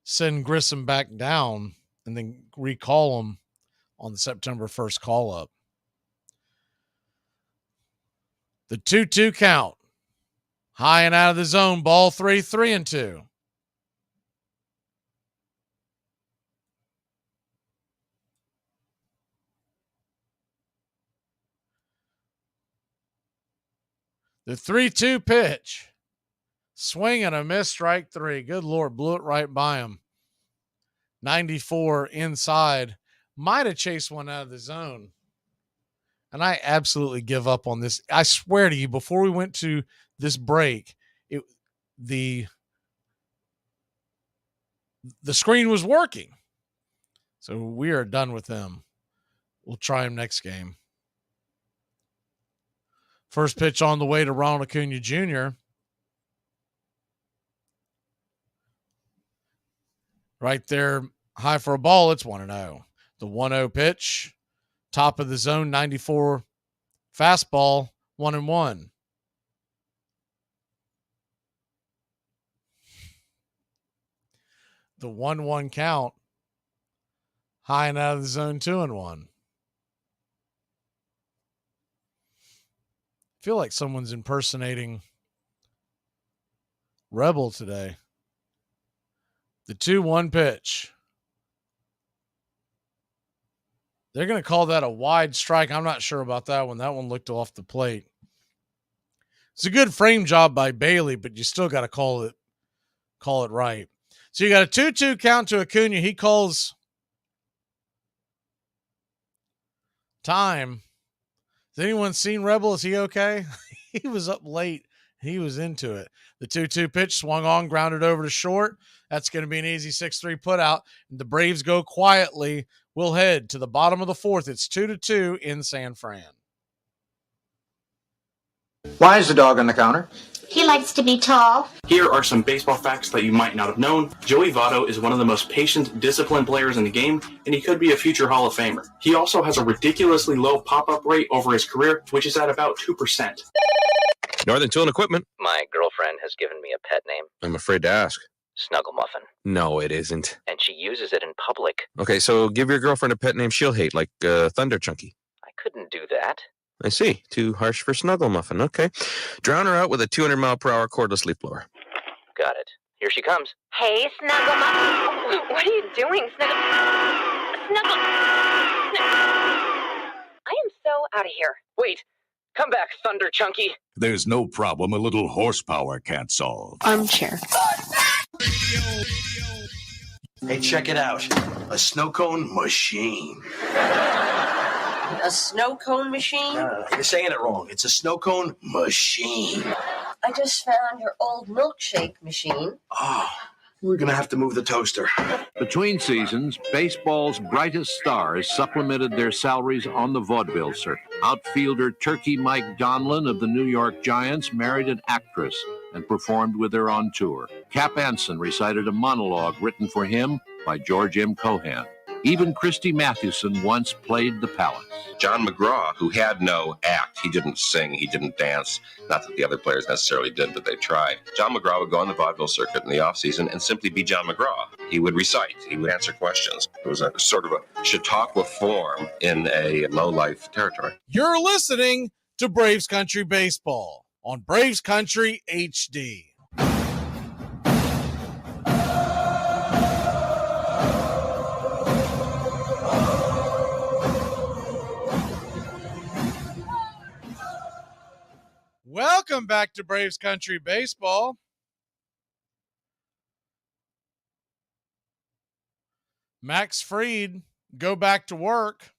send Grissom back down and then recall him on the September 1st call-up. The 2-2 count. High and out of the zone. Ball 3, 3-2. The 3-2 pitch. Swing and a miss, strike 3. Good Lord, blew it right by him. 94 inside. Might have chased one out of the zone. And I absolutely give up on this. I swear to you, before we went to this break, the screen was working. So we are done with them. We'll try him next game. First pitch on the way to Ronald Acuna Jr. Right there, high for a ball. It's 1-0. The 1-0 pitch, top of the zone, 94 fastball, 1-1. The 1-1 count, high and out of the zone, 2-1. I feel like someone's impersonating Rebel today. The 2-1 pitch. They're going to call that a wide strike. I'm not sure about that one. That one looked off the plate. It's a good frame job by Bailey, but you still got to call it right. So you got a 2-2 count to Acuna. He calls time. Has anyone seen Rebel? Is he okay? He was up late. He was into it. The 2-2 pitch swung on, grounded over to short. That's going to be an easy 6-3 put out. The Braves go quietly. We'll head to the bottom of the fourth. It's 2-2 in San Fran. Why is the dog on the counter? He likes to be tall. Here are some baseball facts that you might not have known. Joey Votto is one of the most patient, disciplined players in the game, and he could be a future Hall of Famer. He also has a ridiculously low pop-up rate over his career, which is at about 2%. Northern Tool and Equipment. My girlfriend has given me a pet name. I'm afraid to ask. Snuggle Muffin. No, it isn't. And she uses it in public. Okay, so give your girlfriend a pet name she'll hate, like Thunder Chunky. I couldn't do that. I see. Too harsh for Snuggle Muffin. Okay. Drown her out with a 200-mile-per-hour cordless leaf blower. Got it. Here she comes. Hey, Snuggle Muffin. What are you doing, Snuggle? I am so out of here. Wait. Come back, Thunder Chunky. There's no problem a little horsepower can't solve. Armchair. Hey, check it out. A snow cone machine. A snow cone machine? You're saying it wrong. It's a snow cone machine. I just found your old milkshake machine. Oh, we're going to have to move the toaster. Between seasons, baseball's brightest stars supplemented their salaries on the vaudeville circuit. Outfielder Turkey Mike Donlin of the New York Giants married an actress and performed with her on tour. Cap Anson recited a monologue written for him by George M. Cohan. Even Christy Mathewson once played the Palace. John McGraw, who had no act, he didn't sing, he didn't dance. Not that the other players necessarily did, but they tried. John McGraw would go on the vaudeville circuit in the offseason and simply be John McGraw. He would recite, he would answer questions. It was a sort of a Chautauqua form in a low-life territory. You're listening to Braves Country Baseball on Braves Country HD. Welcome back to Braves Country Baseball. Max Fried, go back to work.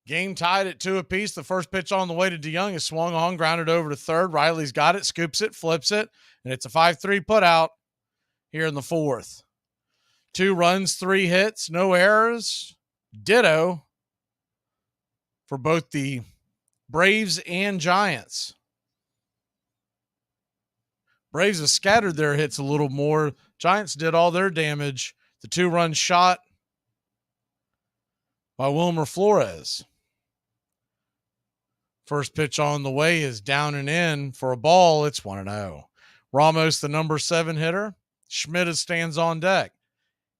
Game tied at 2 apiece. The first pitch on the way to DeYoung is swung on, grounded over to third. Riley's got it, scoops it, flips it, and it's a 5-3 putout here in the fourth. 2 runs, 3 hits, no errors. Ditto for both the Braves and Giants. Braves have scattered their hits a little more. Giants did all their damage. The 2-run shot by Wilmer Flores. First pitch on the way is down and in for a ball. It's 1-0. Ramos, the number 7 hitter. Schmidt stands on deck.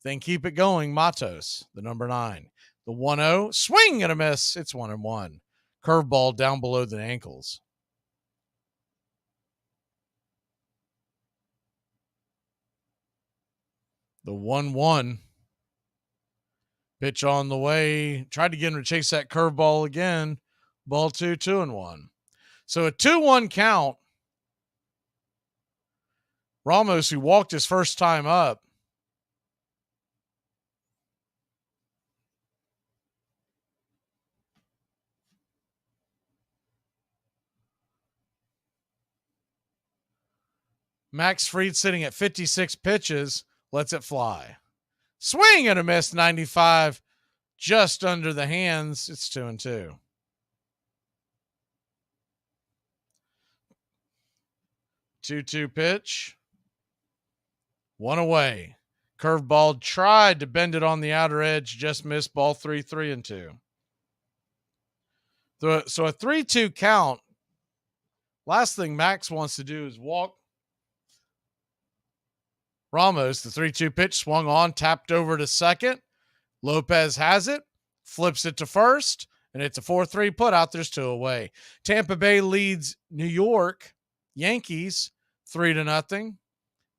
Then keep it going. Matos, the number 9. The 1-0. Swing and a miss. It's 1-1. Curveball down below the ankles. The 1-1. Pitch on the way. Tried to get him to chase that curveball again. Ball 2-1. So a 2-1 count. Ramos, who walked his first time up, Max Fried sitting at 56 pitches, lets it fly. Swing and a miss, 95, just under the hands. It's 2-2. 2-2 pitch. One away. Curveball tried to bend it on the outer edge, just missed. Ball 3-2. So a 3-2 count. Last thing Max wants to do is walk Ramos. The 3-2 pitch swung on, tapped over to second. Lopez has it, flips it to first, and it's a 4-3 put out. There's 2 away. Tampa Bay leads New York Yankees 3-0.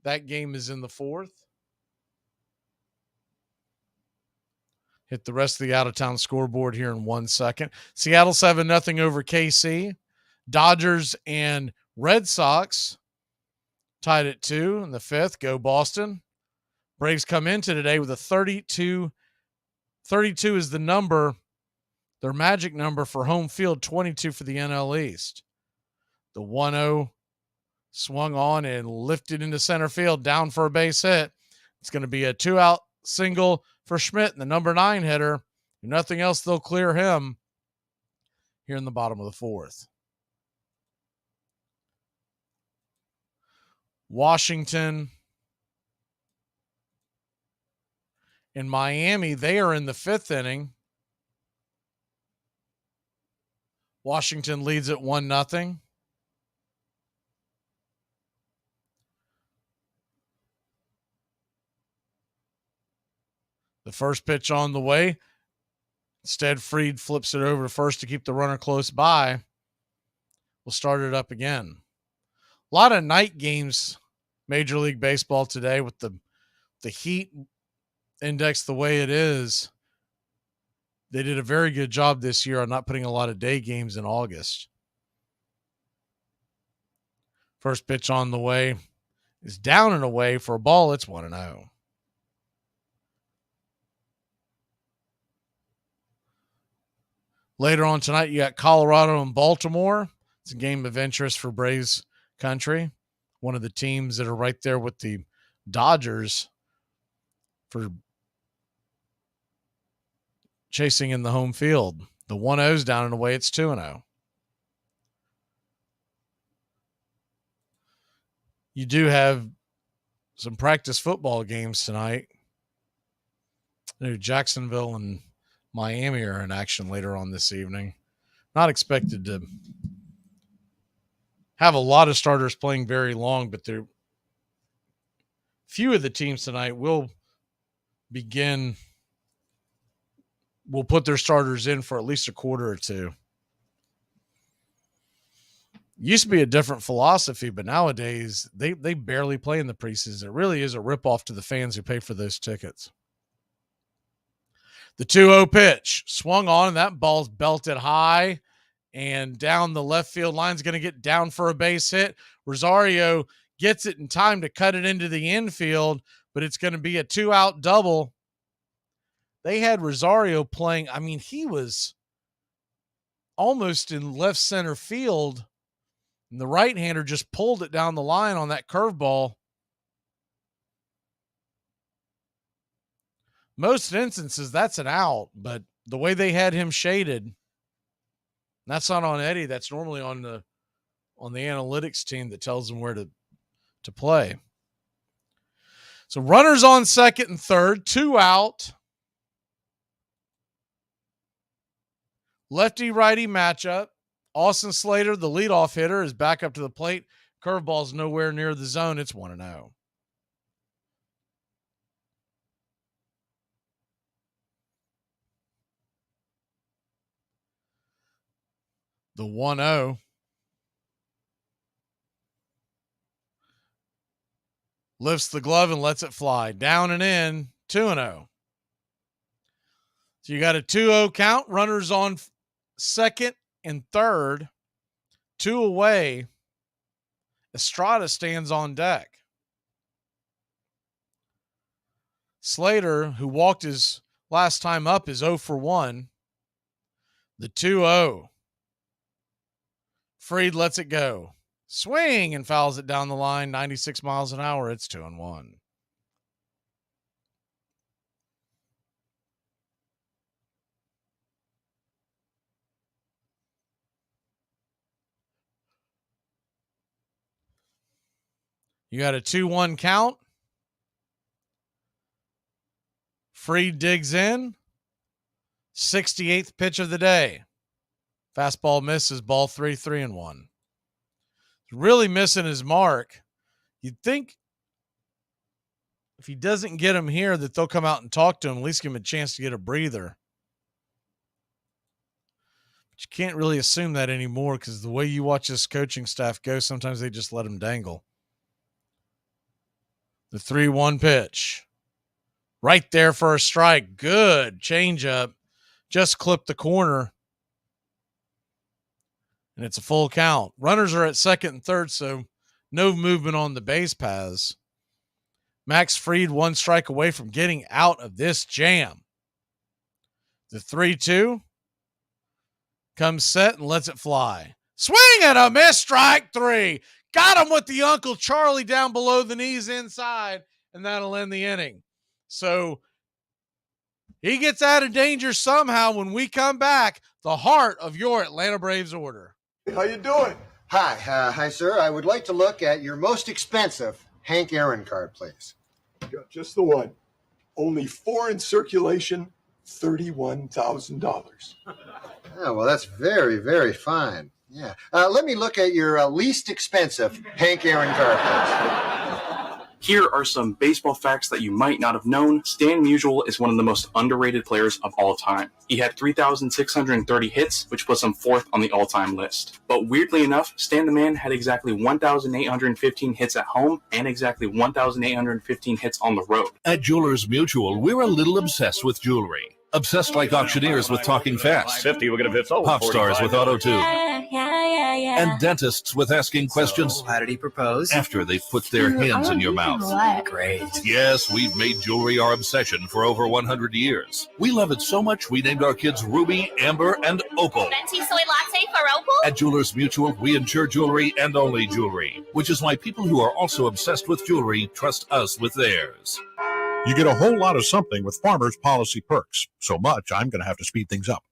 That game is in the 4th. Hit the rest of the out-of-town scoreboard here in 1 second. Seattle 7-0 over KC. Dodgers and Red Sox tied at 2 in the 5th. Go Boston. Braves come into today with a 32. 32 is the number, their magic number for home field, 22 for the NL East. The 1-0 swung on and lifted into center field, down for a base hit. It's going to be a 2-out single for Schmidt, the number 9 hitter. If nothing else, they'll clear him here in the bottom of the 4th. Washington and Miami, they are in the 5th inning. Washington leads at 1-0. The first pitch on the way. Instead, Fried flips it over to first to keep the runner close by. We'll start it up again. A lot of night games, Major League Baseball today, with the heat index the way it is. They did a very good job this year on not putting a lot of day games in August. First pitch on the way is down and away for a ball. It's 1-0. Later on tonight, you got Colorado and Baltimore. It's a game of interest for Braves country. One of the teams that are right there with the Dodgers for chasing in the home field. The 1-0's down and away. It's 2-0. You do have some practice football games tonight. Jacksonville and Miami are in action later on this evening. Not expected to have a lot of starters playing very long, but few of the teams tonight will put their starters in for at least a quarter or two. Used to be a different philosophy, but nowadays they barely play in the preseason. It really is a ripoff to the fans who pay for those tickets. The 2-0 pitch swung on, and that ball's belted high and down the left field line. Is going to get down for a base hit. Rosario gets it in time to cut it into the infield, but it's going to be a 2-out double. They had Rosario playing. I mean, he was almost in left center field, and the right-hander just pulled it down the line on that curveball. Most instances, that's an out, but the way they had him shaded, that's not on Eddie. That's normally on the analytics team that tells them where to play. So runners on second and third, 2 out. Lefty-righty matchup. Austin Slater, the leadoff hitter, is back up to the plate. Curveball's nowhere near the zone. It's 1-0. The 1-0. lifts the glove and lets it fly. Down and in, 2-0. So you got a 2-0 count. Runners on second and third. 2 away. Estrada stands on deck. Slater, who walked his last time up, is 0 for 1. The 2-0. Fried lets it go. Swing and fouls it down the line. 96 miles an hour. It's 2-1. You got a 2-1 count. Fried digs in. 68th pitch of the day. Fastball misses, ball 3-1. Really missing his mark. You'd think if he doesn't get him here that they'll come out and talk to him, at least give him a chance to get a breather. But you can't really assume that anymore because the way you watch this coaching staff go, sometimes they just let him dangle. The 3-1 pitch. Right there for a strike. Good changeup. Just clipped the corner. And it's a full count. Runners are at second and third, so no movement on the base paths. Max Fried 1 strike away from getting out of this jam. The 3-2 comes set and lets it fly. Swing and a miss, strike 3. Got him with the Uncle Charlie down below the knees inside, and that'll end the inning. So he gets out of danger somehow. When we come back, the heart of your Atlanta Braves order. How you doing? Hi, sir. I would like to look at your most expensive Hank Aaron card, please. Got just the one. Only 4 in circulation, $31,000. Oh, well, that's very, very fine. Yeah. Let me look at your least expensive Hank Aaron card, please. Here are some baseball facts that you might not have known. Stan Musial is one of the most underrated players of all time. He had 3,630 hits, which puts him 4th on the all-time list. But weirdly enough, Stan the Man had exactly 1,815 hits at home and exactly 1,815 hits on the road. At Jewelers Mutual, we're a little obsessed with jewelry. Obsessed like auctioneers with talking fast. 50, we're going to fit sold. Pop stars with auto tune. Yeah. And dentists with asking questions. How did he propose? After they've put their hands in your mouth. Great. Yes, we've made jewelry our obsession for over 100 years. We love it so much we named our kids Ruby, Amber, and Opal. Venti soy latte for Opal? At Jewelers Mutual, we insure jewelry and only jewelry, which is why people who are also obsessed with jewelry trust us with theirs. You get a whole lot of something with Farmers Policy Perks. So much, I'm going to have to speed things up.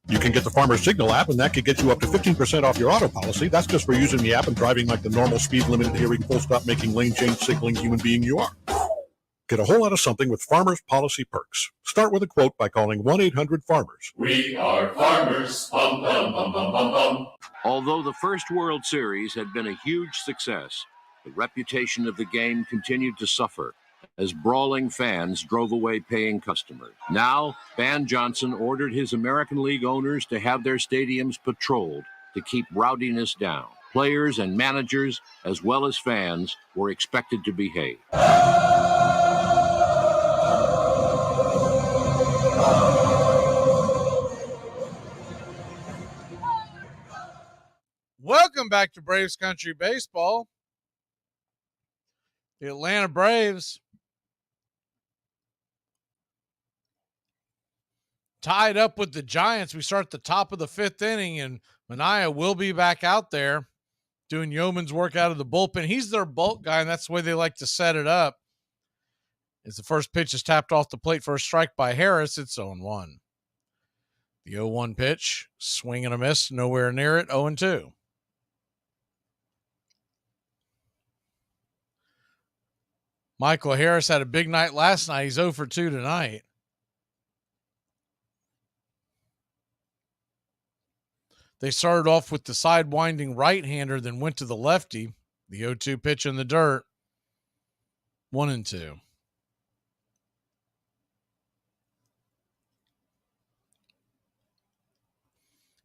You can get the Farmers Signal app, and that could get you up to 15% off your auto policy. That's just for using the app and driving like the normal speed limit, hearing, full stop, making lane change, signaling human being you are. Get a whole lot of something with Farmers Policy Perks. Start with a quote by calling 1-800-FARMERS. We are farmers. Bum, bum, bum, bum, bum, bum. Although the first World Series had been a huge success, the reputation of the game continued to suffer as brawling fans drove away paying customers. Now, Van Johnson ordered his American League owners to have their stadiums patrolled to keep rowdiness down. Players and managers, as well as fans, were expected to behave. Welcome back to Braves Country Baseball. The Atlanta Braves tied up with the Giants. We start the top of the 5th inning, and Manaea will be back out there doing yeoman's work out of the bullpen. He's their bulk guy, and that's the way they like to set it up. As the first pitch is tapped off the plate for a strike by Harris, it's 0-1. The 0-1 pitch, swing and a miss, nowhere near it, 0-2. Michael Harris had a big night last night. He's 0 for 2 tonight. They started off with the side-winding right-hander, then went to the lefty. The 0-2 pitch in the dirt. 1-2.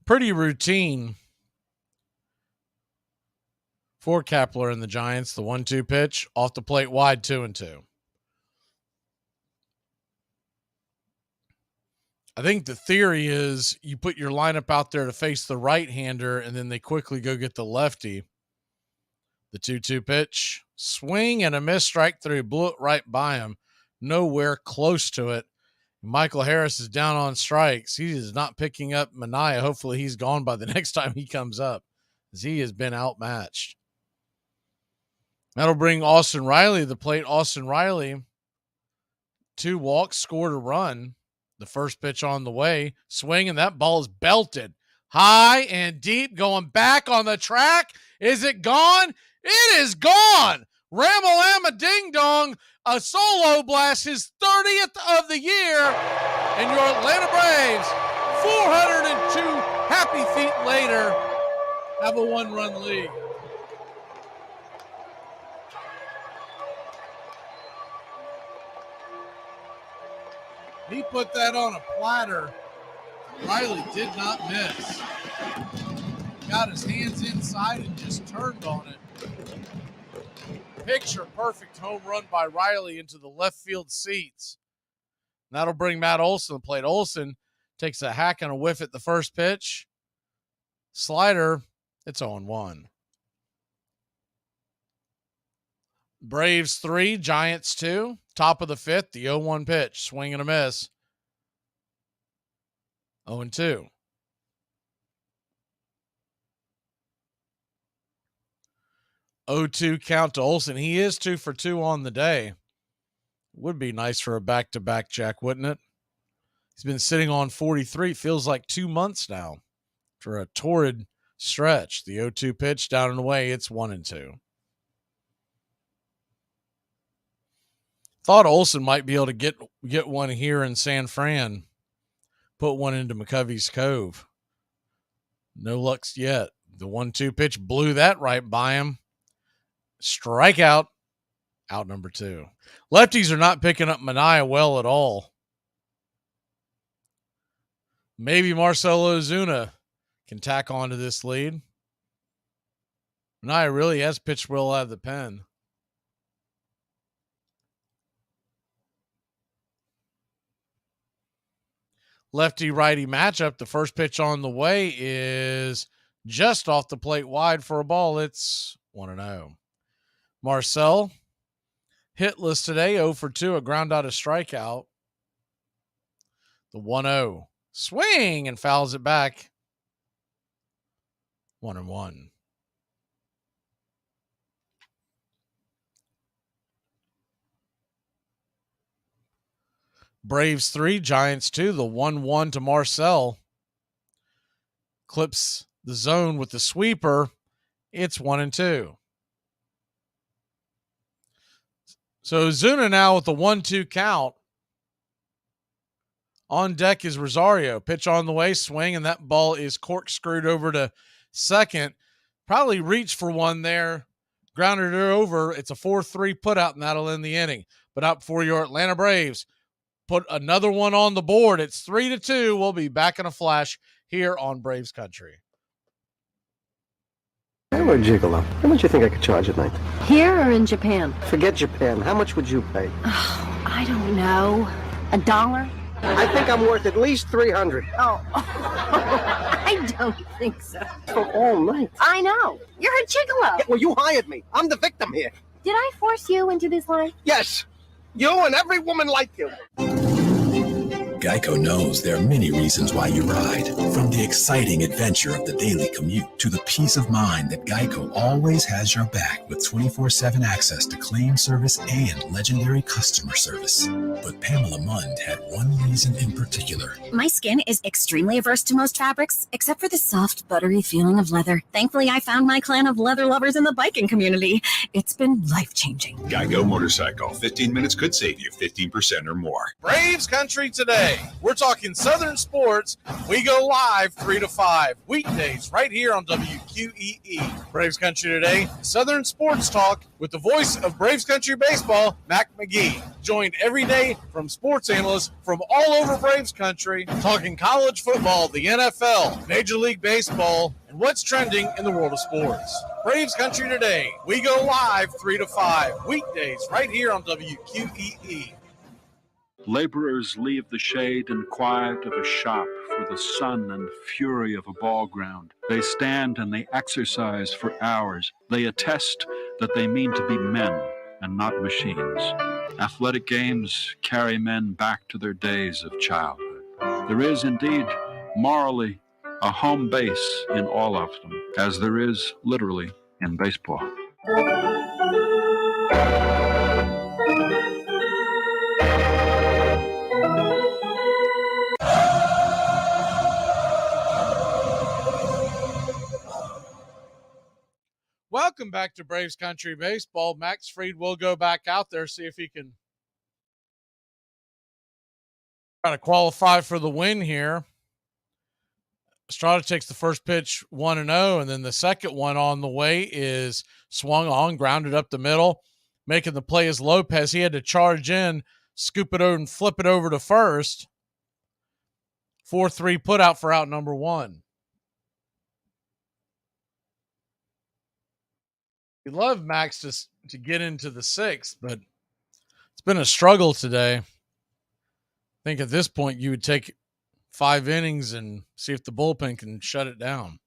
Pretty routine for Kepler and the Giants. The 1-2 pitch off the plate wide, 2-2. I think the theory is you put your lineup out there to face the right-hander, and then they quickly go get the lefty. The 2-2 pitch, swing and a miss, strike three, blew it right by him, nowhere close to it. Michael Harris is down on strikes. He is not picking up Manaea. Hopefully he's gone by the next time he comes up, as he has been outmatched. That'll bring Austin Riley to the plate. Austin Riley, 2 walks, scored a run. The first pitch on the way, swing, and that ball is belted high and deep, going back on the track. Is it gone? It is gone. Ramalama Ding Dong, a solo blast, his 30th of the year, and your Atlanta Braves, 402 happy feet later, have a 1-run lead. He put that on a platter. Riley did not miss. Got his hands inside and just turned on it. Picture perfect home run by Riley into the left field seats. That'll bring Matt Olson to the plate. Olson takes a hack and a whiff at the first pitch. Slider, it's 0-1. Braves 3, Giants 2. Top of the 5th, the 0-1 pitch. Swing and a miss. 0-2. (0-2) count to Olson. He is 2 for 2 on the day. Would be nice for a back-to-back Jack, wouldn't it? He's been sitting on 43. Feels like 2 months now for a torrid stretch. The 0-2 pitch down and away. It's 1-2. Thought Olson might be able to get one here in San Fran. Put one into McCovey's Cove. No luck yet. The 1-2 pitch blew that right by him. Strikeout. Out number 2. Lefties are not picking up Manaea well at all. Maybe Marcell Ozuna can tack on to this lead. Manaea really has pitched well out of the pen. Lefty-righty matchup. The first pitch on the way is just off the plate wide for a ball. It's 1-0. Marcell, hitless today, 0 for 2, a ground out, a strikeout. The 1-0. Swing and fouls it back. 1-1. Braves 3, Giants 2. The 1-1 to Marcell. Clips the zone with the sweeper. It's 1-2. So Ozuna now with the 1-2 count. On deck is Rosario. Pitch on the way, swing, and that ball is corkscrewed over to second. Probably reached for one there. Grounded it over. It's a 4-3 putout, and that'll end the inning. But up for your Atlanta Braves. Put another one on the board. It's 3-2. We'll be back in a flash here on Braves Country. I'm a gigolo. How much do you think I could charge at night? Here or in Japan? Forget Japan. How much would you pay? Oh, I don't know. $1? I think I'm worth at least $300. Oh, I don't think so. For all night. I know. You're a gigolo. Yeah, well, you hired me. I'm the victim here. Did I force you into this life? Yes. You and every woman like you. Geico knows there are many reasons why you ride. From the exciting adventure of the daily commute to the peace of mind that Geico always has your back with 24/7 access to claim service and legendary customer service. But Pamela Mund had one reason in particular. My skin is extremely averse to most fabrics, except for the soft, buttery feeling of leather. Thankfully, I found my clan of leather lovers in the biking community. It's been life-changing. Geico Motorcycle. 15 minutes could save you 15% or more. Braves Country today. We're talking Southern sports. We go live 3 to 5 weekdays right here on WQEE. Braves Country today. Southern sports talk with the voice of Braves Country baseball, Mac Magee. Joined every day from sports analysts from all over Braves Country, talking college football, the NFL, Major League Baseball, and what's trending in the world of sports. Braves Country Today. We go live 3 to 5 weekdays right here on WQEE. Laborers leave the shade and quiet of a shop for the sun and fury of a ball ground. They stand and they exercise for hours. They attest that they mean to be men and not machines. Athletic games carry men back to their days of childhood. There is indeed, morally, a home base in all of them, as there is literally in baseball. Welcome back to Braves Country Baseball. Max Fried will go back out there, see if he can try to qualify for the win here. Estrada takes the first pitch 1-0, and then the second one on the way is swung on, grounded up the middle. Making the play is Lopez. He had to charge in, scoop it over, and flip it over to first. 4-3 put out for out number one. We love Max to get into the sixth, but it's been a struggle today. I think at this point you would take 5 innings and see if the bullpen can shut it down.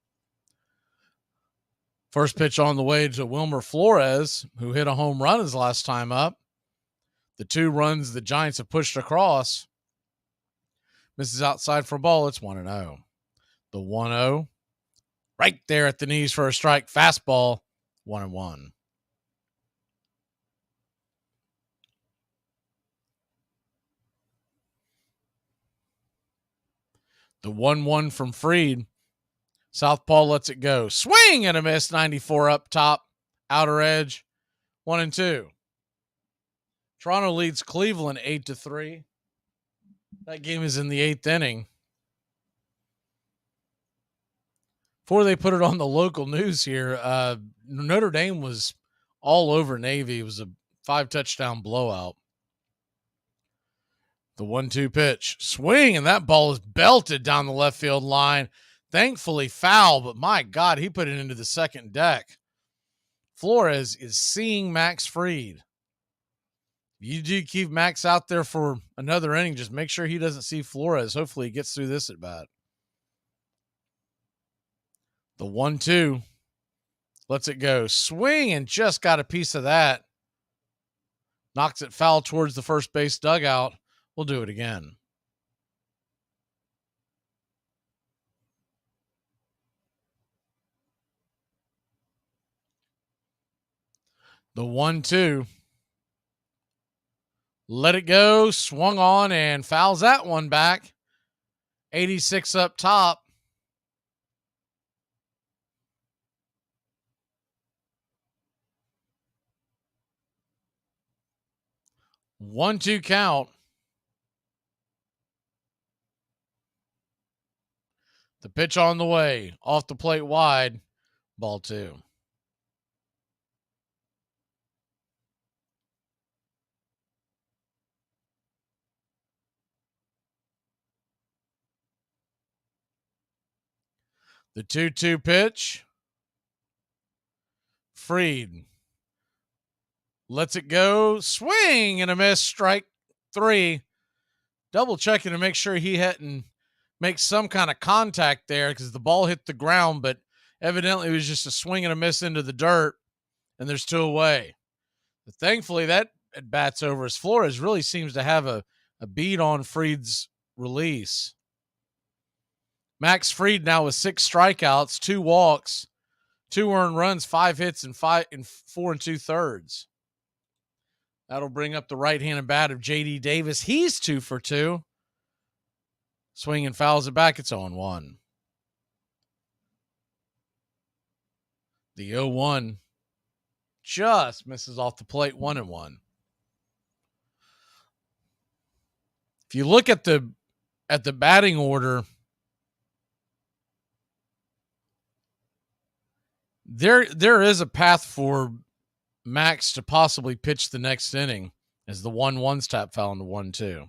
First pitch on the way to Wilmer Flores, who hit a home run his last time up. The 2 runs the Giants have pushed across. Misses outside for a ball. It's 1-0. The 1-0 right there at the knees for a strike. Fastball, 1-1. The 1-1 from Fried. Southpaw lets it go. Swing and a miss. 94 up top. Outer edge. 1-2. Toronto leads Cleveland 8-3. That game is in the 8th inning. Before they put it on the local news here, Notre Dame was all over Navy. It was a 5-touchdown blowout. The 1-2 pitch. Swing, and that ball is belted down the left field line. Thankfully foul, but my God, he put it into the second deck. Flores is seeing Max Fried. You do keep Max out there for another inning, just make sure he doesn't see Flores. Hopefully he gets through this at bat. The 1-2 lets it go. Swing, and just got a piece of that. Knocks it foul towards the first base dugout. We'll do it again. The 1-2. Let it go. Swung on and fouls that one back. 86 up top. One, 2 count. The pitch on the way. Off the plate wide. Ball 2. The 2-2 pitch. Fried lets it go. Swing and a miss. Strike 3. Double checking to make sure he hadn't make some kind of contact there because the ball hit the ground, but evidently it was just a swing and a miss into the dirt, and there's 2 away. But thankfully that at bat's over as Flores really seems to have a beat on Fried's release. Max Fried now with 6 strikeouts, 2 walks, 2 earned runs, 5 hits, and 4 2/3. That'll bring up the right-handed bat of J.D. Davis. He's 2 for 2. Swing and fouls it back. It's 0-1. The 0-1 just misses off the plate. 1-1. If you look at the batting order, there is a path for Max to possibly pitch the next inning as the 1-1's tap foul into 1-2.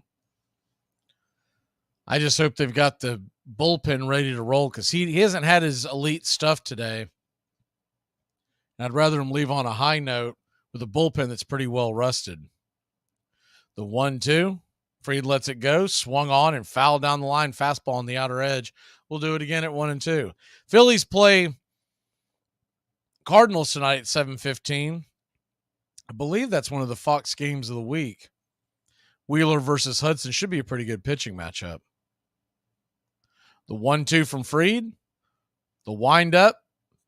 I just hope they've got the bullpen ready to roll because he hasn't had his elite stuff today. And I'd rather him leave on a high note with a bullpen that's pretty well rusted. The 1-2, Fried lets it go, swung on and fouled down the line, fastball on the outer edge. We'll do it again at 1-2. Phillies play Cardinals tonight at 7:15. I believe that's one of the Fox games of the week. Wheeler versus Hudson should be a pretty good pitching matchup. The 1-2 from Fried. The wind-up,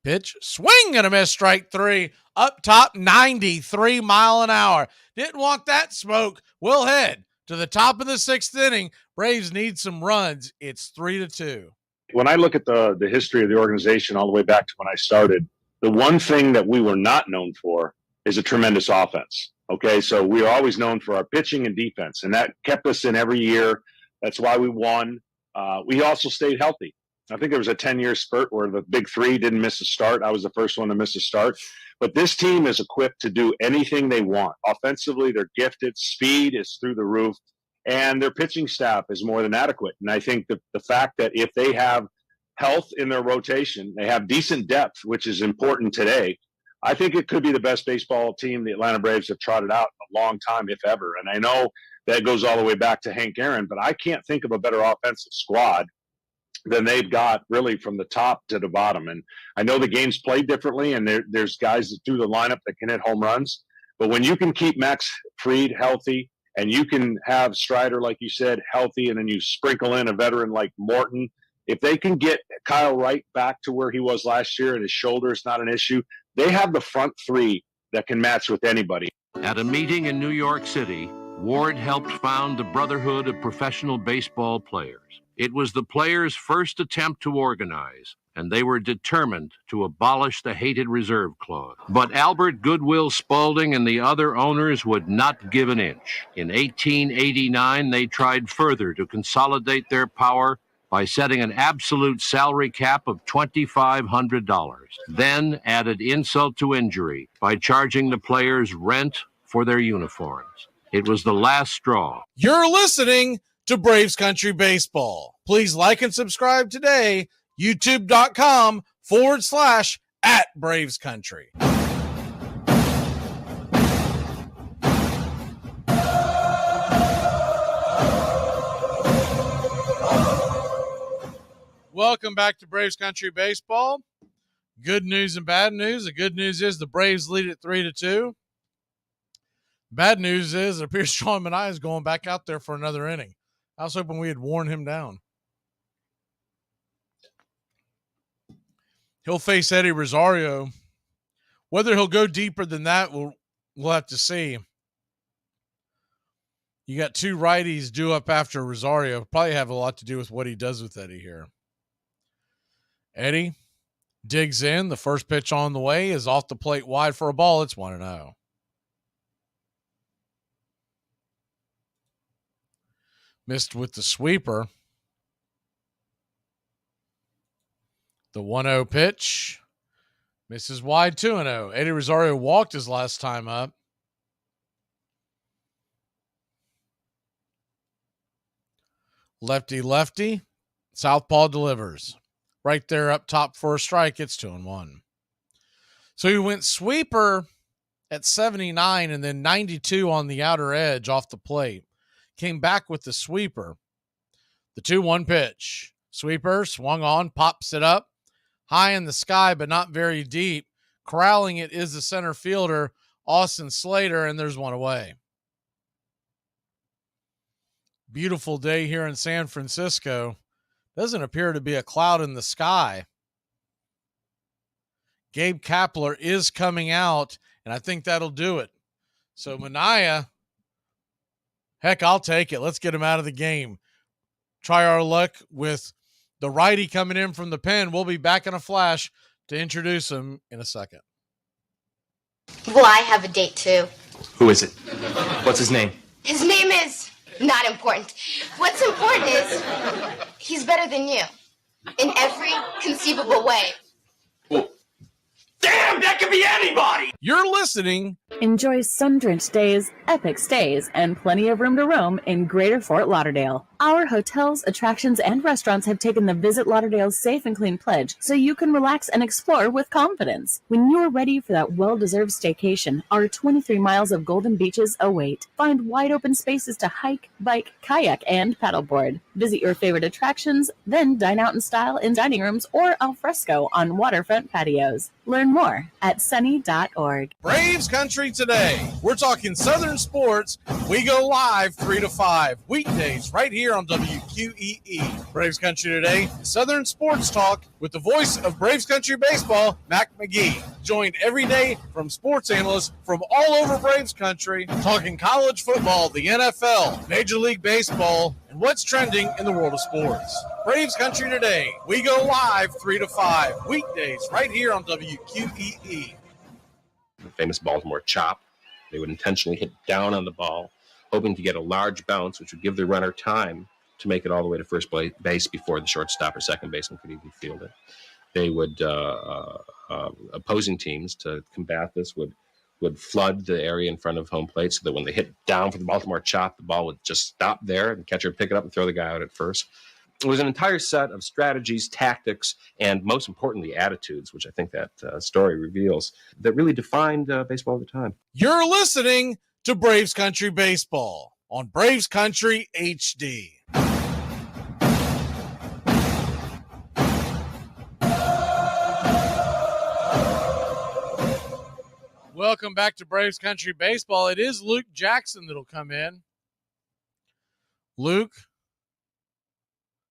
pitch, swing and a miss, strike three. Up top, 93 mile an hour. Didn't want that smoke. We'll head to the top of the 6th inning. Braves need some runs. It's 3-2. When I look at the history of the organization all the way back to when I started, the one thing that we were not known for is a tremendous offense. Okay, so we were always known for our pitching and defense, and that kept us in every year. That's why we won. We also stayed healthy. I think there was a 10-year spurt where the big three didn't miss a start. I was the first one to miss a start. But this team is equipped to do anything they want. Offensively, they're gifted. Speed is through the roof. And their pitching staff is more than adequate. And I think the fact that if they have health in their rotation, they have decent depth, which is important today, I think it could be the best baseball team the Atlanta Braves have trotted out in a long time, if ever. And I know that goes all the way back to Hank Aaron, but I can't think of a better offensive squad than they've got really from the top to the bottom. And I know the game's played differently, and there's guys that do the lineup that can hit home runs. But when you can keep Max Fried healthy, and you can have Strider, like you said, healthy, and then you sprinkle in a veteran like Morton, if they can get Kyle Wright back to where he was last year and his shoulder is not an issue, they have the front three that can match with anybody. At a meeting in New York City, Ward helped found the Brotherhood of Professional Baseball Players. It was the players' first attempt to organize, and they were determined to abolish the hated reserve clause. But Albert Goodwill Spaulding and the other owners would not give an inch. In 1889, they tried further to consolidate their power by setting an absolute salary cap of $2,500, then added insult to injury by charging the players rent for their uniforms. It was the last straw. You're listening to Braves Country Baseball. Please like and subscribe today. YouTube.com/@Braves Country. Welcome back to Braves Country Baseball. Good news and bad news. The good news is the Braves lead at 3-2. Bad news is it appears Sean Manaea is going back out there for another inning. I was hoping we had worn him down. He'll face Eddie Rosario. Whether he'll go deeper than that, we'll have to see. You got two righties due up after Rosario. Probably have a lot to do with what he does with Eddie here. Eddie digs in. The first pitch on the way is off the plate wide for a ball. It's 1-0. Missed with the sweeper. The 1-0 pitch. Misses wide, 2-0. Eddie Rosario walked his last time up. Lefty. Southpaw delivers. Right there up top for a strike. It's 2-1. So he went sweeper at 79 and then 92 on the outer edge off the plate. Came back with the sweeper. The 2-1 pitch. Sweeper swung on, pops it up. High in the sky, but not very deep. Corralling it is the center fielder, Austin Slater, and there's one away. Beautiful day here in San Francisco. Doesn't appear to be a cloud in the sky. Gabe Kapler is coming out, and I think that'll do it. So Manaea, heck, I'll take it. Let's get him out of the game. Try our luck with the righty coming in from the pen. We'll be back in a flash to introduce him in a second. Well, I have a date too. Who is it? What's his name? His name is not important. What's important is he's better than you in every conceivable way. Well, damn! Damn, that could be anybody! You're listening. Enjoy sun-drenched days, epic stays, and plenty of room to roam in Greater Fort Lauderdale. Our hotels, attractions, and restaurants have taken the Visit Lauderdale's Safe and Clean pledge so you can relax and explore with confidence. When you're ready for that well-deserved staycation, our 23 miles of golden beaches await. Find wide-open spaces to hike, bike, kayak, and paddleboard. Visit your favorite attractions, then dine out in style in dining rooms or al fresco on waterfront patios. Learn more at sunny.org. Braves Country today. We're talking Southern sports. We go live 3 to 5 weekdays right here on WQEE. Braves Country today, Southern sports talk with the voice of Braves Country baseball, Mac Magee. Joined every day from sports analysts from all over Braves Country, talking college football, the NFL, Major League Baseball, and what's trending in the world of sports. Braves Country today. We go live 3 to 5 weekdays right here on WQEE. The famous Baltimore chop. They would intentionally hit down on the ball, hoping to get a large bounce, which would give the runner time to make it all the way to first base before the shortstop or second baseman could even field it. They would, opposing teams to combat this would flood the area in front of home plate so that when they hit down for the Baltimore chop, the ball would just stop there and the catcher would pick it up and throw the guy out at first. It was an entire set of strategies, tactics, and most importantly, attitudes, which I think that story reveals, that really defined baseball at the time. You're listening to Braves Country Baseball on Braves Country HD. Welcome back to Braves Country Baseball. It is Luke Jackson that'll come in. Luke,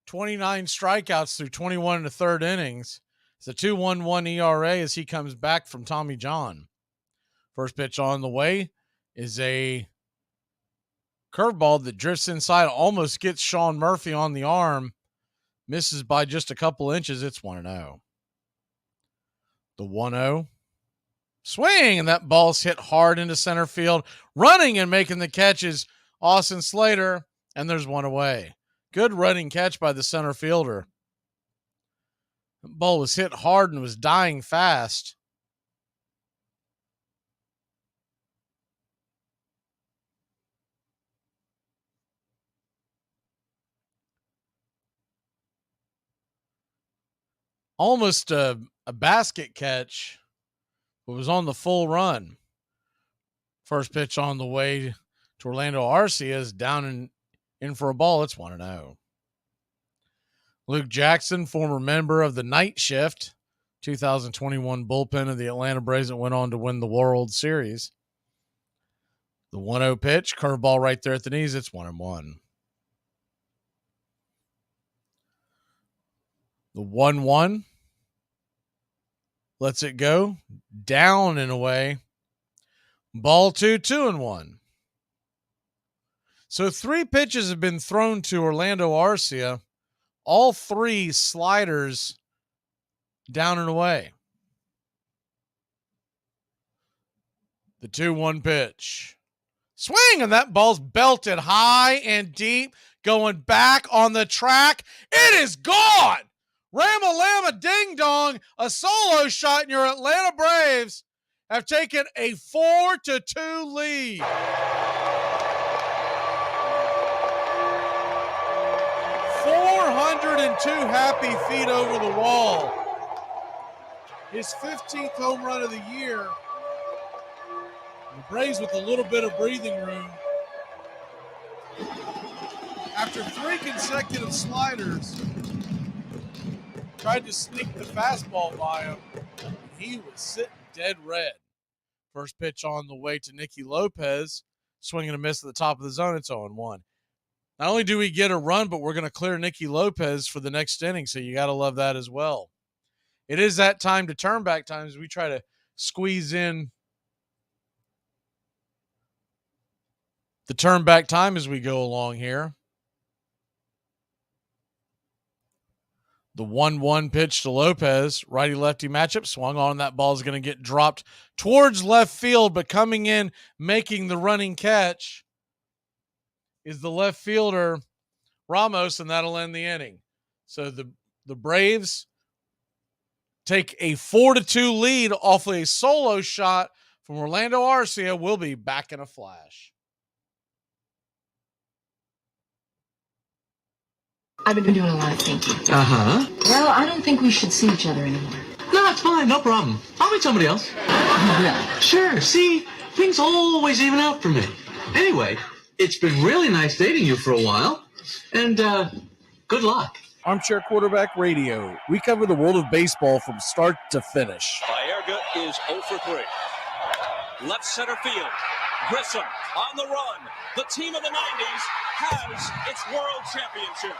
29 strikeouts through 21 and a third innings. It's a 2.11 ERA as he comes back from Tommy John. First pitch on the way is a curveball that drifts inside, almost gets Sean Murphy on the arm, misses by just a couple inches. It's 1-0. The 1-0. Swing, and that ball's hit hard into center field. Running and making the catch is Austin Slater, and there's one away. Good running catch by the center fielder. The ball was hit hard and was dying fast. Almost a basket catch. It was on the full run. First pitch on the way to Orlando Arcia is down in for a ball. It's 1-0. Luke Jackson, former member of the night shift, 2021 bullpen of the Atlanta Braves that went on to win the World Series. The 1-0 pitch, curveball right there at the knees. It's 1-1. The 1-1. Lets it go. Down and away. Ball 2-1. So 3 pitches have been thrown to Orlando Arcia. All 3 sliders down and away. The 2-1 pitch. Swing, and that ball's belted high and deep. Going back on the track. It is gone. Ram-a-lamma ding-dong, a solo shot, and your Atlanta Braves have taken a 4-2 lead. 402 happy feet over the wall. His 15th home run of the year. The Braves with a little bit of breathing room. After 3 consecutive sliders, tried to sneak the fastball by him. He was sitting dead red. First pitch on the way to Nicky Lopez. Swinging a miss at the top of the zone. It's 0-1. Not only do we get a run, but we're going to clear Nicky Lopez for the next inning, so you got to love that as well. It is that time to turn back times. We try to squeeze in the turn back time as we go along here. The 1-1 pitch to Lopez, righty-lefty matchup, swung on. That ball is going to get dropped towards left field, but coming in, making the running catch is the left fielder, Ramos, and that'll end the inning. So the Braves take a 4-2 lead off a solo shot from Orlando Arcia. We'll be back in a flash. I've been doing a lot of thinking. Uh-huh. Well, I don't think we should see each other anymore. No, it's fine. No problem. I'll meet somebody else. Yeah. Sure. See, things always even out for me. Anyway, it's been really nice dating you for a while. And, good luck. Armchair Quarterback Radio. We cover the world of baseball from start to finish. Baerga is 0 for 3. Left center field. Grissom on the run. The team of the 90s has its world championship.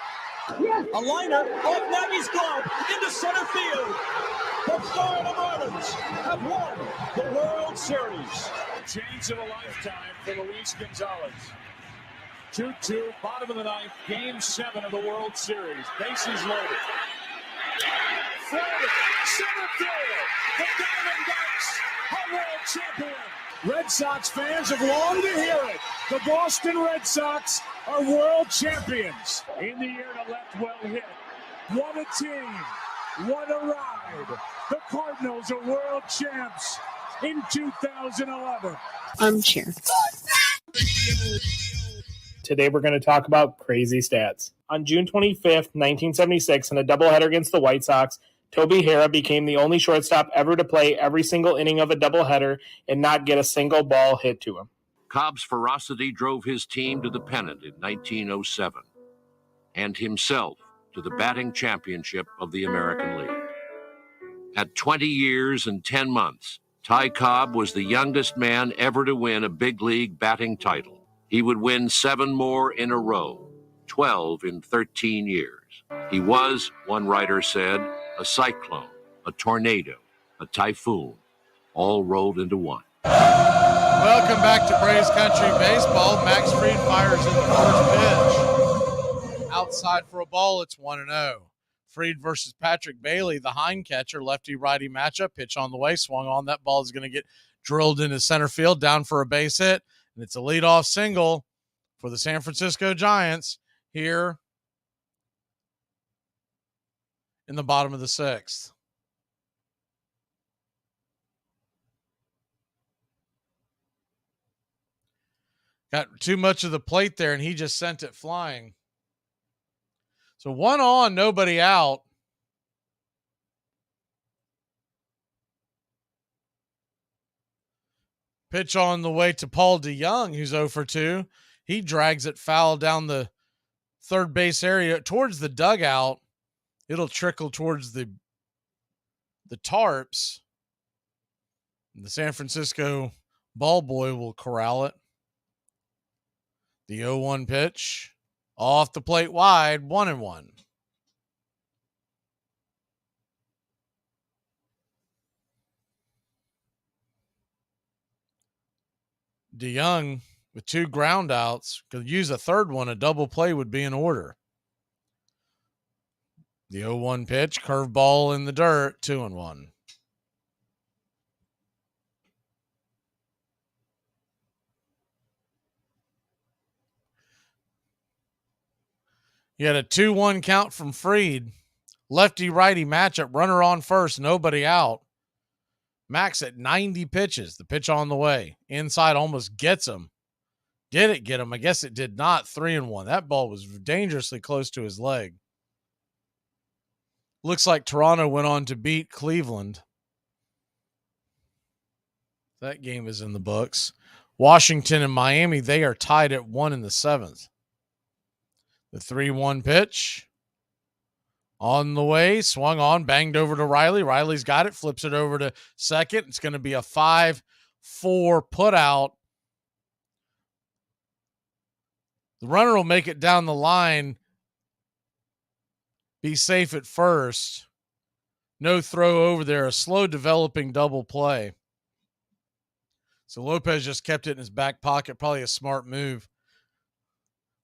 A liner off Nagy's glove into center field. The Florida Marlins have won the World Series. Chance of a lifetime for Luis Gonzalez. 2-2, bottom of the ninth, game 7 of the World Series. Bases loaded. Florida, center field. The Diamondbacks are world champion. Red Sox fans have longed to hear it. The Boston Red Sox are world champions. In the air to left, well hit. What a team. What a ride. The Cardinals are world champs in 2011. Armchair. Today we're going to talk about crazy stats. On June 25th, 1976, in a doubleheader against the White Sox, Toby Harrah became the only shortstop ever to play every single inning of a doubleheader and not get a single ball hit to him. Cobb's ferocity drove his team to the pennant in 1907 and himself to the batting championship of the American League. At 20 years and 10 months, Ty Cobb was the youngest man ever to win a big league batting title. He would win 7 more in a row, 12 in 13 years. He was, one writer said, a cyclone, a tornado, a typhoon, all rolled into one. Welcome back to Braves Country Baseball. Max Fried fires in the first pitch. Outside for a ball, it's 1-0. Fried versus Patrick Bailey, the hind catcher, lefty-righty matchup. Pitch on the way, swung on. That ball is going to get drilled into center field, down for a base hit. And it's a leadoff single for the San Francisco Giants here in the bottom of the 6th. Got too much of the plate there, and he just sent it flying. So 1 on, nobody out. Pitch on the way to Paul DeYoung, who's 0 for 2. He drags it foul down the third base area towards the dugout. It'll trickle towards the tarps. The San Francisco ball boy will corral it. The 0-1 pitch. Off the plate wide, 1-1. DeYoung with 2 ground outs could use a third one. A double play would be in order. The 0-1 pitch, curveball in the dirt, 2-1. You had a 2-1 count from Fried. Lefty-righty matchup, runner on first, nobody out. Max at 90 pitches. The pitch on the way. Inside almost gets him. Did it get him? I guess it did not. 3-1. That ball was dangerously close to his leg. Looks like Toronto went on to beat Cleveland. That game is in the books. Washington and Miami, they are tied at 1 in the 7th. The 3-1 pitch. On the way, swung on, banged over to Riley. Riley's got it, flips it over to second. It's going to be a 5-4 put out. The runner will make it down the line. Be safe at first. No throw over there. A slow developing double play. So Lopez just kept it in his back pocket. Probably a smart move.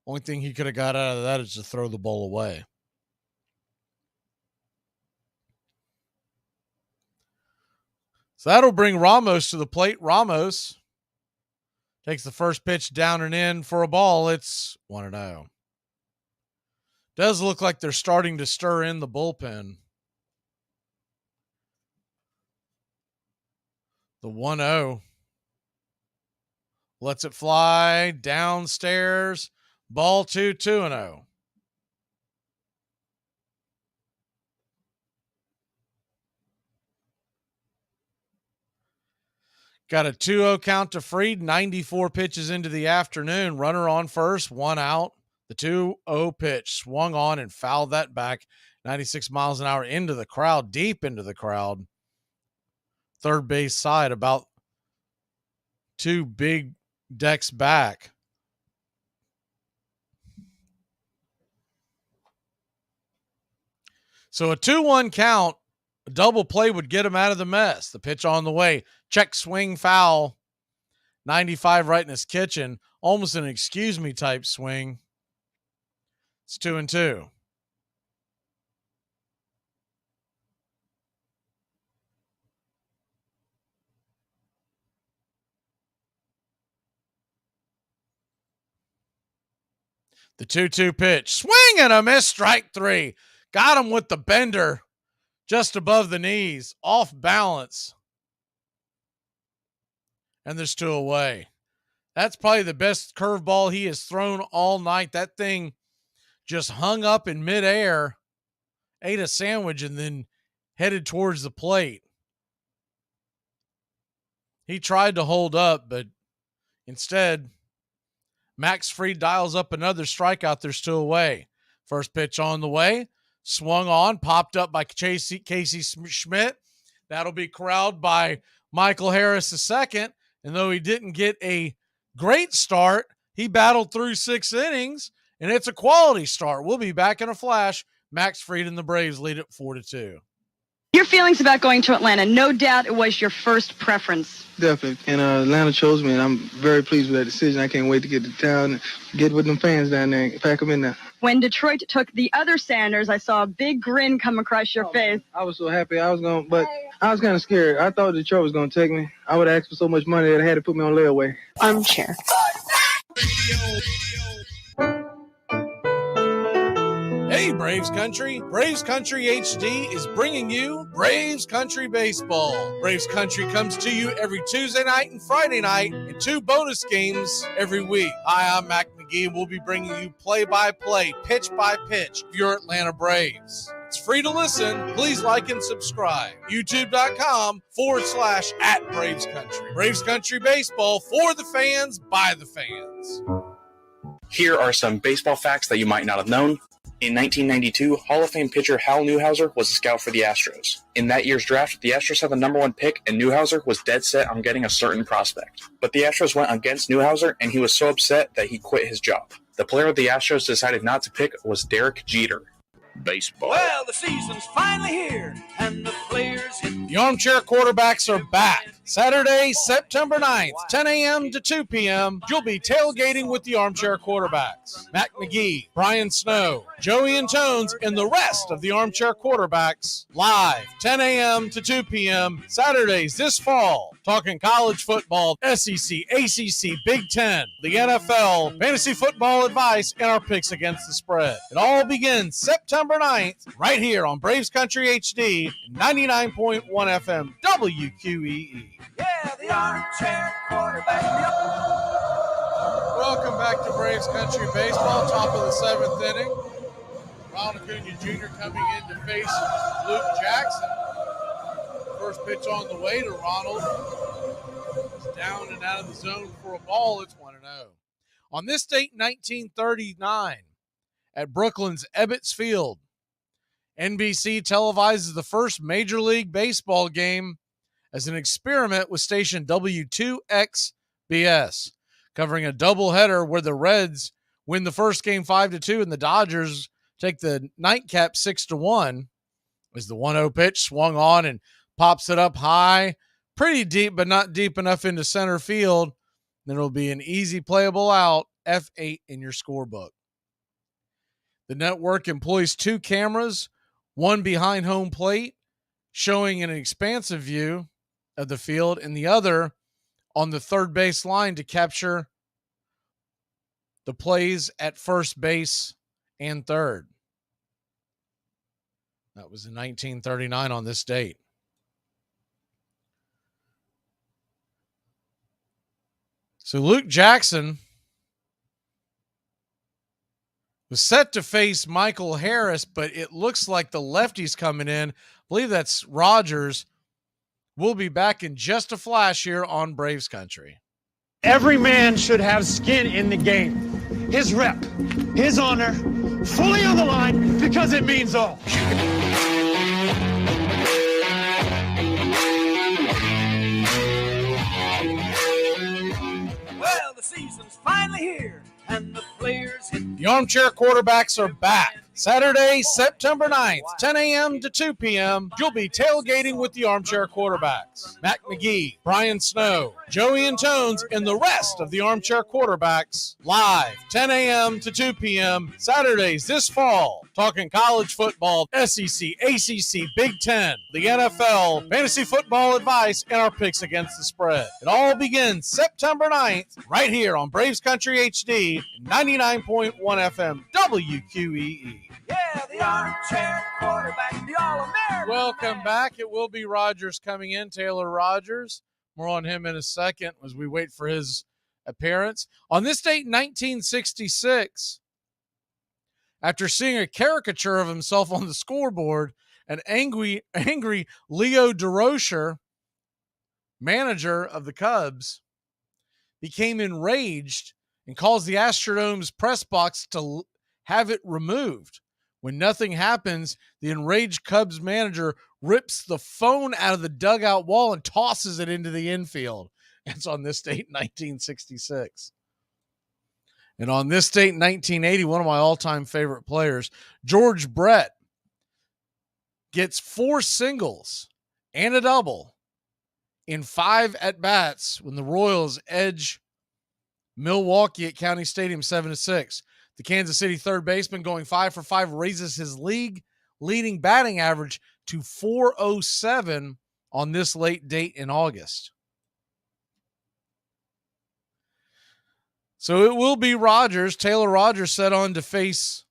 Only thing he could have got out of that is to throw the ball away. So that'll bring Ramos to the plate. Ramos takes the first pitch down and in for a ball. It's 1-0. Does look like they're starting to stir in the bullpen. The 1-0. Lets it fly downstairs. Ball 2-0. Got a 2-0 count to Fried, 94 pitches into the afternoon. Runner on first, one out. The 2-0 pitch swung on and fouled that back 96 miles an hour into the crowd, deep into the crowd. Third base side, about 2 big decks back. So a 2-1 count, a double play would get him out of the mess. The pitch on the way. Check swing foul. 95 right in his kitchen. Almost an excuse me type swing. It's 2-2. The 2-2 pitch. Swing and a miss. Strike 3. Got him with the bender just above the knees. Off balance. And there's 2 away. That's probably the best curveball he has thrown all night. That thing just hung up in midair, ate a sandwich, and then headed towards the plate. He tried to hold up, but instead, Max Fried dials up another strikeout. There's 2 away. First pitch on the way. Swung on, popped up by Casey Schmidt. That'll be corralled by Michael Harris II. And though he didn't get a great start, he battled through 6 innings, and it's a quality start. We'll be back in a flash. Max Fried and the Braves lead it 4-2. Your feelings about going to Atlanta, no doubt it was your first preference. Definitely. And Atlanta chose me, and I'm very pleased with that decision. I can't wait to get to town and get with them fans down there and pack them in there. When Detroit took the other Sanders, I saw a big grin come across your face. I was so happy. But I was kind of scared. I thought Detroit was going to take me. I would have asked for so much money that I had to put me on layaway. Armchair. Hey, Braves Country. Braves Country HD is bringing you Braves Country Baseball. Braves Country comes to you every Tuesday night and Friday night, and 2 bonus games every week. Hi, I'm Mac Magee, and we'll be bringing you play-by-play, pitch-by-pitch of your Atlanta Braves. It's free to listen. Please like and subscribe. YouTube.com/@Braves Country. Braves Country Baseball for the fans, by the fans. Here are some baseball facts that you might not have known. In 1992, Hall of Fame pitcher Hal Newhouser was a scout for the Astros. In that year's draft, the Astros had the number 1 pick, and Newhouser was dead set on getting a certain prospect. But the Astros went against Newhouser, and he was so upset that he quit his job. The player the Astros decided not to pick was Derek Jeter. Baseball. Well, the season's finally here, and the players hit. The Armchair Quarterbacks are back. Saturday, September 9th, 10 a.m. to 2 p.m. You'll be tailgating with the Armchair Quarterbacks. Mac Magee, Brian Snow, Joey and Tones, and the rest of the Armchair Quarterbacks live 10 a.m. to 2 p.m. Saturdays this fall. Talking college football, SEC, ACC, Big Ten, the NFL, fantasy football advice, and our picks against the spread. It all begins September 9th right here on Braves Country HD 99.1 FM WQEE. Yeah, the Armchair Quarterback. Welcome back to Braves Country Baseball, top of the 7th inning. Ronald Acuna Jr. coming in to face Luke Jackson. First pitch on the way to Ronald. It's down and out of the zone for a ball. It's 1-0. On this date, 1939, at Brooklyn's Ebbets Field, NBC televises the first Major League Baseball game as an experiment with station W2XBS, covering a doubleheader where the Reds win the first game 5-2 and the Dodgers take the nightcap 6-1. As the 1-0 pitch swung on and pops it up high, pretty deep, but not deep enough into center field. Then it'll be an easy playable out, F8 in your scorebook. The network employs 2 cameras, one behind home plate, showing an expansive view of the field, and the other on the third base line to capture the plays at first base and third. That was in 1939 on this date. So Luke Jackson was set to face Michael Harris, but it looks like the lefty's coming in. I believe that's Rogers. We'll be back in just a flash here on Braves Country. Every man should have skin in the game. His rep, his honor, fully on the line because it means all. Well, the season's finally here, and the players hit. The Armchair Quarterbacks are back. Saturday, September 9th, 10 a.m. to 2 p.m., you'll be tailgating with the Armchair Quarterbacks. Mac Magee, Brian Snow, Joey and Tones, and the rest of the Armchair Quarterbacks live, 10 a.m. to 2 p.m., Saturdays this fall. Talking college football, SEC, ACC, Big Ten, the NFL, fantasy football advice, and our picks against the spread. It all begins September 9th, right here on Braves Country HD, 99.1 FM, WQEE. Yeah, the Armchair Quarterback, the All-American. Welcome back. It will be Rogers coming in, Taylor Rogers. More on him in a second as we wait for his appearance. On this date, 1966, after seeing a caricature of himself on the scoreboard, an angry Leo DeRocher, manager of the Cubs, became enraged and caused the Astrodome's press box to have it removed. When nothing happens, the enraged Cubs manager rips the phone out of the dugout wall and tosses it into the infield. It's on this date, 1966. And on this date, 1980, one of my all-time favorite players, George Brett, gets 4 singles and a double in 5 at-bats when the Royals edge Milwaukee at County Stadium 7-6. The Kansas City third baseman, going 5 for 5, raises his league-leading batting average to .407 on this late date in August. So it will be Rogers. Taylor Rogers set on to face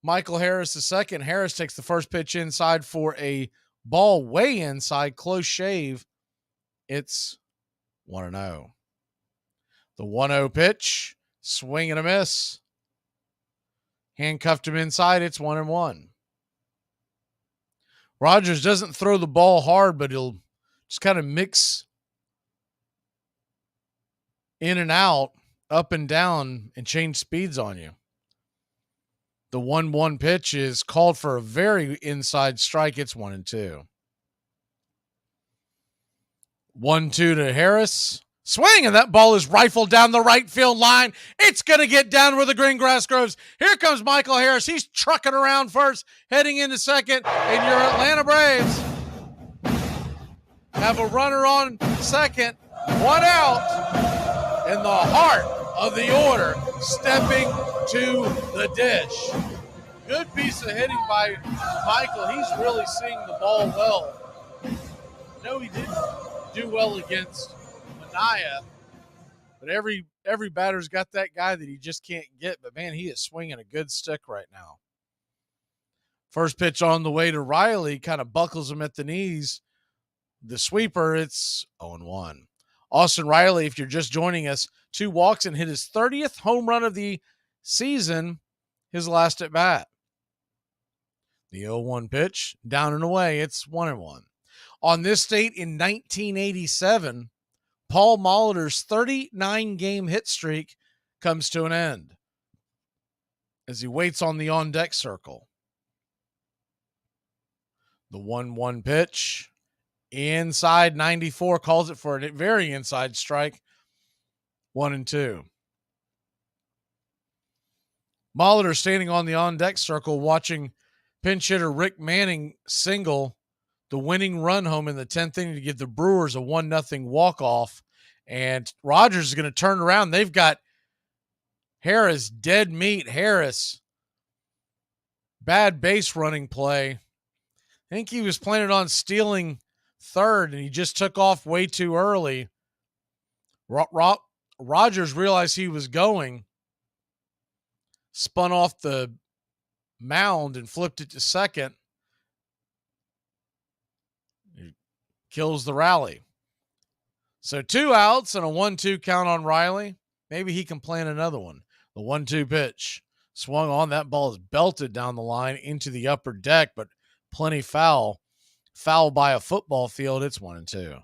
Michael Harris II. Harris takes the first pitch inside for a ball way inside, close shave. It's 1-0. The 1-0 pitch, swing and a miss. Handcuffed him inside. It's 1-1. Rogers doesn't throw the ball hard, but he'll just kind of mix in and out, up and down, and change speeds on you. The 1-1 pitch is called for a very inside strike. It's 1-2. 1-2 to Harris. Swing, and that ball is rifled down the right field line. It's going to get down where the green grass grows. Here comes Michael Harris. He's trucking around first, heading into second, and your Atlanta Braves have a runner on second, 1 out, and the heart of the order stepping to the dish. Good piece of hitting by Michael. He's really seeing the ball well. No, he didn't do well against Mania, but every batter's got that guy that he just can't get. But man, he is swinging a good stick right now. First pitch on the way to Riley, kind of buckles him at the knees. The sweeper, it's 0-1. Austin Riley, if you're just joining us, 2 walks and hit his 30th home run of the season, his last at bat. The 0-1 pitch, down and away, it's 1-1. On this date in 1987, Paul Molitor's 39-game hit streak comes to an end as he waits on the on-deck circle. The 1-1 pitch, inside 94, calls it for a very inside strike, 1-2. Molitor standing on the on-deck circle watching pinch hitter Rick Manning single the winning run home in the 10th inning to give the Brewers a 1-0 walk-off. And Rogers is going to turn around. They've got Harris, dead meat. Harris, bad base running play. I think he was planning on stealing third, and he just took off way too early. Rogers realized he was going, spun off the mound and flipped it to second. Kills the rally. So 2 outs and a 1-2 count on Riley. Maybe he can plan another one. The 1-2 pitch. Swung on. That ball is belted down the line into the upper deck, but plenty foul. Foul by a football field. It's 1-2.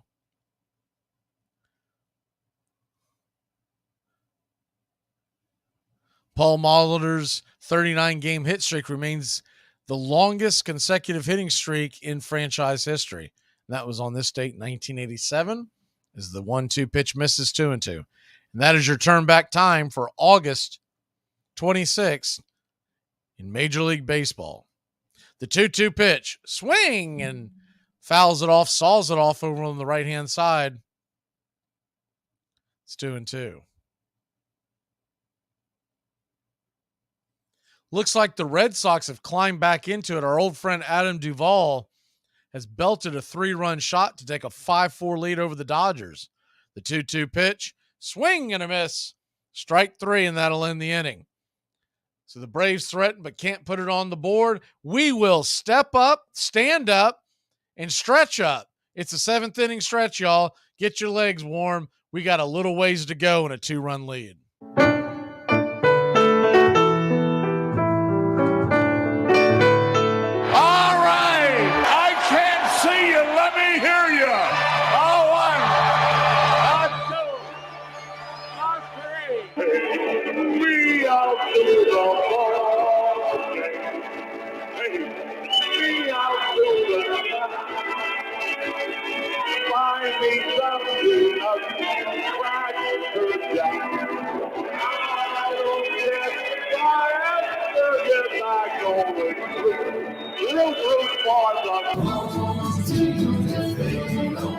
Paul Molitor's 39-game hit streak remains the longest consecutive hitting streak in franchise history. And that was on this date, 1987, as the 1-2 pitch misses 2-2. And that is your turn back time for August 26th in Major League Baseball. The 2-2 pitch, swing, and fouls it off, saws it off over on the right-hand side. It's 2-2. Looks like the Red Sox have climbed back into it. Our old friend Adam Duvall has belted a 3-run shot to take a 5-4 lead over the Dodgers. The 2-2 pitch, swing and a miss. Strike 3, and that'll end the inning. So the Braves threaten but can't put it on the board. We will step up, stand up, and stretch up. It's a 7th inning stretch, y'all. Get your legs warm. We got a little ways to go in a 2-run lead.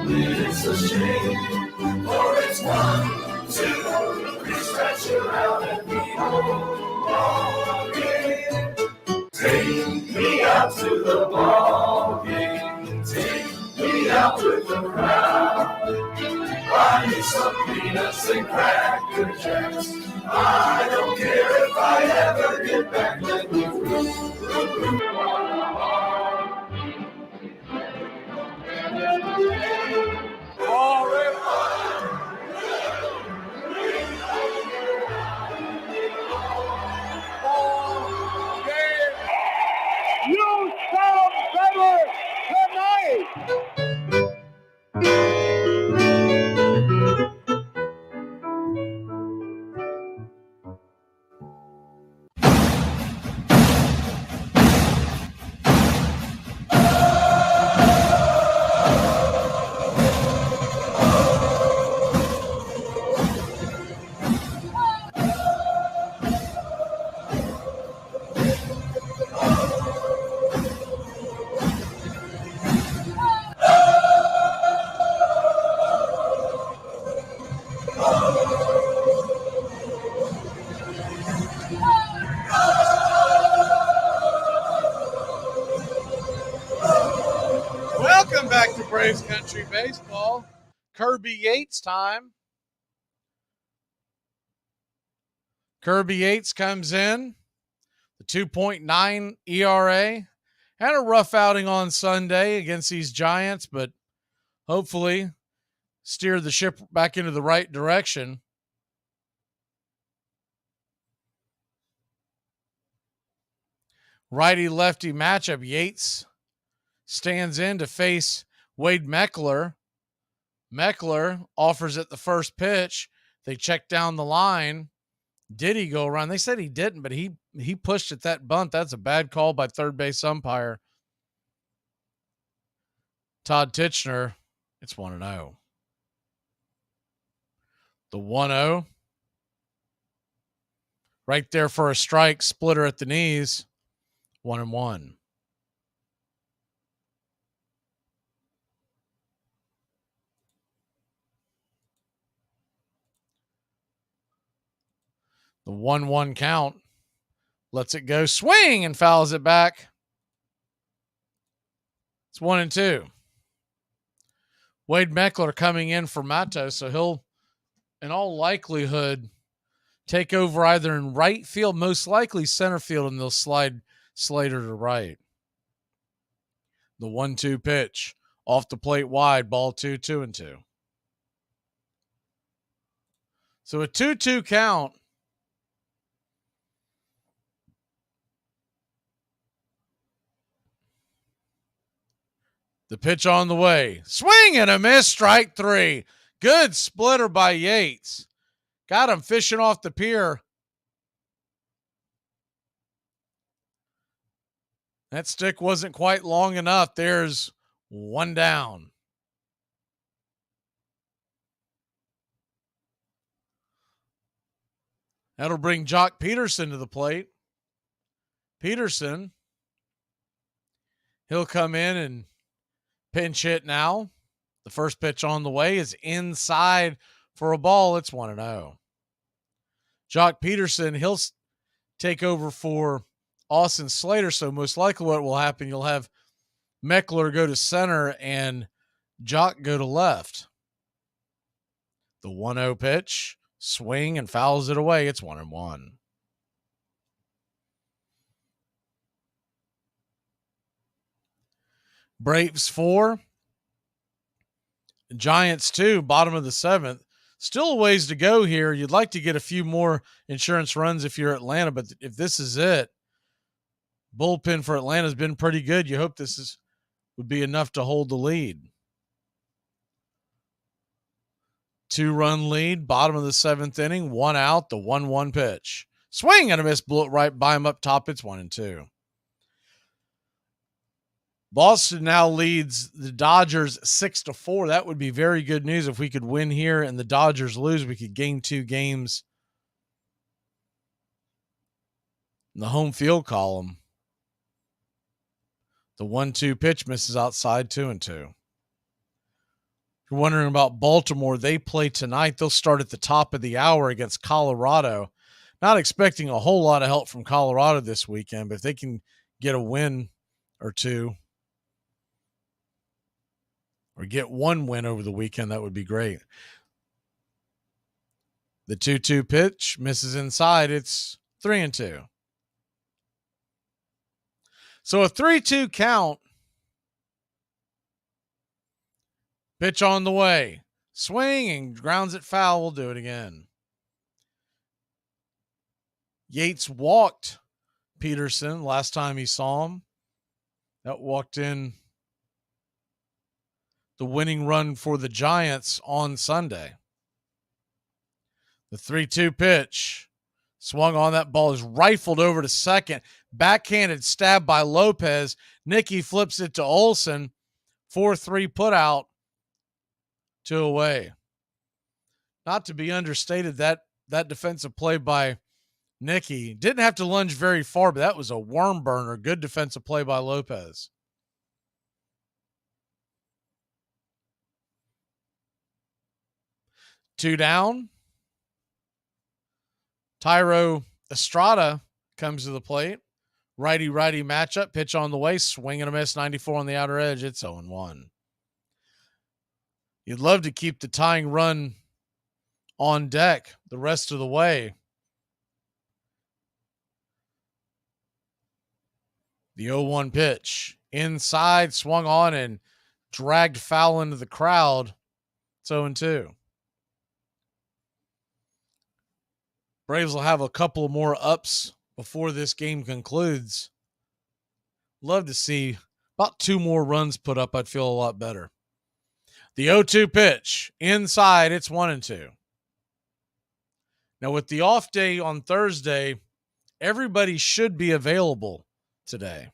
It's a shame, for it's 1, 2, 3, stretch around and be home again. Take me out to the ball game. Take me out with the crowd. Buy me some peanuts and cracker jacks. I don't care if I ever get back. Let me through. You sound better tonight! Welcome back to Braves Country Baseball. Kirby Yates time. Kirby Yates comes in, the 2.9 ERA. Had a rough outing on Sunday against these Giants, but hopefully steered the ship back into the right direction. Righty-lefty matchup. Yates stands in to face Wade Meckler. Meckler offers it the first pitch. They check down the line. Did he go around? They said he didn't, but he pushed at that bunt. That's a bad call by third base umpire Todd Titchener. It's 1-0. The 1-0. Right there for a strike. Splitter at the knees. 1-1. The 1-1 count. Lets it go. Swing and fouls it back. It's 1-2. Wade Meckler coming in for Matos, so he'll, in all likelihood, take over either in right field, most likely center field, and they'll slide Slater to right. The 1-2 pitch. Off the plate wide. Ball 2, 2-2. So a 2-2 count. The pitch on the way. Swing and a miss. Strike 3. Good splitter by Yates. Got him fishing off the pier. That stick wasn't quite long enough. There's one down. That'll bring Jock Peterson to the plate. Peterson, he'll come in and pinch hit now. The first pitch on the way is inside for a ball. It's 1-0. Jock Peterson, he'll take over for Austin Slater. So most likely what will happen, you'll have Meckler go to center and Jock go to left. The 1-0 pitch, swing and fouls it away. It's 1-1. Braves 4, Giants 2, bottom of the 7th. Still a ways to go here. You'd like to get a few more insurance runs if you're Atlanta, but if this is it, bullpen for Atlanta has been pretty good. You hope this would be enough to hold the lead. 2-run lead, bottom of the 7th inning, 1 out, the 1-1 pitch. Swing and a miss, blew it right by him up top. It's 1-2. Boston now leads the Dodgers 6-4. That would be very good news if we could win here and the Dodgers lose. We could gain 2 games in the home field column. The 1-2 pitch misses outside, 2-2. If you're wondering about Baltimore, they play tonight. They'll start at the top of the hour against Colorado. Not expecting a whole lot of help from Colorado this weekend, but if they can get a win or two, or get one win over the weekend, that would be great. The 2-2 pitch misses inside. It's 3-2. So a 3-2 count. Pitch on the way. Swing and grounds it foul. We'll do it again. Yates walked Peterson last time he saw him. That walked in the winning run for the Giants on Sunday. The 3-2 pitch swung on. That ball is rifled over to second. Backhanded stab by Lopez. Nicky flips it to Olsen. 4-3 put out. 2 away. Not to be understated, that defensive play by Nicky didn't have to lunge very far, but that was a worm burner. Good defensive play by Lopez. Two down. Tyro Estrada comes to the plate. Righty-righty matchup. Pitch on the way. Swing and a miss. 94 on the outer edge. It's 0-1. You'd love to keep the tying run on deck the rest of the way. The 0-1 pitch. Inside, swung on, and dragged foul into the crowd. It's 0-2. Braves will have a couple more ups before this game concludes. Love to see about 2 more runs put up. I'd feel a lot better. The 0-2 pitch. Inside, it's 1-2. Now, with the off day on Thursday, everybody should be available today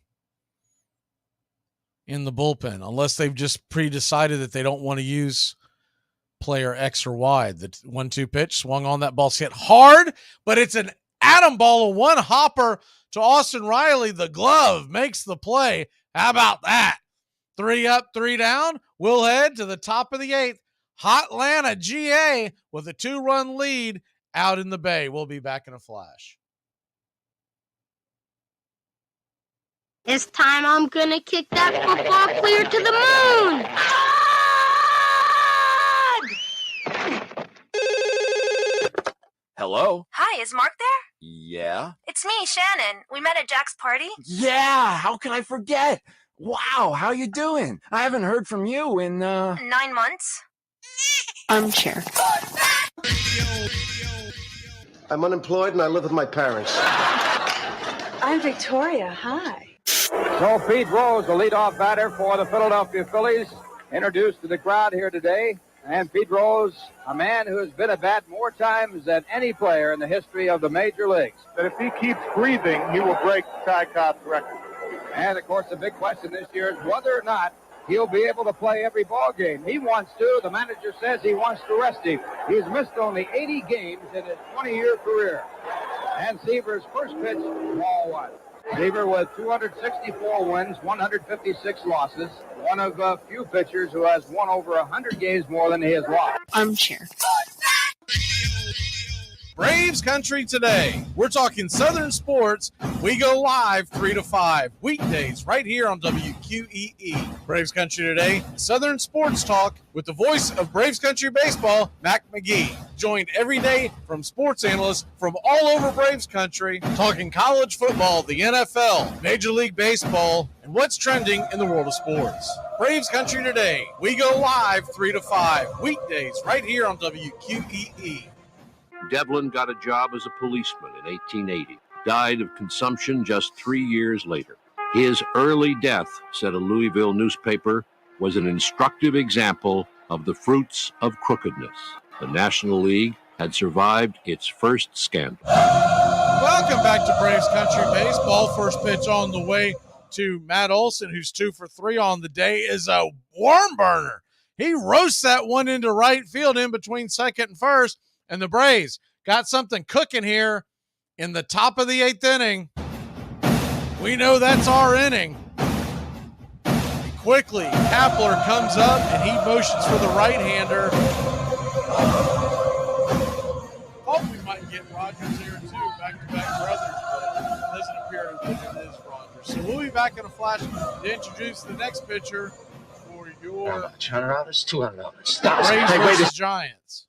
in the bullpen, unless they've just pre-decided that they don't want to use player X or Y. The 1-2 pitch swung on. That ball's hit hard, but it's an atom ball, a one hopper to Austin Riley. The glove makes the play. How about that? 3 up, 3 down. We'll head to the top of the 8th. Hotlanta GA with a 2-run lead out in the Bay. We'll be back in a flash. This time I'm gonna kick that football clear to the moon! Hello? Hi, is Mark there? Yeah? It's me, Shannon. We met at Jack's party. Yeah! How can I forget? Wow, how you doing? I haven't heard from you in, 9 months. Armchair. I'm unemployed and I live with my parents. I'm Victoria. Hi. So Pete Rose, the leadoff batter for the Philadelphia Phillies, introduced to the crowd here today. And Pete Rose, a man who has been at bat more times than any player in the history of the major leagues. That if he keeps breathing, he will break Ty Cobb's record. And, of course, the big question this year is whether or not he'll be able to play every ball game. He wants to. The manager says he wants to rest him. He's missed only 80 games in his 20-year career. And Seaver's first pitch, ball one. Seaver with 264 wins, 156 losses. One of a few pitchers who has won over 100 games more than he has lost. Armchair. Braves Country today. We're talking Southern sports. We go live 3 to 5 weekdays right here on WQEE. Braves Country today. Southern sports talk with the voice of Braves Country baseball, Mac Magee. Joined every day from sports analysts from all over Braves Country, talking college football, the NFL, Major League Baseball, and what's trending in the world of sports. Braves Country today. We go live 3 to 5 weekdays right here on WQEE. Devlin got a job as a policeman in 1880, died of consumption just 3 years later. His early death, said a Louisville newspaper, was an instructive example of the fruits of crookedness. The National League had survived its first scandal. Welcome back to Braves Country Baseball. First pitch on the way to Matt Olson, who's 2 for 3 on the day, is a worm burner. He roasts that one into right field in between second and first. And the Braves got something cooking here in the top of the 8th inning. We know that's our inning. And quickly, Kapler comes up and he motions for the right-hander. Thought we might get Rogers here too, back-to-back brothers, but it doesn't appear that it is Rogers. So we'll be back in a flash to introduce the next pitcher for your $100, $200. Stop. Braves versus Giants.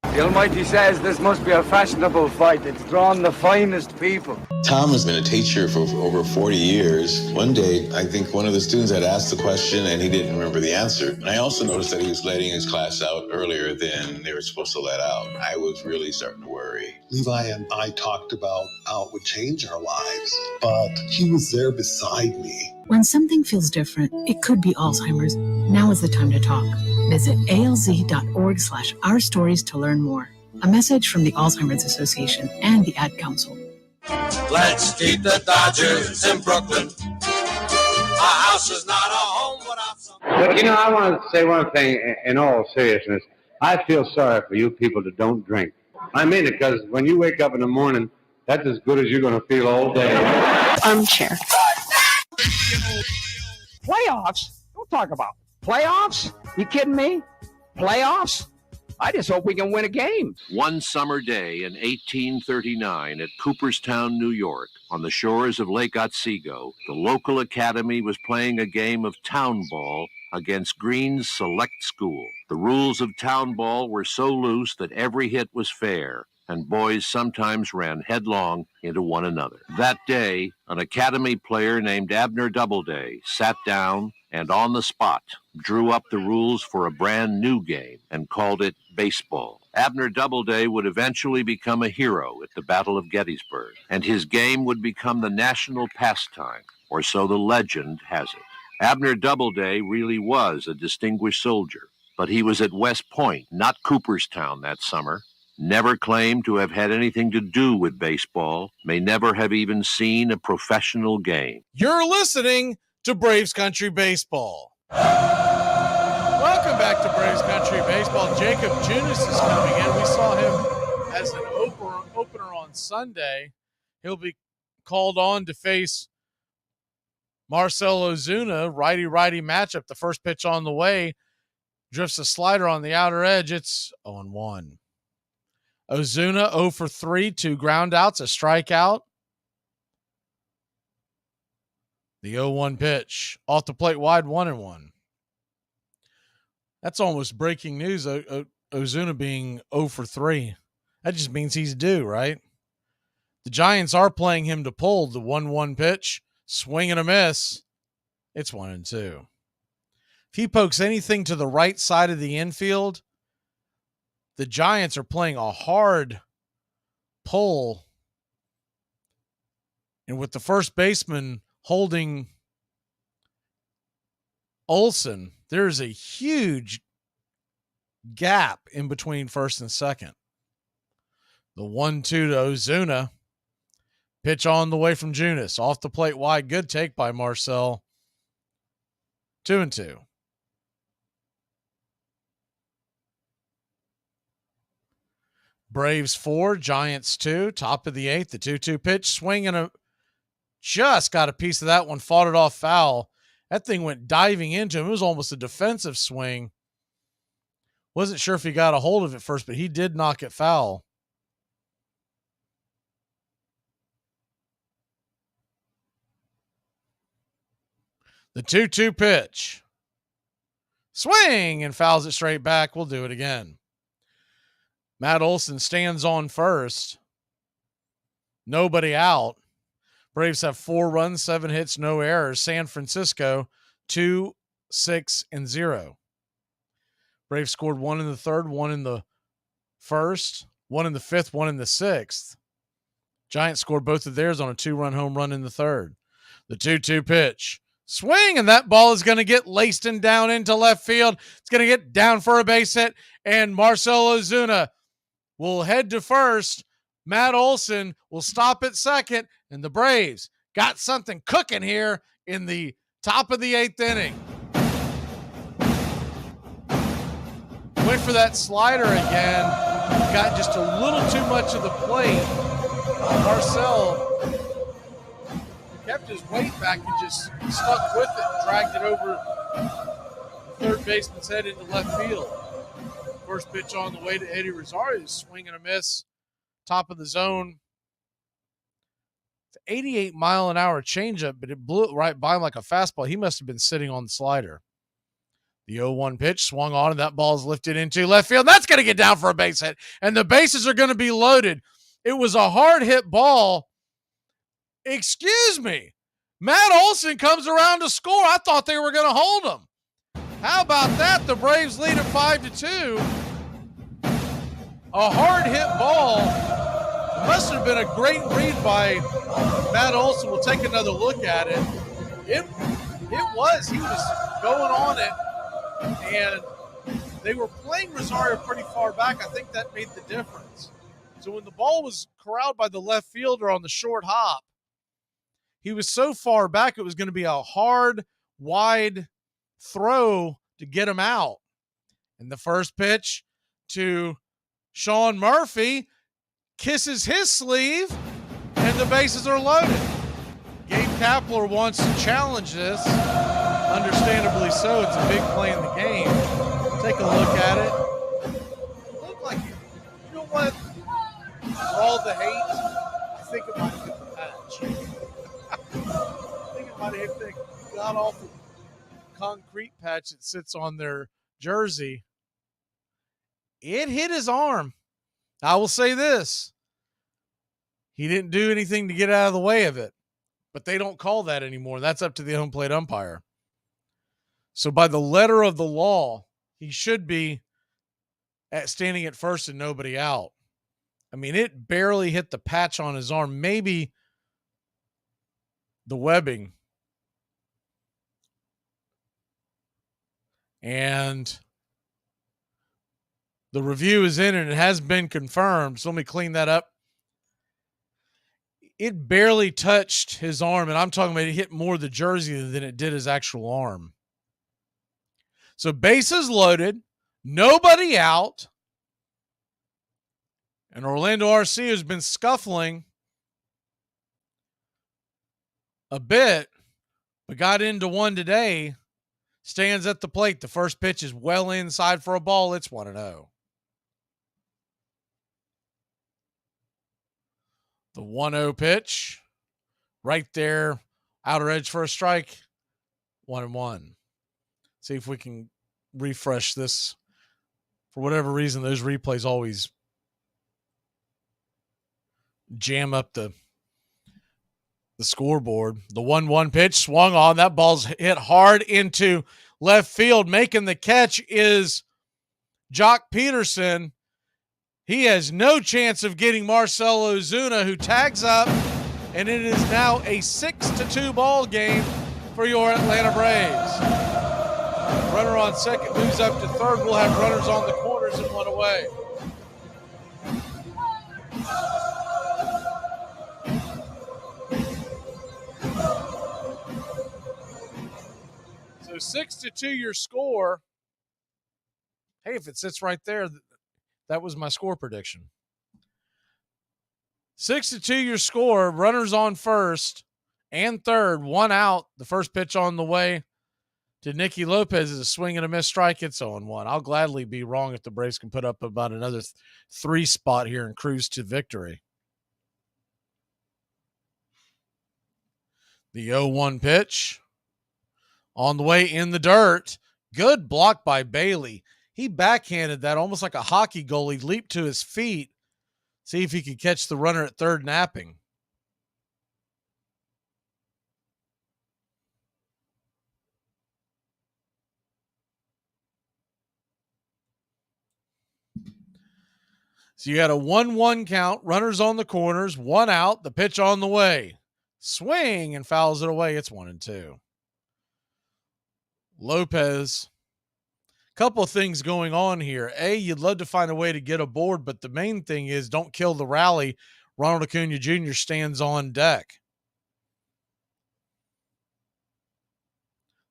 The Almighty says this must be a fashionable fight. It's drawn the finest people. Tom has been a teacher for over 40 years. One day, I think one of the students had asked the question and he didn't remember the answer. And I also noticed that he was letting his class out earlier than they were supposed to let out. I was really starting to worry. Levi and I talked about how it would change our lives, but he was there beside me. When something feels different, it could be Alzheimer's. Now is the time to talk. Visit alz.org/ourstories to learn more. A message from the Alzheimer's Association and the Ad Council. Let's keep the Dodgers in Brooklyn. A house is not a home without some. But, I want to say one thing in all seriousness. I feel sorry for you people that don't drink. I mean it, because when you wake up in the morning, that's as good as you're going to feel all day. Armchair. Playoffs? Don't talk about playoffs. You kidding me? Playoffs? I just hope we can win a game. One summer day in 1839 at Cooperstown, New York, on the shores of Lake Otsego, the local academy was playing a game of town ball against Green's select school. The rules of town ball were so loose that every hit was fair, and boys sometimes ran headlong into one another. That day, an academy player named Abner Doubleday sat down and on the spot drew up the rules for a brand new game and called it baseball. Abner Doubleday would eventually become a hero at the Battle of Gettysburg, and his game would become the national pastime, or so the legend has it. Abner Doubleday really was a distinguished soldier, but he was at West Point, not Cooperstown, that summer. Never claimed to have had anything to do with baseball, may never have even seen a professional game. You're listening to Braves Country Baseball. Welcome back to Braves Country Baseball. Jacob Junis is coming in. We saw him as an opener on Sunday. He'll be called on to face Marcell Ozuna, righty-righty matchup. The first pitch on the way drifts a slider on the outer edge. It's 0-1. Ozuna 0 for 3, 2 ground outs, a strikeout. The 0-1 pitch off the plate wide, 1-1. That's almost breaking news. Ozuna being 0 for 3. That just means he's due, right? The Giants are playing him to pull. The 1-1 pitch, swing and a miss. It's 1-2. If he pokes anything to the right side of the infield, the Giants are playing a hard pull. And with the first baseman holding Olson, there's a huge gap in between first and second. The 1-2 to Ozuna. Pitch on the way from Junis. Off the plate wide. Good take by Marcell. 2-2. Braves 4, Giants 2. Top of the 8th. The 2-2 pitch. Swing and just got a piece of that one. Fought it off foul. That thing went diving into him. It was almost a defensive swing. Wasn't sure if he got a hold of it first, but he did knock it foul. The 2-2 pitch. Swing and fouls it straight back. We'll do it again. Matt Olson stands on first. Nobody out. Braves have 4 runs, 7 hits, no errors. San Francisco 2-6-0. Braves scored 1 in the 3rd, 1 in the 1st, 1 in the 5th, 1 in the 6th. Giants scored both of theirs on a 2-run home run in the 3rd. The 2-2 pitch. Swing, and that ball is going to get laced and down into left field. It's going to get down for a base hit, and Marcell Ozuna will head to first. Matt Olson will stop at second, and the Braves got something cooking here in the top of the 8th inning. Went for that slider again. Got just a little too much of the plate. Marcell kept his weight back and just stuck with it and dragged it over the third baseman's head into left field. First pitch on the way to Eddie Rosario. Swing and a miss. Top of the zone. It's an 88-mile-an-hour changeup, but it blew it right by him like a fastball. He must have been sitting on the slider. The 0-1 pitch swung on, and that ball is lifted into left field. That's going to get down for a base hit, and the bases are going to be loaded. It was a hard-hit ball. Excuse me. Matt Olson comes around to score. I thought they were going to hold him. How about that? The Braves lead at 5-2. A hard-hit ball. It must have been a great read by Matt Olson. We'll take another look at it. It was. He was going on it, and they were playing Rosario pretty far back. I think that made the difference. So when the ball was corralled by the left fielder on the short hop, he was so far back it was going to be a hard, wide throw to get him out. And the first pitch to Sean Murphy kisses his sleeve, and the bases are loaded. Gabe Kapler wants to challenge this. Understandably so. It's a big play in the game. Take a look at it. It looked like it. You know what? For all the hate, I think it might have hit the patch. I think it might have hit the god-awful concrete patch that sits on their jersey. It hit his arm. I will say this. He didn't do anything to get out of the way of it, but they don't call that anymore. That's up to the home plate umpire. So by the letter of the law, he should be standing at first and nobody out. I mean, it barely hit the patch on his arm, maybe the webbing. And the review is in and it has been confirmed. So let me clean that up. It barely touched his arm, and I'm talking about it hit more the jersey than it did his actual arm. So bases loaded, nobody out, and Orlando Arcia has been scuffling a bit, but got into one today. Stands at the plate. The first pitch is well inside for a ball. It's 1-0. The 1-0 pitch, right there, outer edge for a strike, 1-1. See if we can refresh this. For whatever reason, those replays always jam up the scoreboard. The 1-1 pitch swung on. That ball's hit hard into left field. Making the catch is Jock Peterson. He has no chance of getting Marcell Ozuna, who tags up, and it is now a 6-2 ball game for your Atlanta Braves. Runner on second moves up to third. We'll have runners on the corners and one away. So 6-2 your score. Hey, if it sits right there, that was my score prediction. 6-2 your score. Runners on first and third. One out. The first pitch on the way to Nicky Lopez is a swing and a miss strike. It's 0-1. I'll gladly be wrong if the Braves can put up about another 3 spot here and cruise to victory. The 0-1 pitch on the way in the dirt. Good block by Bailey. He backhanded that almost like a hockey goalie, leaped to his feet, see if he could catch the runner at third napping. So you got a 1-1 count, runners on the corners, one out, the pitch on the way. Swing and fouls it away. It's 1-2. Lopez. Couple of things going on here. A, you'd love to find a way to get aboard, but the main thing is don't kill the rally. Ronald Acuna Jr. stands on deck.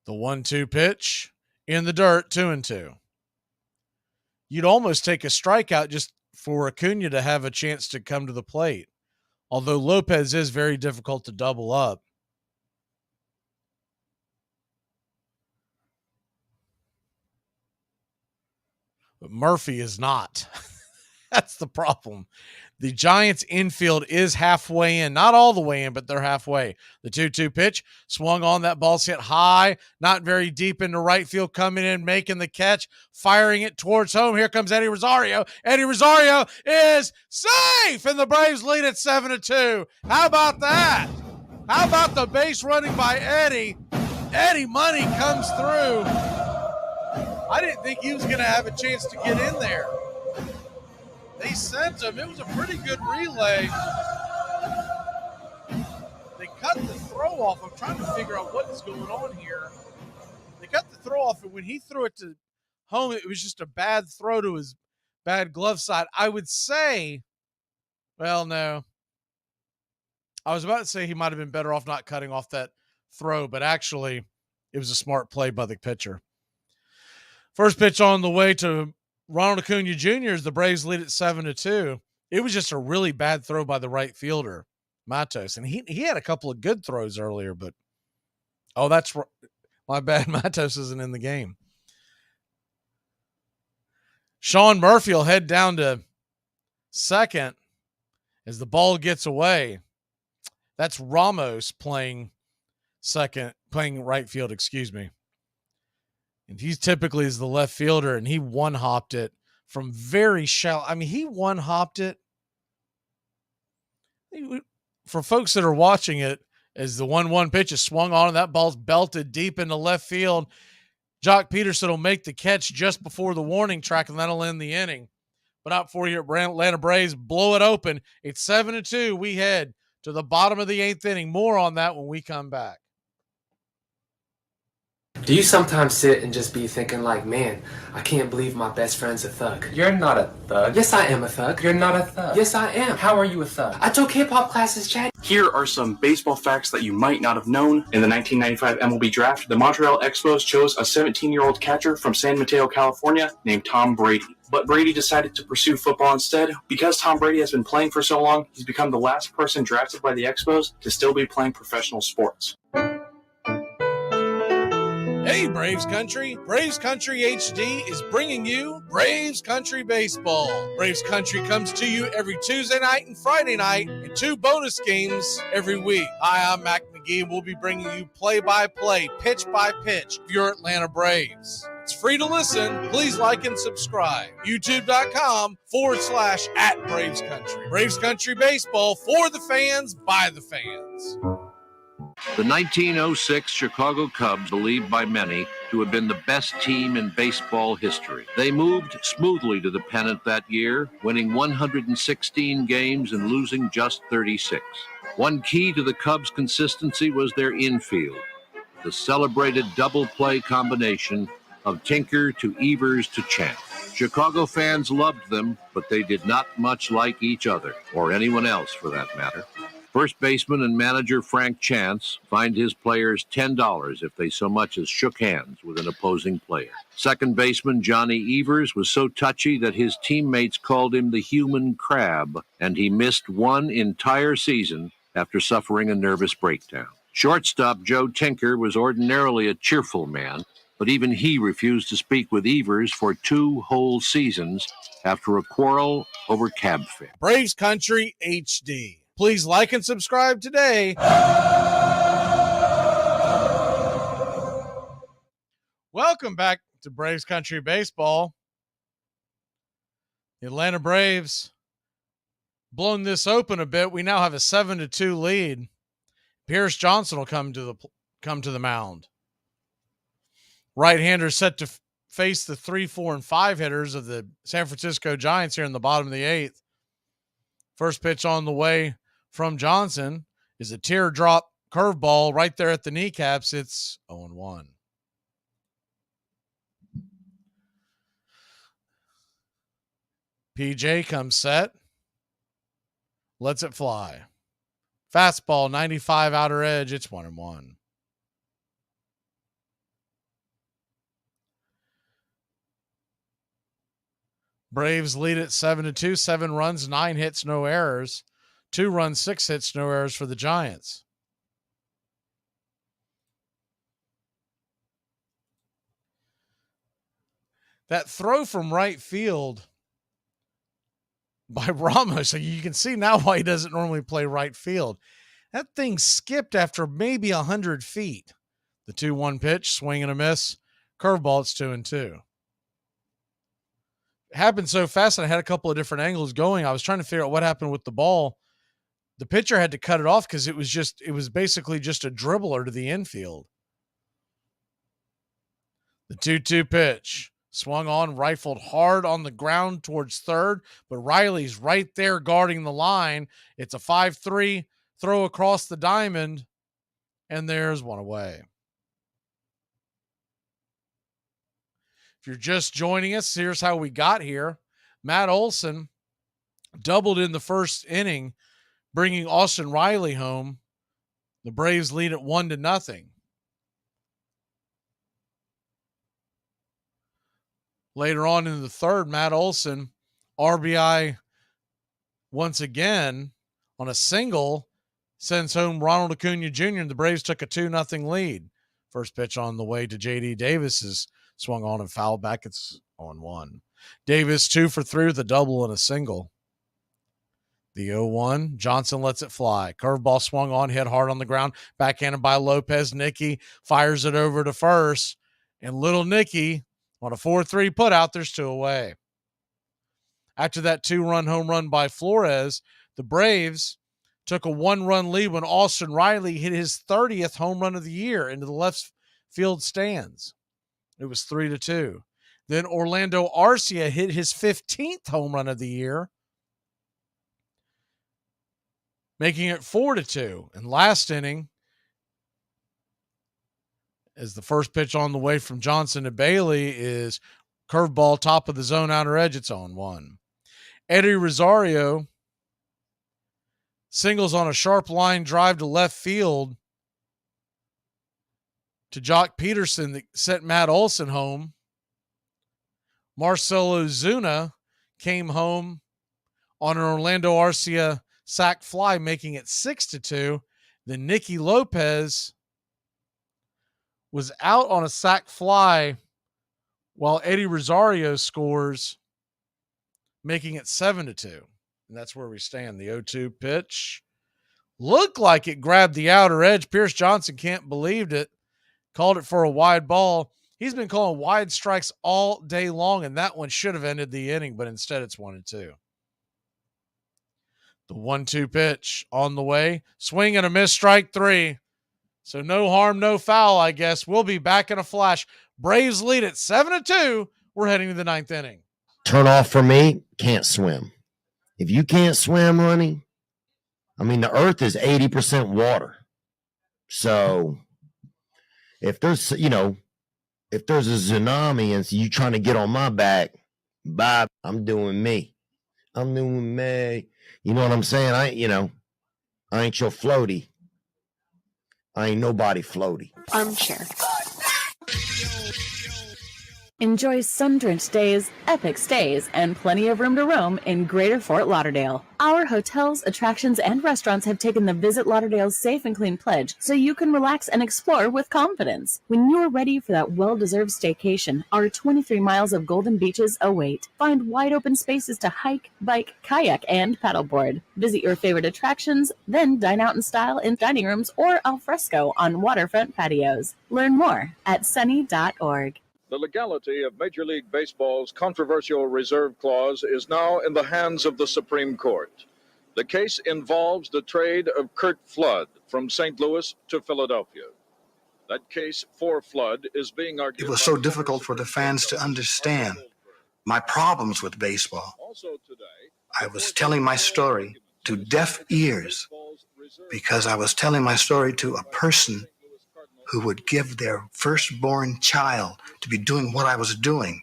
The 1-2 pitch in the dirt, 2-2. You'd almost take a strikeout just for Acuna to have a chance to come to the plate, although Lopez is very difficult to double up. But Murphy is not. That's the problem. The Giants infield is halfway in. Not all the way in, but they're halfway. The 2-2 pitch swung on. That ball's hit high, not very deep into right field, coming in, making the catch, firing it towards home. Here comes Eddie Rosario. Eddie Rosario is safe, and the Braves lead at 7-2. How about that? How about the base running by Eddie? Eddie Money comes through. I didn't think he was going to have a chance to get in there. They sent him. It was a pretty good relay. They cut the throw off. I'm trying to figure out what is going on here. They cut the throw off, and when he threw it to home, it was just a bad throw to his bad glove side. I would say, well, no. I was about to say he might have been better off not cutting off that throw, but actually it was a smart play by the pitcher. First pitch on the way to Ronald Acuna Jr. as the Braves lead at 7-2. It was just a really bad throw by the right fielder, Matos. And he had a couple of good throws earlier, but that's my bad. Matos isn't in the game. Sean Murphy will head down to second as the ball gets away. That's Ramos playing right field, excuse me. And he's typically is the left fielder, and he one-hopped it from very shallow. I mean, he one-hopped it. For folks that are watching it, as the 1-1 pitch is swung on, and that ball's belted deep into left field. Jock Peterson will make the catch just before the warning track, and that'll end the inning. But out for you, Atlanta Braves blow it open. It's 7-2. We head to the bottom of the 8th inning. More on that when we come back. Do you sometimes sit and just be thinking like, man, I can't believe my best friend's a thug? You're not a thug. Yes, I am a thug. You're not a thug. Yes, I am. How are you a thug? I took hip-hop classes, Chad. Here are some baseball facts that you might not have known. In the 1995 MLB draft, the Montreal Expos chose a 17-year-old catcher from San Mateo, California, named Tom Brady. But Brady decided to pursue football instead. Because Tom Brady has been playing for so long, he's become the last person drafted by the Expos to still be playing professional sports. Hey, Braves Country. Braves Country HD is bringing you Braves Country Baseball. Braves Country comes to you every Tuesday night and Friday night, and 2 bonus games every week. Hi, I'm Mac Magee, and we'll be bringing you play-by-play, pitch-by-pitch of your Atlanta Braves. It's free to listen. Please like and subscribe. YouTube.com/@Braves Country. Braves Country Baseball for the fans, by the fans. The 1906 Chicago Cubs, believed by many to have been the best team in baseball history. They moved smoothly to the pennant that year, winning 116 games and losing just 36. One key to the Cubs' consistency was their infield, the celebrated double play combination of Tinker to Evers to Chant. Chicago fans loved them, but they did not much like each other, or anyone else for that matter. First baseman and manager Frank Chance fined his players $10 if they so much as shook hands with an opposing player. Second baseman Johnny Evers was so touchy that his teammates called him the human crab, and he missed one entire season after suffering a nervous breakdown. Shortstop Joe Tinker was ordinarily a cheerful man, but even he refused to speak with Evers for 2 whole seasons after a quarrel over cab fare. Braves Country HD. Please like and subscribe today. Welcome back to Braves Country Baseball. The Atlanta Braves blown this open a bit. We now have a 7-2 lead. Pierce Johnson will come to the mound. Right-hander set to face the 3, 4, and 5 hitters of the San Francisco Giants here in the bottom of the 8th. First pitch on the way from Johnson is a teardrop curveball right there at the kneecaps. It's 0-1. PJ comes set. Lets it fly. Fastball, 95 outer edge. It's 1-1. Braves lead at 7-2, 7 runs, 9 hits, no errors. 2 runs, 6 hits, no errors for the Giants. That throw from right field by Ramos, you can see now why he doesn't normally play right field. That thing skipped after maybe 100 feet. The 2-1 pitch, swing and a miss. Curveball, it's 2-2. It happened so fast, and I had a couple of different angles going. I was trying to figure out what happened with the ball. The pitcher had to cut it off because it was basically just a dribbler to the infield. The 2-2 pitch. Swung on, rifled hard on the ground towards third, but Riley's right there guarding the line. It's a 5-3 throw across the diamond, and there's one away. If you're just joining us, here's how we got here. Matt Olson doubled in the first inning, bringing Austin Riley home. The Braves lead at 1-0. Later on in the third, Matt Olson, RBI once again on a single, sends home Ronald Acuna Jr., and the Braves took a 2-0 lead. First pitch on the way to J.D. Davis is swung on and fouled back. It's 0-1. Davis 2 for 3 with a double and a single. The 0-1, Johnson lets it fly. Curveball swung on, hit hard on the ground, backhanded by Lopez. Nicky fires it over to first, and little Nicky on a 4-3 putout, there's 2 away. After that 2-run home run by Flores, the Braves took a 1-run lead when Austin Riley hit his 30th home run of the year into the left field stands. It was 3-2. Then Orlando Arcia hit his 15th home run of the year, making it 4-2. And last inning, as the first pitch on the way from Johnson to Bailey is curveball, top of the zone, outer edge. It's 0-1. Eddie Rosario singles on a sharp line drive to left field to Jock Peterson that sent Matt Olson home. Marcell Ozuna came home on an Orlando Arcia sac fly, making it 6-2. Then Nicky Lopez was out on a sac fly while Eddie Rosario scores, making it 7-2. And that's where we stand. The 0-2 pitch looked like it grabbed the outer edge. Pierce Johnson can't believe it. Called it for a wide ball. He's been calling wide strikes all day long, and that one should have ended the inning, but instead it's 1-2. The 1-2 pitch on the way. Swing and a miss, strike 3. So no harm, no foul, I guess. We'll be back in a flash. Braves lead at 7-2. We're heading to the 9th inning. Turn off for me, can't swim. If you can't swim, honey, I mean, the earth is 80% water. So if there's, if there's a tsunami and you trying to get on my back, bye, I'm doing me. I'm doing me. You know what I'm saying? I ain't your floaty. I ain't nobody floaty. Armchair. Enjoy sun-drenched days, epic stays, and plenty of room to roam in Greater Fort Lauderdale. Our hotels, attractions, and restaurants have taken the Visit Lauderdale's Safe and Clean pledge, so you can relax and explore with confidence. When you're ready for that well-deserved staycation, our 23 miles of golden beaches await. Find wide-open spaces to hike, bike, kayak, and paddleboard. Visit your favorite attractions, then dine out in style in dining rooms or al fresco on waterfront patios. Learn more at sunny.org. The legality of Major League Baseball's controversial reserve clause is now in the hands of the Supreme Court. The case involves the trade of Curt Flood from St. Louis to Philadelphia. That case for Flood is being argued. It was so difficult for the fans to understand my problems with baseball. I was telling my story to deaf ears because I was telling my story to a person who would give their firstborn child to be doing what I was doing.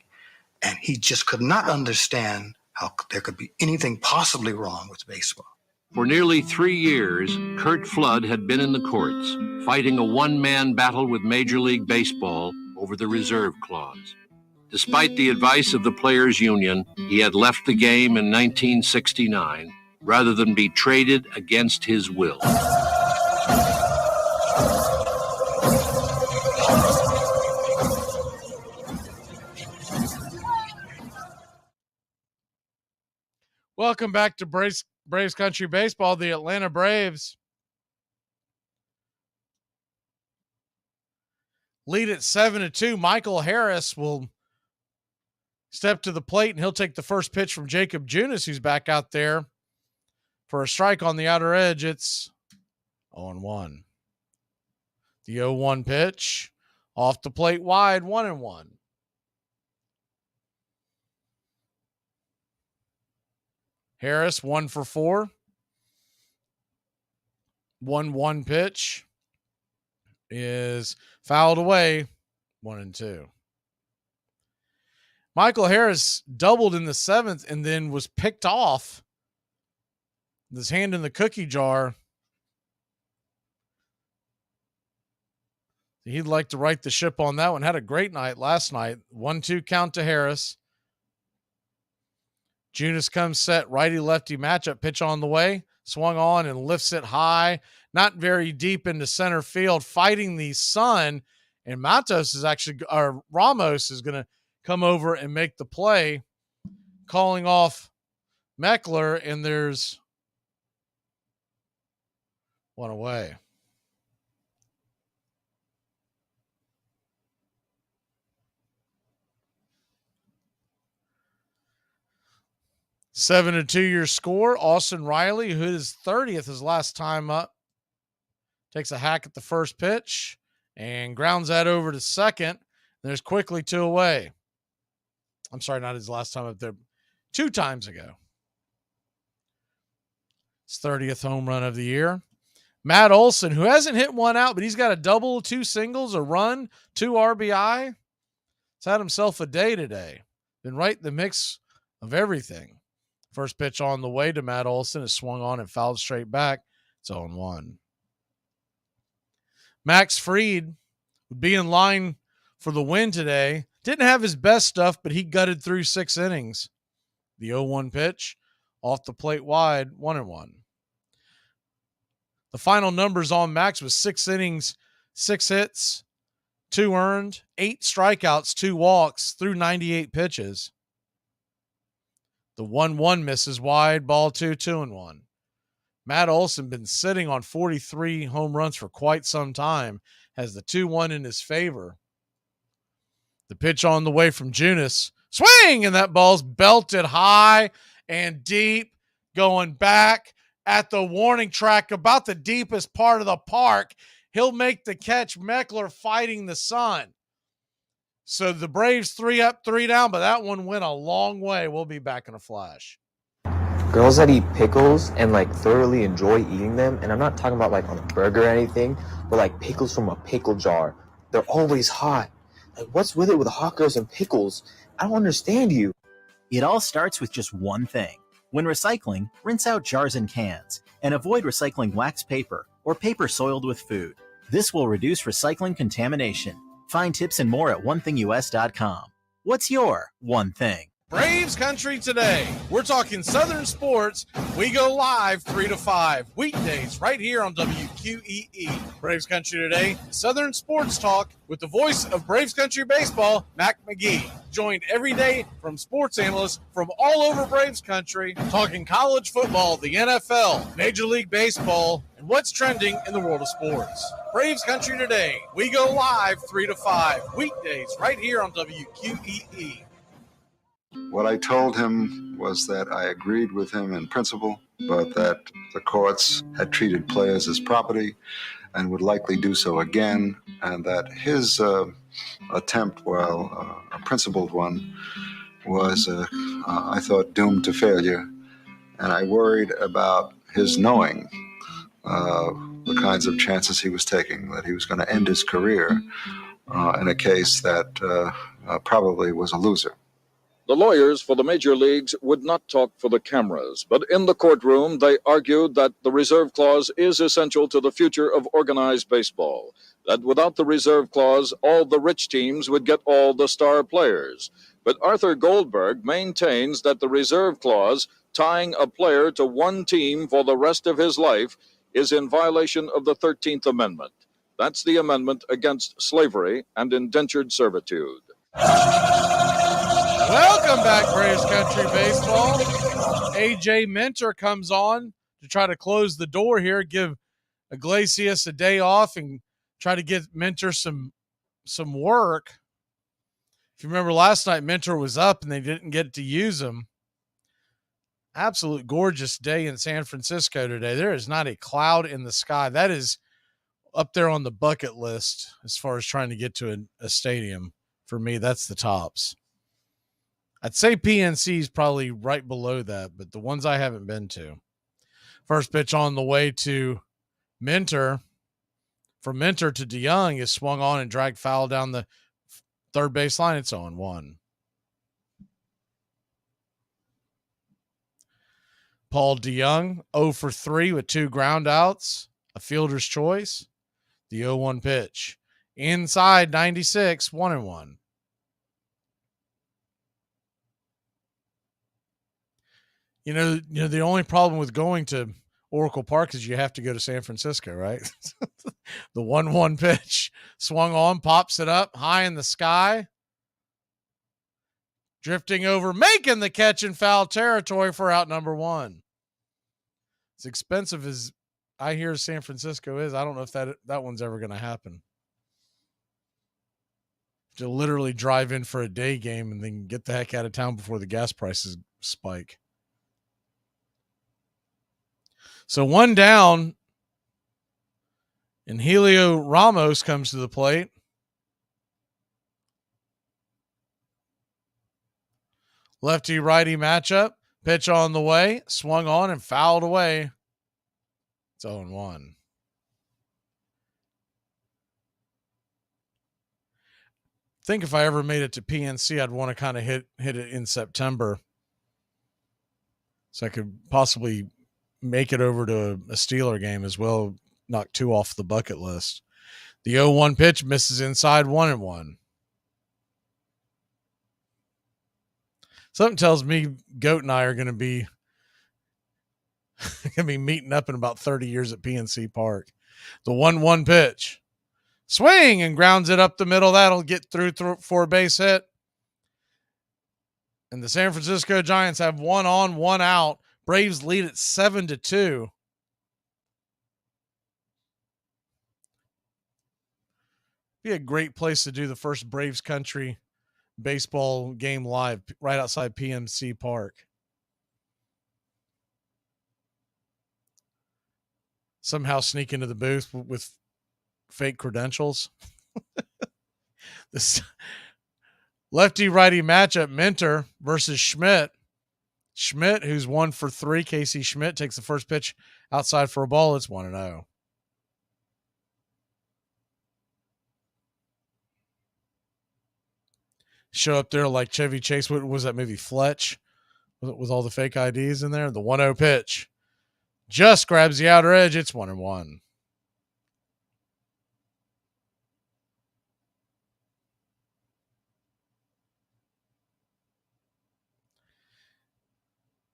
And he just could not understand how there could be anything possibly wrong with baseball. For nearly 3 years, Curt Flood had been in the courts, fighting a one-man battle with Major League Baseball over the reserve clause. Despite the advice of the Players Union, he had left the game in 1969 rather than be traded against his will. Welcome back to Braves Country Baseball. The Atlanta Braves lead at 7-2. Michael Harris will step to the plate, and he'll take the first pitch from Jacob Junis, who's back out there for a strike on the outer edge. It's 0-1. The 0-1 pitch off the plate wide, 1-1. Harris 1 for 4. 1-1 pitch is fouled away, 1-2. Michael Harris doubled in the 7th and then was picked off with his hand in the cookie jar. He'd like to right the ship on that one. Had a great night last night. 1-2 count to Harris. Junis comes set, righty-lefty matchup, pitch on the way, swung on and lifts it high, not very deep into center field, fighting the sun, and Ramos is going to come over and make the play, calling off Meckler, and there's one away. Seven to 2 your score. Austin Riley, who is 30th his last time up, takes a hack at the first pitch and grounds that over to second. There's quickly 2 away. I'm sorry, not his last time up there. 2 times ago. His 30th home run of the year. Matt Olson, who hasn't hit one out, but he's got a double, 2 singles, a run, 2 RBI. He's had himself a day today. Been right in the mix of everything. First pitch on the way to Matt Olson is swung on and fouled straight back. It's 0-1. Max Fried would be in line for the win today. Didn't have his best stuff, but he gutted through 6 innings. The 0-1 pitch off the plate wide, 1-1. The final numbers on Max was 6 innings, 6 hits, 2 earned, 8 strikeouts, 2 walks through 98 pitches. The 1-1 misses wide, ball 2, 2-1. Matt Olson been sitting on 43 home runs for quite some time, has the 2-1 in his favor. The pitch on the way from Junis. Swing! And that ball's belted high and deep, going back at the warning track, about the deepest part of the park. He'll make the catch. Meckler fighting the sun. So the Braves 3 up, 3 down, but that one went a long way. We'll be back in a flash. Girls that eat pickles and like thoroughly enjoy eating them, and I'm not talking about like on a burger or anything, but like pickles from a pickle jar. They're always hot. Like, what's with it with hot girls and pickles? I don't understand you. It all starts with just one thing. When recycling, rinse out jars and cans, and avoid recycling wax paper or paper soiled with food. This will reduce recycling contamination. Find tips and more at onethingus.com. What's your one thing? Braves Country today. We're talking Southern sports. We go live 3 to 5 weekdays right here on WQEE. Braves Country today, Southern sports talk with the voice of Braves Country baseball, Mac Magee. Joined every day from sports analysts from all over Braves Country, talking college football, the NFL, Major League Baseball, and what's trending in the world of sports. Braves Country today. We go live 3 to 5 weekdays right here on WQEE. What I told him was that I agreed with him in principle, but that the courts had treated players as property and would likely do so again, and that his attempt, while a principled one, was, I thought, doomed to failure. And I worried about his knowing the kinds of chances he was taking, that he was going to end his career in a case that probably was a loser. The lawyers for the major leagues would not talk for the cameras, but in the courtroom they argued that the reserve clause is essential to the future of organized baseball, that without the reserve clause, all the rich teams would get all the star players. But Arthur Goldberg maintains that the reserve clause, tying a player to one team for the rest of his life, is in violation of the 13th Amendment. That's the amendment against slavery and indentured servitude. Welcome back, Braves Country Baseball. AJ Minter comes on to try to close the door here, give Iglesias a day off, and try to get Minter some work. If you remember last night, Minter was up and they didn't get to use him. Absolute gorgeous day in San Francisco today. There is not a cloud in the sky. That is up there on the bucket list as far as trying to get to a stadium. For me, that's the tops. I'd say PNC is probably right below that, but the ones I haven't been to. First pitch on the way to Minter. From Minter to DeYoung is swung on and dragged foul down the third base line. It's 0-1. Paul DeYoung, 0 for 3 with 2 ground outs, a fielder's choice. The 0-1 pitch. Inside 96, 1-1. You know, the only problem with going to Oracle Park is you have to go to San Francisco, right? The 1-1 pitch swung on, pops it up high in the sky. Drifting over, making the catch in foul territory for out number 1. As expensive as I hear San Francisco is, I don't know if that one's ever going to happen. To literally drive in for a day game and then get the heck out of town before the gas prices spike. So 1 down, and Helio Ramos comes to the plate. Lefty-righty matchup. Pitch on the way. Swung on and fouled away. It's 0-1. I think if I ever made it to PNC, I'd want to kind of hit it in September. So I could possibly make it over to a Steeler game as well. Knock 2 off the bucket list. The 0-1 pitch misses inside 1-1. Something tells me Goat and I are going to be meeting up in about 30 years at PNC Park. The 1-1 pitch. Swing and grounds it up the middle. That'll get through for a base hit. And the San Francisco Giants have 1 on, 1 out. Braves lead at 7-2. Be a great place to do the first Braves Country baseball game live right outside PMC Park. Somehow sneak into the booth with fake credentials. This lefty-righty matchup, Minter versus Schmidt. Schmidt, who's 1 for 3. Casey Schmidt takes the first pitch outside for a ball. It's 1-0. Show up there like Chevy Chase. What was that movie, Fletch? With all the fake IDs in there. The 1-0 pitch just grabs the outer edge. It's 1-1.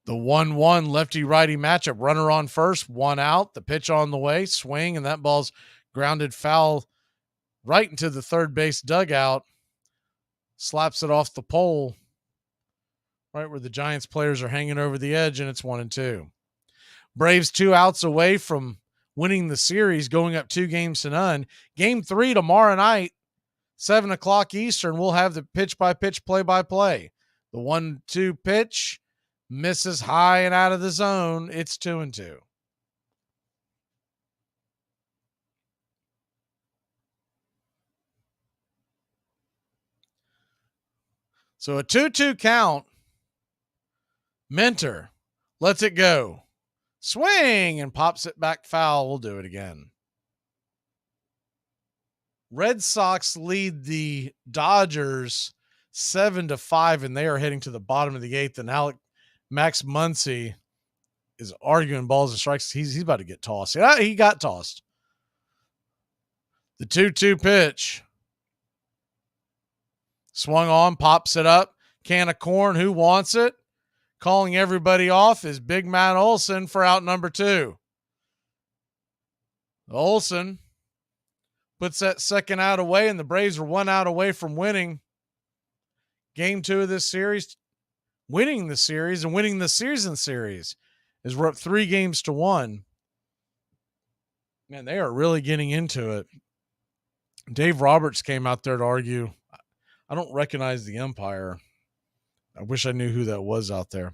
The 1-1 lefty-righty matchup. Runner on first, 1 out. The pitch on the way, swing, and that ball's grounded foul right into the third base dugout. Slaps it off the pole right where the Giants players are hanging over the edge, and it's 1-2. Braves 2 outs away from winning the series, going up 2-0. Game 3 tomorrow night, 7 o'clock Eastern. We'll have the pitch-by-pitch, play-by-play. The 1-2 pitch misses high and out of the zone. It's 2-2. So a 2-2 count. Minter lets it go. Swing and pops it back foul. We'll do it again. Red Sox lead the Dodgers 7-5, and they are heading to the bottom of the 8th. And Max Muncy is arguing balls and strikes. He's about to get tossed. Yeah, he got tossed. The 2-2 pitch. Swung on, pops it up. Can of corn. Who wants it? Calling everybody off is Big Matt Olson for out number 2. Olson puts that second out away, and the Braves are 1 out away from winning game 2 of this series, winning the series and winning the season series, as we're up 3-1. Man, they are really getting into it. Dave Roberts came out there to argue. I don't recognize the umpire. I wish I knew who that was out there.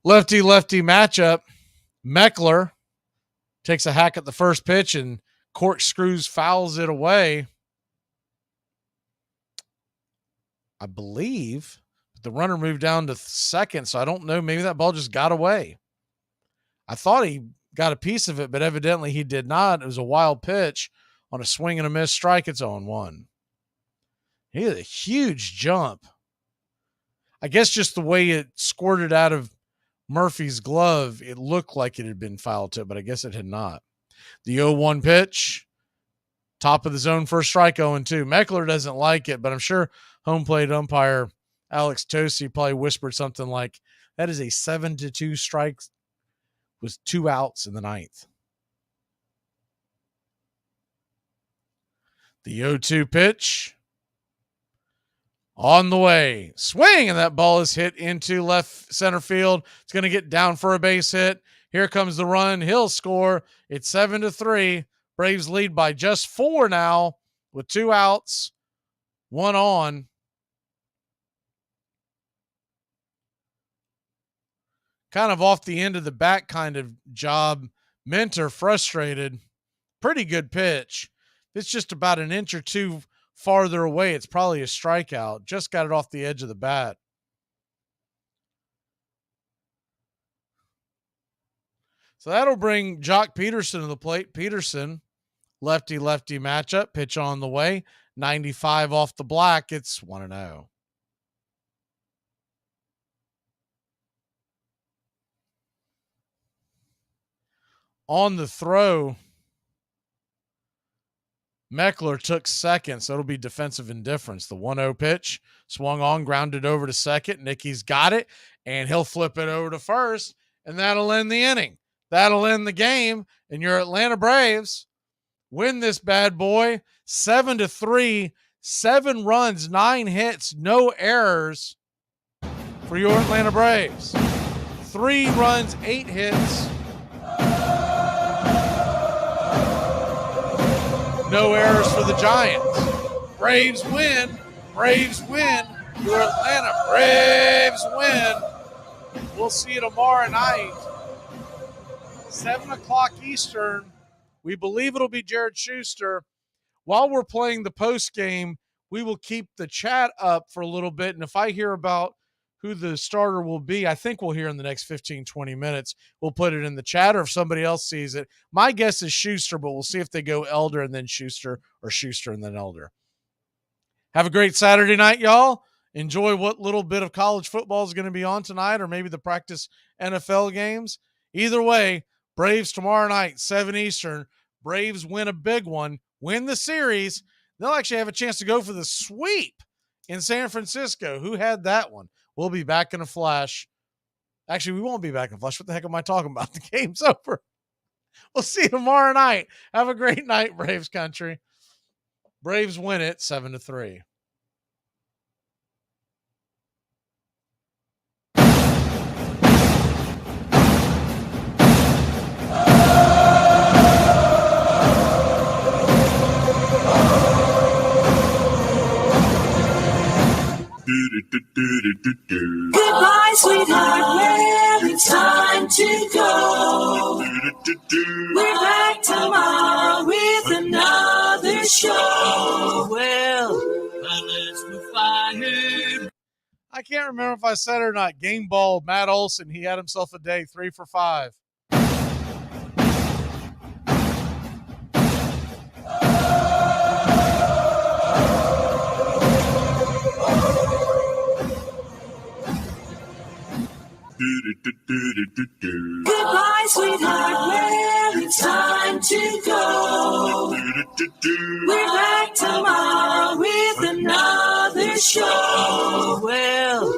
Lefty-lefty matchup. Meckler takes a hack at the first pitch and corkscrews, fouls it away. I believe the runner moved down to second, so I don't know. Maybe that ball just got away. I thought he got a piece of it, but evidently he did not. It was a wild pitch on a swing and a miss strike. It's 0-1. He had a huge jump. I guess just the way it squirted out of Murphy's glove, it looked like it had been fouled to, but I guess it had not. The 0-1 pitch, top of the zone, first strike, 0-2. Meckler doesn't like it, but I'm sure home plate umpire Alex Tosi probably whispered something like, that is a 7-2 strike with 2 outs in the 9th. The 0-2 pitch. On the way, swing, and that ball is hit into left center field. It's going to get down for a base hit. Here comes the run. He'll score. It's 7-3. Braves lead by just 4 now with 2 outs, 1 on. Kind of off the end of the bat kind of job. Minter frustrated. Pretty good pitch. It's just about an inch or two farther away. It's probably a strikeout. Just got it off the edge of the bat. So that'll bring Jock Peterson to the plate. Peterson, lefty-lefty matchup. Pitch on the way. 95 off the black. It's 1-0. On the throw, Meckler took second, so it'll be defensive indifference. The 1-0 pitch, swung on, grounded over to second. Nicky's got it, and he'll flip it over to first, and that'll end the inning. That'll end the game, and your Atlanta Braves win this bad boy 7-3, 7 runs, 9 hits, no errors for your Atlanta Braves. 3 runs, 8 hits. No errors for the Giants. Braves win. Braves win. Your Atlanta Braves win. We'll see you tomorrow night, 7 o'clock Eastern. We believe it'll be Jared Schuster. While we're playing the post game, we will keep the chat up for a little bit. And if I hear about who the starter will be, I think we'll hear in the next 15, 20 minutes. We'll put it in the chat, or if somebody else sees it. My guess is Schuster, but we'll see if they go Elder and then Schuster, or Schuster and then Elder. Have a great Saturday night, y'all. Enjoy what little bit of college football is going to be on tonight, or maybe the practice NFL games. Either way, Braves tomorrow night, 7 Eastern. Braves win a big one, win the series. They'll actually have a chance to go for the sweep in San Francisco. Who had that one? We'll be back in a flash. Actually, we won't be back in a flash. What the heck am I talking about? The game's over. We'll see you tomorrow night. Have a great night, Braves country. Braves win it 7-3. Goodbye, sweetheart, well, it's time to go. We're back tomorrow with another show. Well, unless we're fired. I can't remember if I said it or not. Game ball, Matt Olson, he had himself a day, 3 for 5. Goodbye, sweetheart, well, it's time to go. We're back tomorrow with another show. Well,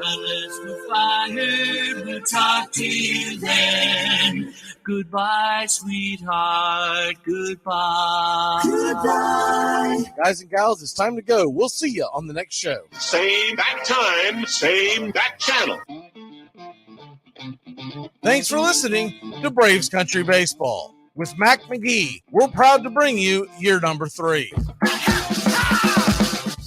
unless we're fired, we'll talk to you then. Goodbye, sweetheart, goodbye. Goodbye. Guys and gals, it's time to go. We'll see you on the next show. Same bat time, same bat channel. Thanks for listening to Braves Country Baseball. With Mac Magee, we're proud to bring you year number 3.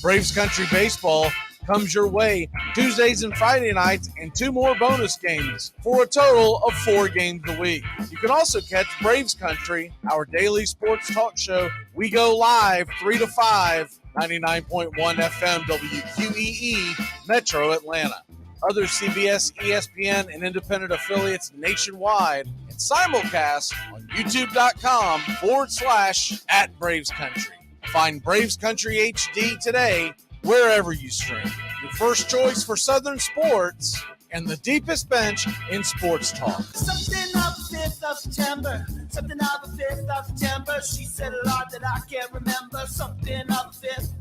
Braves Country Baseball comes your way Tuesdays and Friday nights, and 2 more bonus games for a total of 4 games a week. You can also catch Braves Country, our daily sports talk show. We go live 3 to 5, 99.1 FM WQEE, Metro Atlanta. Other CBS, ESPN, and independent affiliates nationwide, and simulcast on youtube.com/@BravesCountry. Find Braves Country HD today wherever you stream. Your first choice for Southern sports and the deepest bench in sports talk. Something of the 5th of September. Something of the 5th of September. She said a lot that I can't remember. Something of the 5th.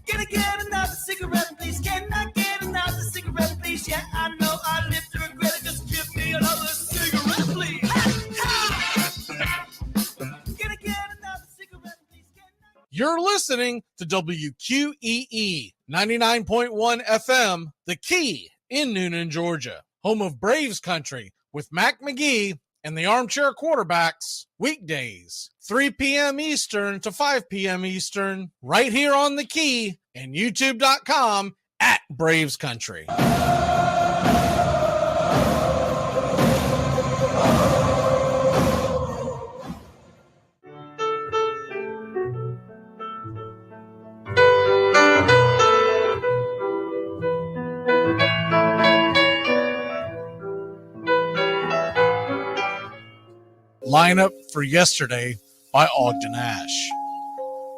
Can I get another cigarette, please? Can I get another cigarette, please? Yeah, I know I live to regret it. Just give me another cigarette, please. Can I get another cigarette, please? You're listening to WQEE 99.1 FM, The Key in Noonan, Georgia, home of Braves Country with Mac Magee and the Armchair Quarterbacks, weekdays, 3 p.m. Eastern to 5 p.m. Eastern, right here on The Key and youtube.com/BravesCountry. Lineup for yesterday by Ogden Ash.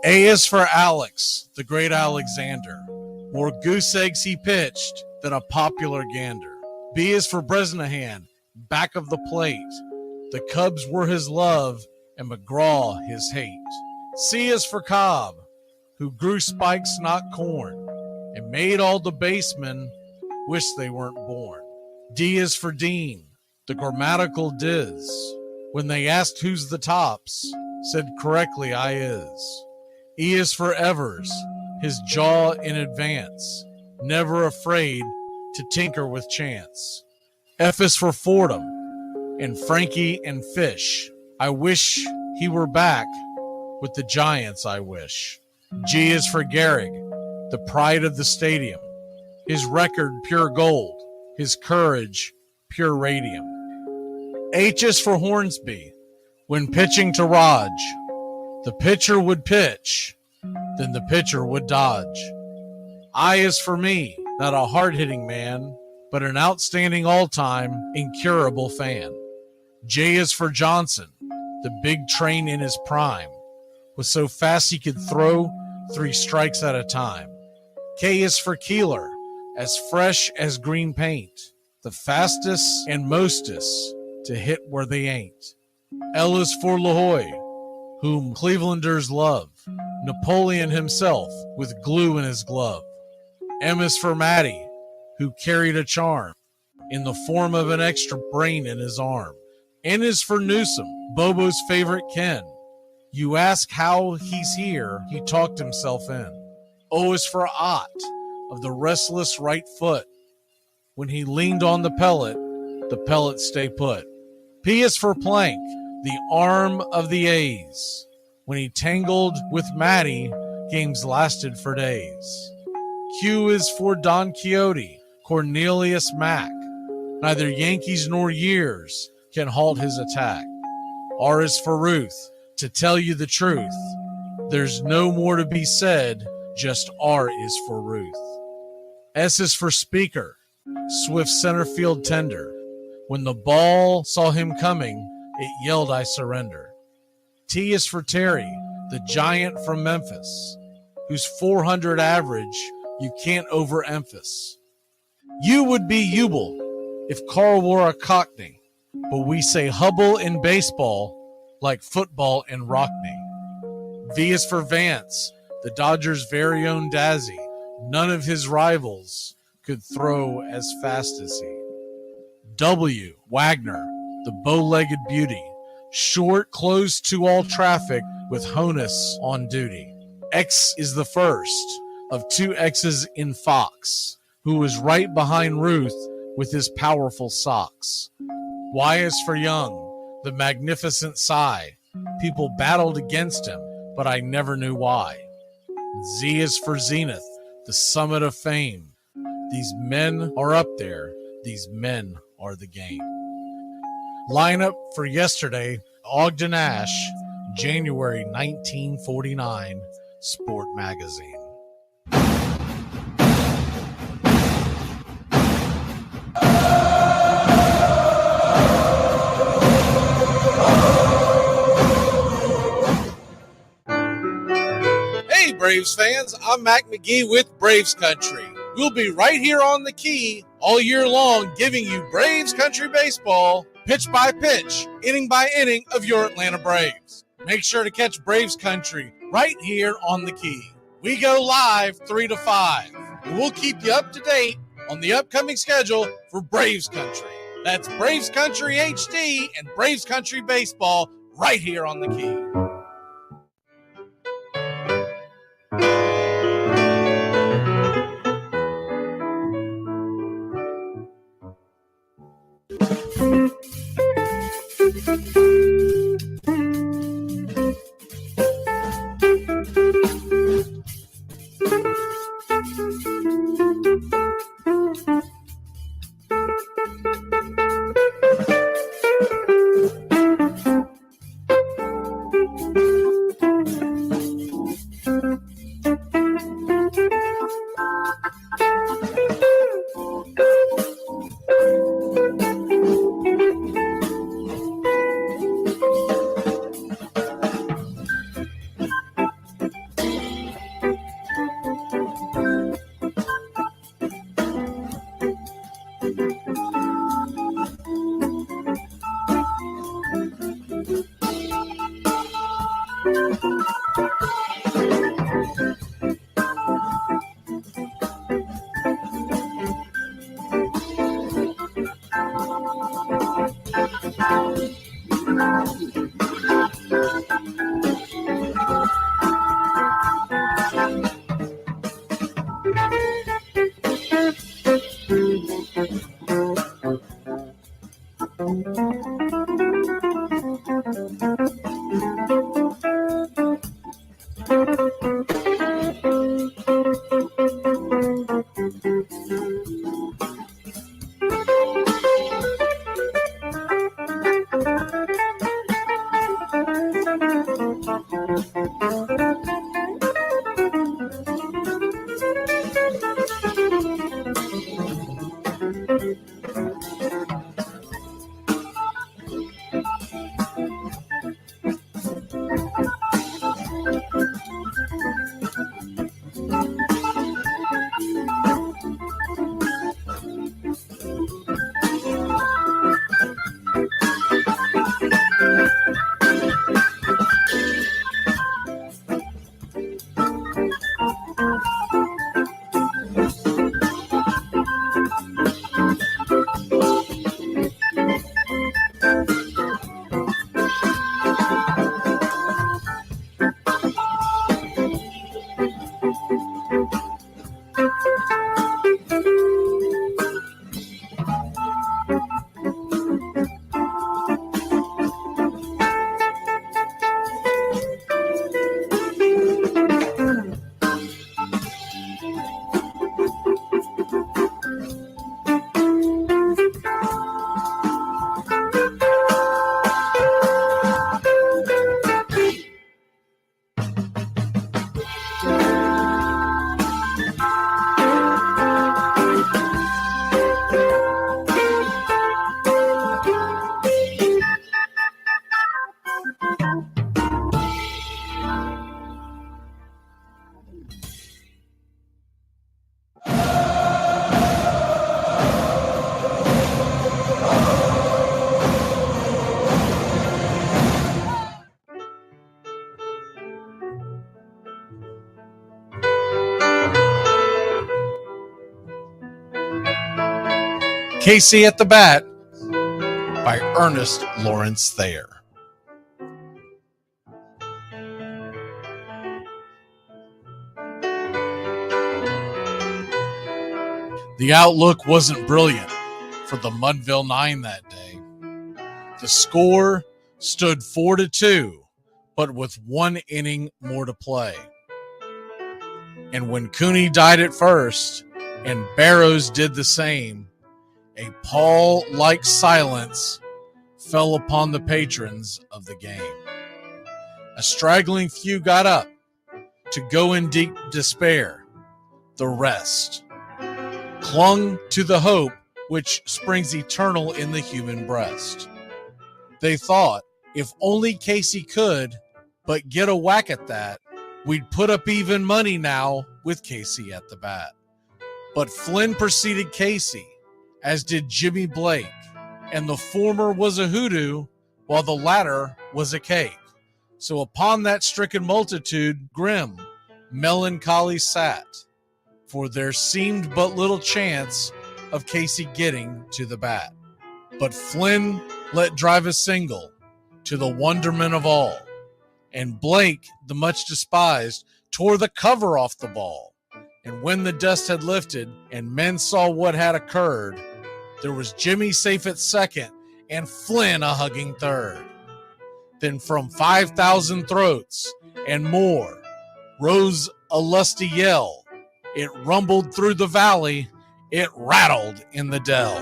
A is for Alex, the great Alexander. More goose eggs he pitched than a popular gander. B is for Bresnahan, back of the plate. The Cubs were his love and McGraw his hate. C is for Cobb, who grew spikes, not corn, and made all the basemen wish they weren't born. D is for Dean, the grammatical diz. When they asked who's the tops, said correctly I is. E is for Evers, his jaw in advance, never afraid to tinker with chance. F is for Fordham, and Frankie and Fish. I wish he were back with the Giants, I wish. G is for Gehrig, the pride of the stadium, his record pure gold, his courage pure radium. H is for Hornsby, When pitching to Raj, the pitcher would pitch, then the pitcher would dodge. I is for me, not a hard-hitting man, but an outstanding all-time, incurable fan. J is for Johnson, the big train in his prime, was so fast he could throw 3 strikes at a time. K is for Keeler, as fresh as green paint, the fastest and mostest to hit where they ain't. L is for LaHoy, whom Clevelanders love, Napoleon himself with glue in his glove. M is for Matty, who carried a charm in the form of an extra brain in his arm. N is for Newsom, Bobo's favorite Ken. You ask how he's here, he talked himself in. O is for Ott, of the restless right foot. When he leaned on the pellet stay put. P is for Plank, the arm of the A's. When he tangled with Matty, games lasted for days. Q is for Don Quixote, Cornelius Mack. Neither Yankees nor years can halt his attack. R is for Ruth, to tell you the truth. There's no more to be said, just R is for Ruth. S is for Speaker, swift center field tender. When the ball saw him coming, it yelled, I surrender. T is for Terry, the giant from Memphis, whose 400 average you can't overemphasize. U would be Ubel if Carl wore a Cockney, but we say Hubble in baseball like football in Rockney. V is for Vance, the Dodgers' very own Dazzy. None of his rivals could throw as fast as he. W, Wagner, the bow-legged beauty, short, close to all traffic with Honus on duty. X is the first of 2 X's in Fox, who was right behind Ruth with his powerful socks. Y is for Young, the magnificent Cy. People battled against him, but I never knew why. Z is for Zenith, the summit of fame. These men are up there. These men are the game. Lineup for yesterday, Ogden Nash, January 1949, Sport Magazine. Hey Braves fans, I'm Mac Magee with Braves Country. We'll be right here on the key all year long giving you Braves Country baseball, pitch by pitch, inning by inning of your Atlanta Braves. Make sure to catch Braves Country right here on the key. We go live 3 to 5. And we'll keep you up to date on the upcoming schedule for Braves Country. That's Braves Country HD and Braves Country baseball right here on the key. Casey at the Bat by Ernest Lawrence Thayer. The outlook wasn't brilliant for the Mudville Nine that day. The score stood 4-2, but with 1 inning more to play. And when Cooney died at first and Barrows did the same, a pall-like silence fell upon the patrons of the game. A straggling few got up to go in deep despair. The rest clung to the hope which springs eternal in the human breast. They thought, if only Casey could but get a whack at that, we'd put up even money now with Casey at the bat. But Flynn preceded Casey, as did Jimmy Blake, and the former was a hoodoo, while the latter was a cake. So upon that stricken multitude, grim, melancholy sat, for there seemed but little chance of Casey getting to the bat. But Flynn let drive a single, to the wonderment of all, and Blake, the much despised, tore the cover off the ball. And when the dust had lifted and men saw what had occurred, there was Jimmy safe at second and Flynn a hugging third. Then from 5,000 throats and more rose a lusty yell. It rumbled through the valley, it rattled in the dell.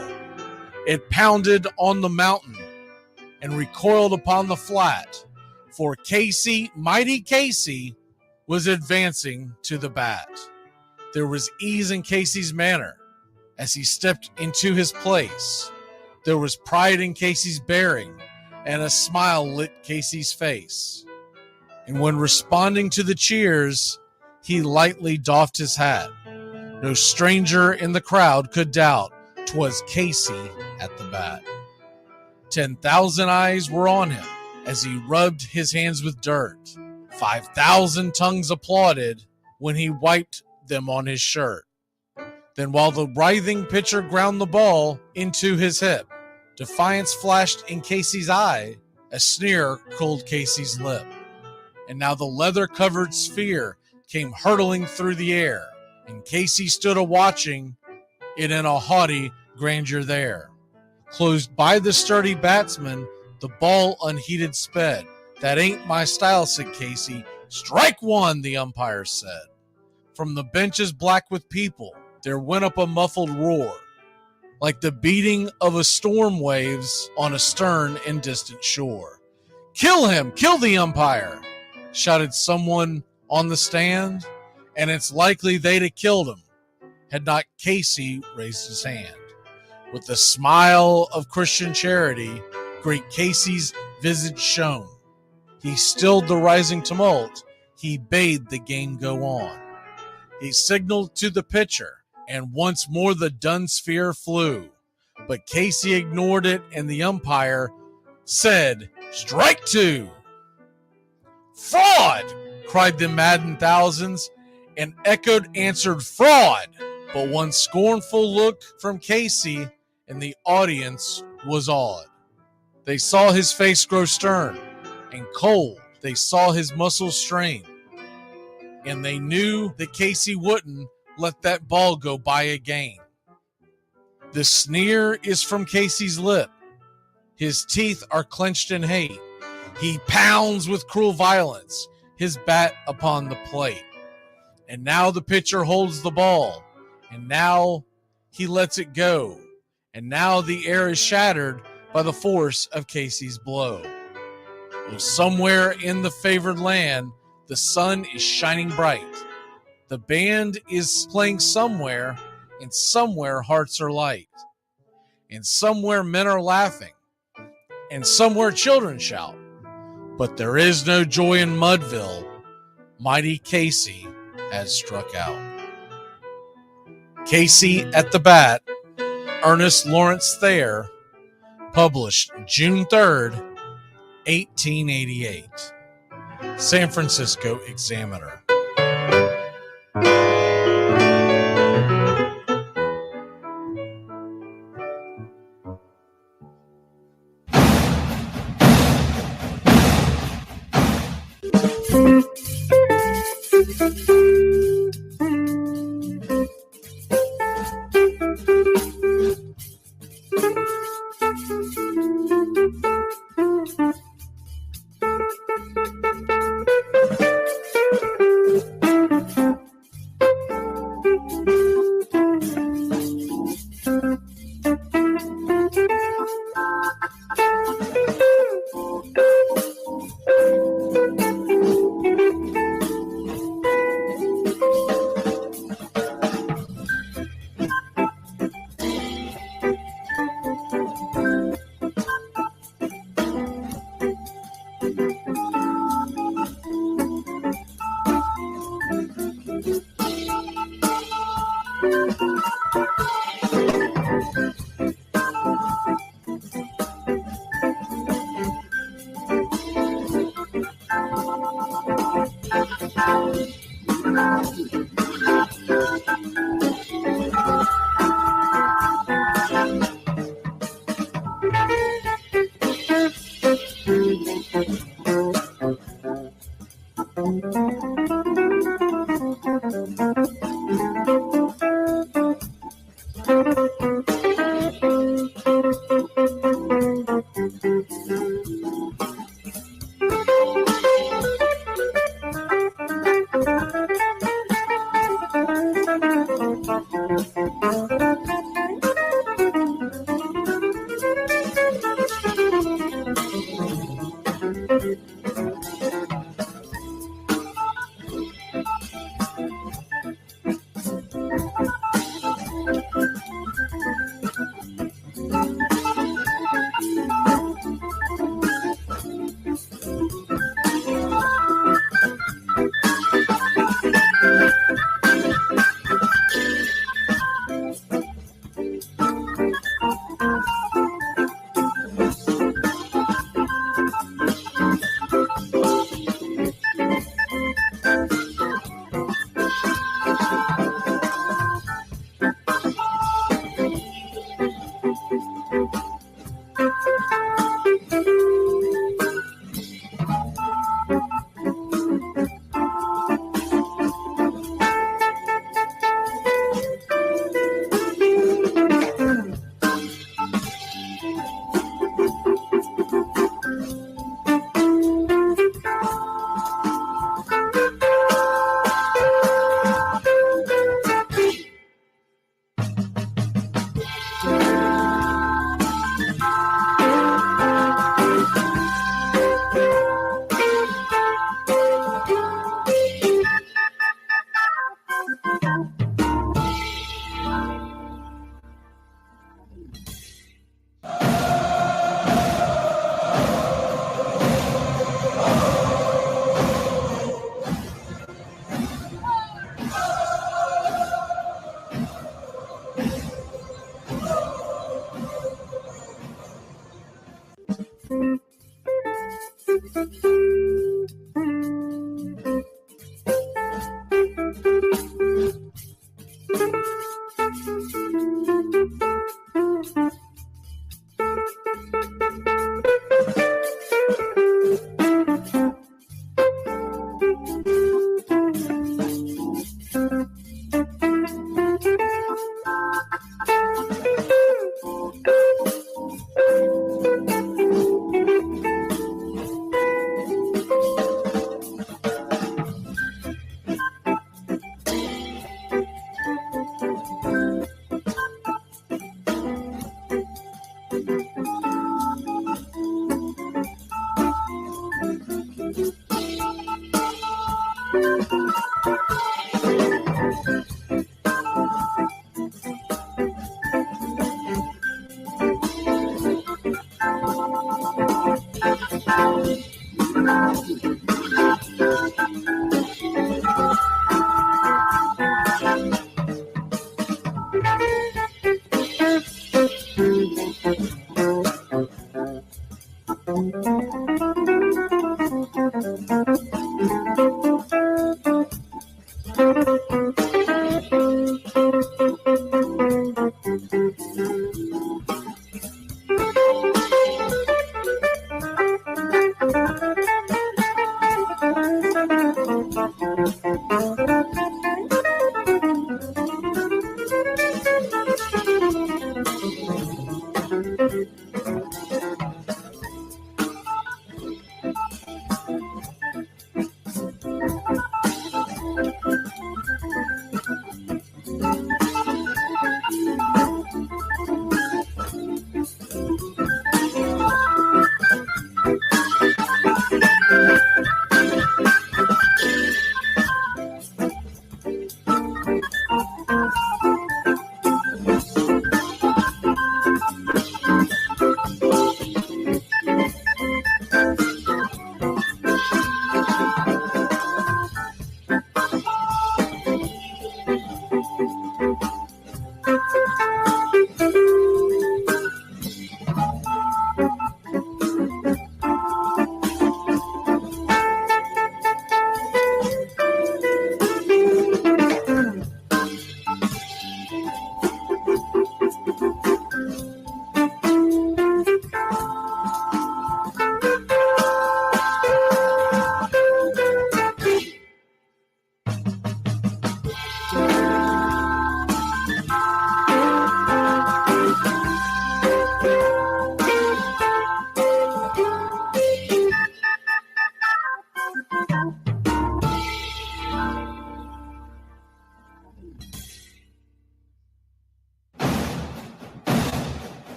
It pounded on the mountain and recoiled upon the flat, for Casey, mighty Casey, was advancing to the bat. There was ease in Casey's manner as he stepped into his place. There was pride in Casey's bearing, and a smile lit Casey's face. And when responding to the cheers, he lightly doffed his hat. No stranger in the crowd could doubt 'twas Casey at the bat. 10,000 eyes were on him as he rubbed his hands with dirt. 5,000 tongues applauded when he wiped them on his shirt. Then while the writhing pitcher ground the ball into his hip, defiance flashed in Casey's eye, a sneer cooled Casey's lip. And now the leather-covered sphere came hurtling through the air, and Casey stood a-watching it in a haughty grandeur there. Closed by the sturdy batsman, the ball unheeded sped. That ain't my style, said Casey. Strike one, the umpire said. From the benches black with people, there went up a muffled roar, like the beating of a storm waves on a stern and distant shore. Kill him! Kill the umpire! shouted someone on the stand, and it's likely they'd have killed him had not Casey raised his hand. With the smile of Christian charity, great Casey's visage shone. He stilled the rising tumult. He bade the game go on. He signaled to the pitcher, and once more the dun sphere flew. But Casey ignored it, and the umpire said, "Strike two." "Fraud!" cried the maddened thousands, and echoed answered, "Fraud!" But one scornful look from Casey, and the audience was awed. They saw his face grow stern and cold. They saw his muscles strain. And they knew that Casey wouldn't let that ball go by again. The sneer is from Casey's lip. His teeth are clenched in hate. He pounds with cruel violence his bat upon the plate. And now the pitcher holds the ball. And now he lets it go. And now the air is shattered by the force of Casey's blow. Oh, somewhere in the favored land, the sun is shining bright. The band is playing somewhere, and somewhere hearts are light. And somewhere men are laughing, and somewhere children shout. But there is no joy in Mudville. Mighty Casey has struck out. Casey at the Bat, Ernest Lawrence Thayer, published June 3rd, 1888. San Francisco Examiner.